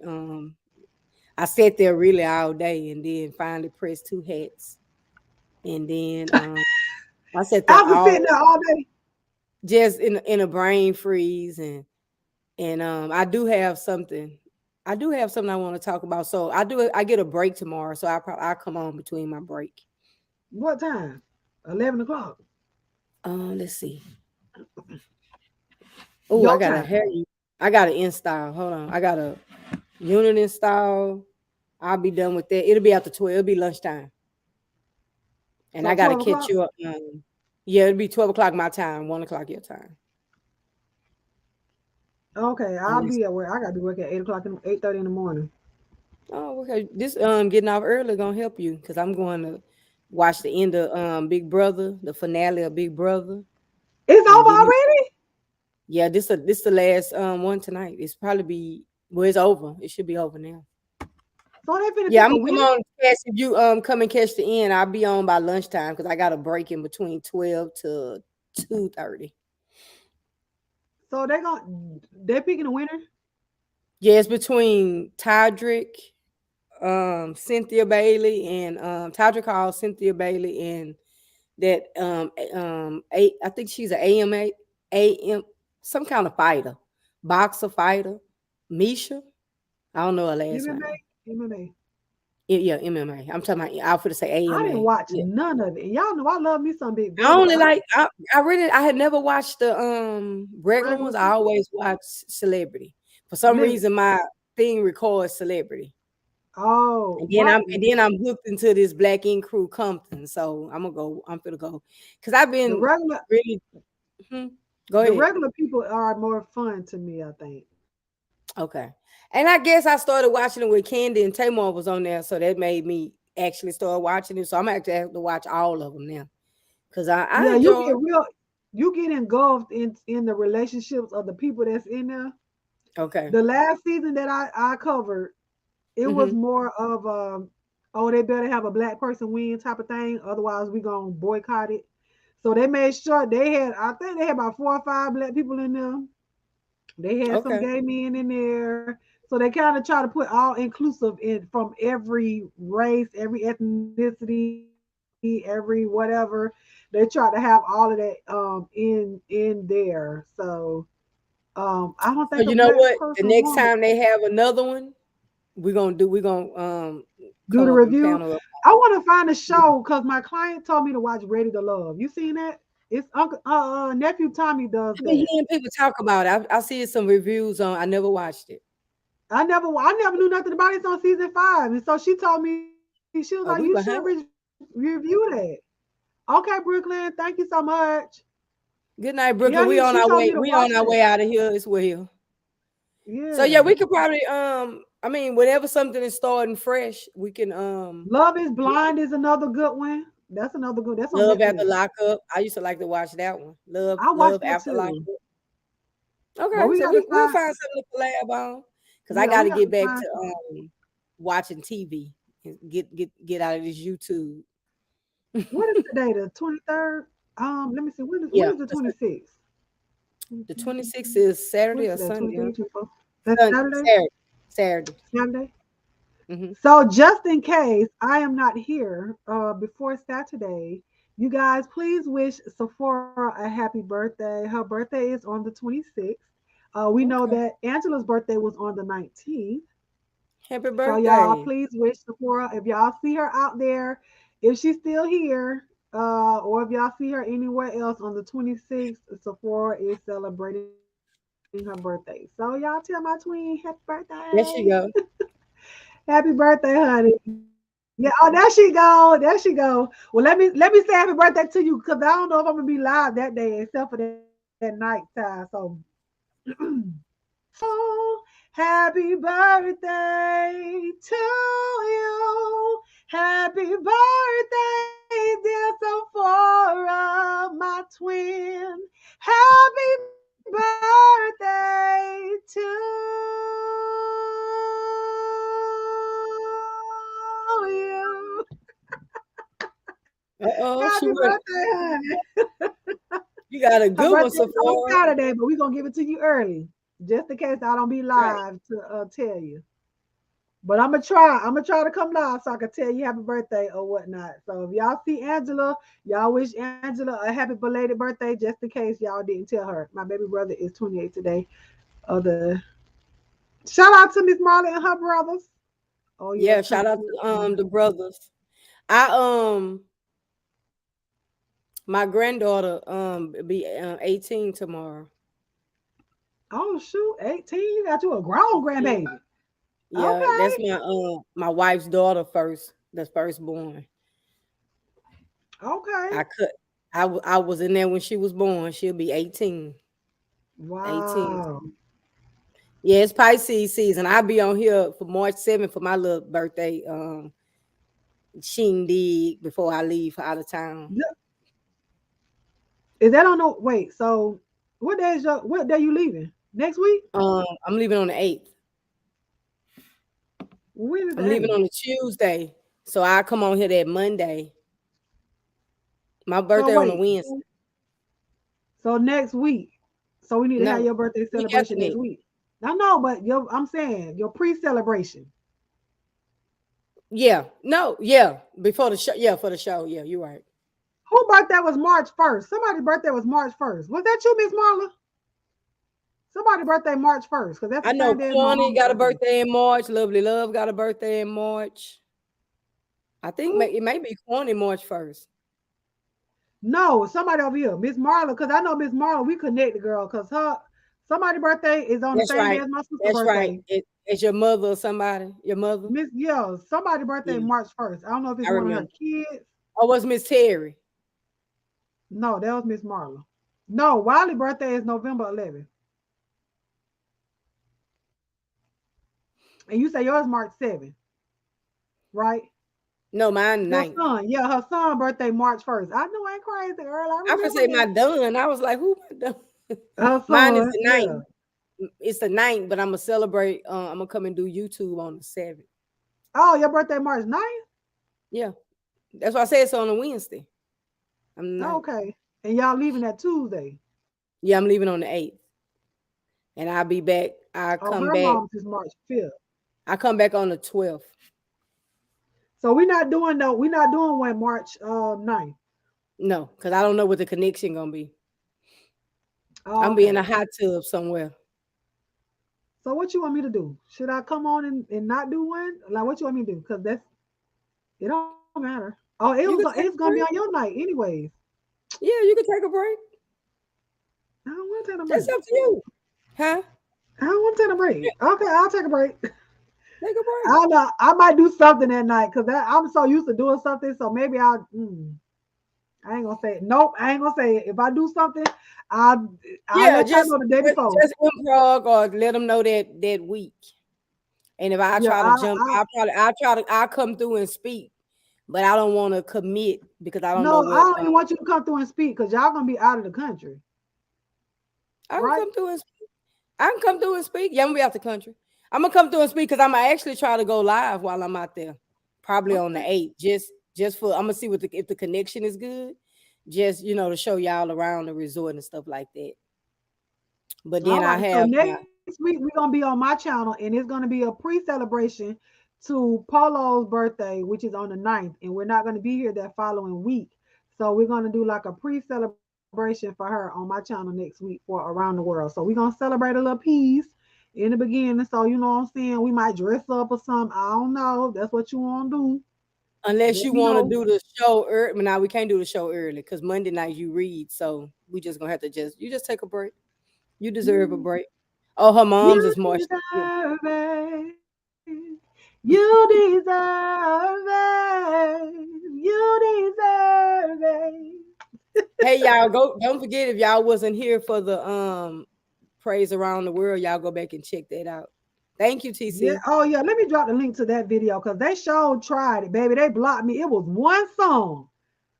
I sat there really all day and then finally pressed 2 hats. And then I sat there After all sitting there all day, just in a brain freeze and I do have something I want to talk about. So I get a break tomorrow. So I'll come on between my break. what time? 11 o'clock. Let's see. Oh, Your time. I got to install. Hold on. I got a unit install. I'll be done with that. It'll be after 12. It'll be lunchtime. And So I gotta 12 catch o'clock. you up. Yeah, it'll be 12 o'clock my time, 1 o'clock your time. Okay, And I'll be at work. I gotta be working at 8 o'clock, 8:30 in the morning. oh, okay. This getting off early gonna help you because I'm going to watch the end of Big Brother, the finale of Big Brother, It's and over get me. already. Yeah, this the last one tonight. It's probably be well, it's over. It should be over now. So they finna Yeah, pick I'm a gonna come winner. on catch if you come and catch the end. I'll be on by lunchtime because I got a break in between 12 to 2:30. So they're picking a winner. Yeah, it's between Tydrick, Cynthia Bailey, and Tydrick Hall, Cynthia Bailey, and that I think she's an AM some kind of fighter, boxer fighter, Misha. I don't know her last MMA, name. MMA. Yeah, MMA. I'm talking about. I was to say I didn't AMA. watch Yeah. none of it. And y'all know I love me some Big I Brother, only but I like I had never watched the regular regular ones. I always watch celebrity. For some listen. reason my thing records celebrity. Oh, And then I'm hooked into this Black Ink Crew Compton. So I'm gonna go. I'm gonna go because I've the been regular really. Hmm, go the ahead. regular people are more fun to me, I think. Okay. And I guess I started watching it with Candy and Tamar was on there, so that made me actually start watching it. So I'm actually have to watch all of them now because I Yeah, you enjoy get it. real, you get engulfed in the relationships of the people that's in there. Okay. The last season that I covered, it was Mm-hmm. more of oh, they better have a black person win type of thing, otherwise we gonna boycott it. So they made sure they had, I think they had about 4 or 5 black people in there. They had some Okay. gay men in there. So they kind of try to put all inclusive in from every race, every ethnicity, every whatever. They try to have all of that in there. So I don't think a So black you know what? person The won, next but time they have another one, we're gonna do come the up and review. panel up. I want to find a show because my client told me to watch Ready to Love. You seen that? It's Uncle nephew Tommy does I've been that. hearing people talk about it. I see some reviews on. I never watched it. I never knew nothing about it. It's on season 5, and so she told me, she was like, "You should Oh, we behind. review that." Okay, Brooklyn, thank you so much. Good night, Yeah, Brooklyn. We she on our told me way. to We watch on our it. way out of here as well. So yeah, Yeah, we could probably I mean, whenever something is starting fresh, we can Love is Blind is another good one. That's another good. That's on Love After Netflix. Lockup. I used to like to watch that one. I Love watched that After Lockup. too, but Okay, we so got to we'll find. find something to collab on because I Yeah, got we to got get to back find. to watching TV and get out of this YouTube. What is today? The 23rd. Let me see. When Yeah, is the 26th? the 26th is Saturday What's or today? Sunday? 23, 24. That's Saturday. Saturday. Saturday. Saturday. Hmm. So just in case I am not here before Saturday, you guys please wish Sephora a happy birthday. Her birthday is on the 26th. We know Okay. that Angela's birthday was on the 19th. Happy So y'all birthday. please wish Sephora, if y'all see her out there, if she's still here, or if y'all see her anywhere else on the 26th, Sephora is celebrating her birthday. So y'all tell my twin happy birthday. There she go. Happy birthday, honey. Yeah, oh there she go. There she go. Well, let me say happy birthday to you because I don't know if I'm gonna be live that day except for that night time. So happy birthday to you. Happy birthday, dear Sephora, my twin. Happy birthday to you. Uh-oh, Happy she went. birthday, honey. You got a Her good one, birthday is on Sephora. Saturday, but we're gonna give it to you early, just in case I don't be Right. live to tell you. But I'm gonna try. I'm gonna try to come live so I can tell you happy birthday or whatnot. So if y'all see Angela, y'all wish Angela a happy belated birthday, just in case y'all didn't tell her. My baby brother is 28 today. The shout out to Miss Marley and her brothers. Oh yeah, Yeah, shout country. out to the brothers. I my granddaughter be 18 tomorrow. Oh shoot, 18. You got you a grown Yeah, grandbaby. yeah, Okay, that's my wife's daughter first. That's firstborn. okay. I could I was in there when she was born. She'll be 18. 18. Wow. Yeah, it's Pisces season. I'll be on here for March 7th for my little birthday shindig before I leave for out of town. Is that on the wait? So what day you leaving? Next week? I'm leaving on the 8th. When is the I'm leaving 8th? on a Tuesday. So I come on here that Monday. My So birthday on a wait. Wednesday. So next week. So we need to have No, your birthday week after celebration next next. week. I know, but I'm saying your pre-celebration. Yeah, no, yeah. Before the show. Yeah, for the show. Yeah, you're right. Who birthday was March 1st? Somebody's birthday was March 1st. Was that you, Miss Marla? Somebody's birthday March 1st, because that's I the know same day as my Corny mama's got a birthday. birthday in March. Lovely Love got a birthday in March. I think Who? it may be Corny March 1st. No, somebody over here. Miss Marla, because I know Miss Marla, we connected, girl, because her somebody's birthday is on the That's same day right. as my sister's That's right. birthday. It's your mother or somebody? Your mother? Miss, yeah, somebody birthday Yeah, March 1st. I don't know if it's I one of her remember. kids. Oh, was Miss Terry? No, that was Miss Marla. No, Wiley birthday is November 11th. And you say yours March 7th, right? No, mine Your ninth. son, yeah, her son birthday March 1st. I know I ain't crazy, Earl. I I would remember say my that. done. I was like, who my done? Her Mine is son, the yeah. ninth. It's the ninth, but I'm gonna celebrate. I'm gonna come and do YouTube on the 7th. Oh, your birthday March 9th? Yeah, that's why I said it's on a Wednesday. I'm Oh, not. okay. And y'all leaving that Tuesday. Yeah, I'm leaving on the 8th, and I'll be back. I Oh, come her back. mom's is March 5th. I come back on the 12th. So we're not doing one March 9th. No, because I don't know what the connection gonna be. Oh, I'm be in a okay. hot tub somewhere. So what you want me to do? Should I come on and not do one? Like what you want me to do? Because that's it don't matter. Oh, You could it's take gonna a be on break. your night anyways. Yeah, you could take a break. I don't want to take a That's break. up to you. Huh? I don't want to take a break. Okay, I'll take a break. Take a I break. don't know. I might do something that night because I'm so used to doing something. So maybe I ain't gonna say it. Nope, I ain't gonna say it. If I do something, I'll I'll Yeah, let y'all know the day before. just improv or let them know that week. And if I Yeah, try to jump, I I'll come through and speak, but I don't want to commit because I don't know no, I what. don't even want you to come through and speak because y'all gonna be out of the country, I can right? come through and speak. I can come through and speak. Yeah, I'm gonna be out the country. I'm gonna come through and speak because I'm gonna actually try to go live while I'm out there, probably on the Okay. 8th. Just for I'm gonna see what if the connection is good. Just to show y'all around the resort and stuff like that. But then All I right. So have my next week we're gonna be on my channel and it's gonna be a pre-celebration to Polo's birthday, which is on the 9th, and we're not gonna be here that following week. So we're gonna do like a pre-celebration for her on my channel next week for around the world. So we're gonna celebrate a little piece in the beginning. So you know what I'm saying? We might dress up or something. I don't know. If that's what you wanna do. unless Let you me want to know. do the show early. Now we can't do the show early because Monday night you read, so we just gonna have to just take a break. You deserve a Mm. break. Oh, her mom's You is March. deserve it. You deserve it. You deserve it. Hey y'all, go! Don't forget if y'all wasn't here for the praise around the world, y'all go back and check that out. Thank you, Yeah. TC. Oh, yeah. Let me drop the link to that video because they sure tried it, baby. They blocked me. It was one song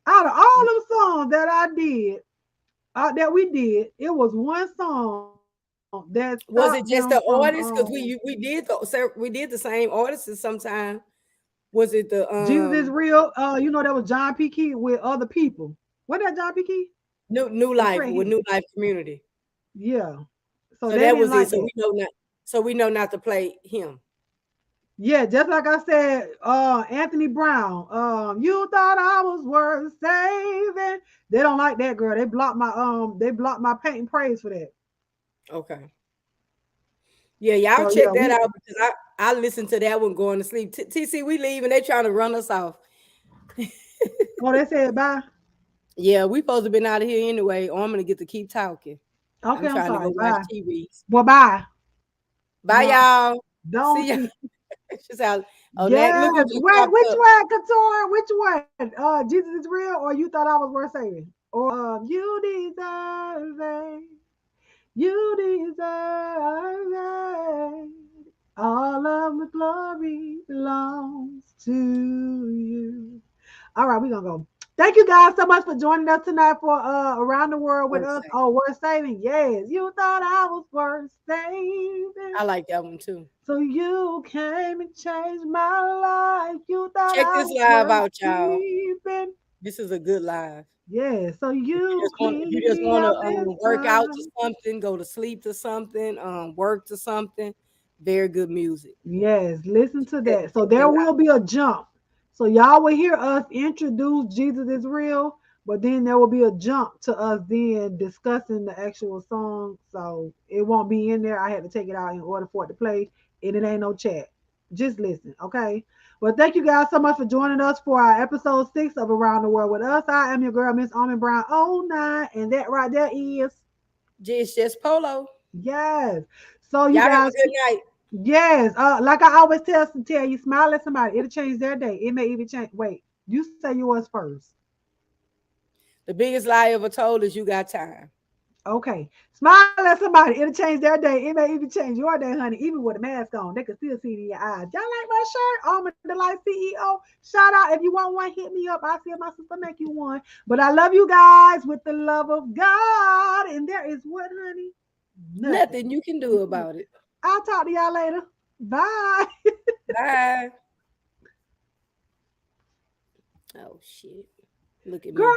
out of all them songs that I did, that we did. It was one song that stopped them Was it from. just the artist? Because we did the same artists sometime. Was it the Jesus is real. That was John P. Key with other people. What that John P. Key new or life Fred with Hammond? New Life Community? Yeah. So So they that didn't was it. like that. So we know not to play him. Yeah, just like I said, Anthony Brown. You thought I was worth saving. They don't like that girl. They blocked my paint and praise for that. Okay. Yeah, y'all So check yeah, that we out because I listened to that one going to sleep. TC, we leave and they trying to run us off. oh they said bye. Yeah, we supposed to been out of here anyway. Or I'm gonna get to keep talking. Okay, I'm I'm trying to go sorry. watch Bye. TV. Well, bye. Bye, No, y'all. See don't ya. see. She's out. Oh, Nat, Yes. look who just Wait, popped which up. one, Couture? Which one? Jesus is real, or you thought I was worth saving? Or you deserve it. You deserve it. All of the glory belongs to you. All right, we're gonna go. Thank you guys so much for joining us tonight for Around the World with Worth us. saving. Oh, worth saving. Yes, you thought I was worth saving. I like that one too. So you came and changed my life. You thought Check I this was live worth out, y'all. keeping. This is a good live. Yeah, so you If you cleaned just me want to up this work out to time. something, go to sleep to something, work to something, very good music. Yes, listen to that. So Check there that will out. be a jump. So y'all will hear us introduce Jesus is real, but then there will be a jump to us then discussing the actual song. So it won't be in there. I had to take it out in order for it to play, and it ain't no chat. Just listen, okay? Well, thank you guys so much for joining us for our episode 6 of Around the World with Us. I am your girl, Miss Almond Brown 09, and that right there is It's just Polo. yes. So you Y'all have a guys good night. Yes. Like I always tell you, smile at somebody. It'll change their day. It may even change. Wait, you say yours first. The biggest lie ever told is you got time. Okay. Smile at somebody. It'll change their day. It may even change your day, honey. Even with a mask on, they can still see it in your eyes. Y'all like my shirt? Almond Delight CEO. Shout out. If you want one, hit me up. I'll see if my sister make you one. But I love you guys with the love of God. And there is what, honey? Nothing. Nothing you can do about it. I'll talk to y'all later. Bye. Bye. Oh shit. Look at me. Girl,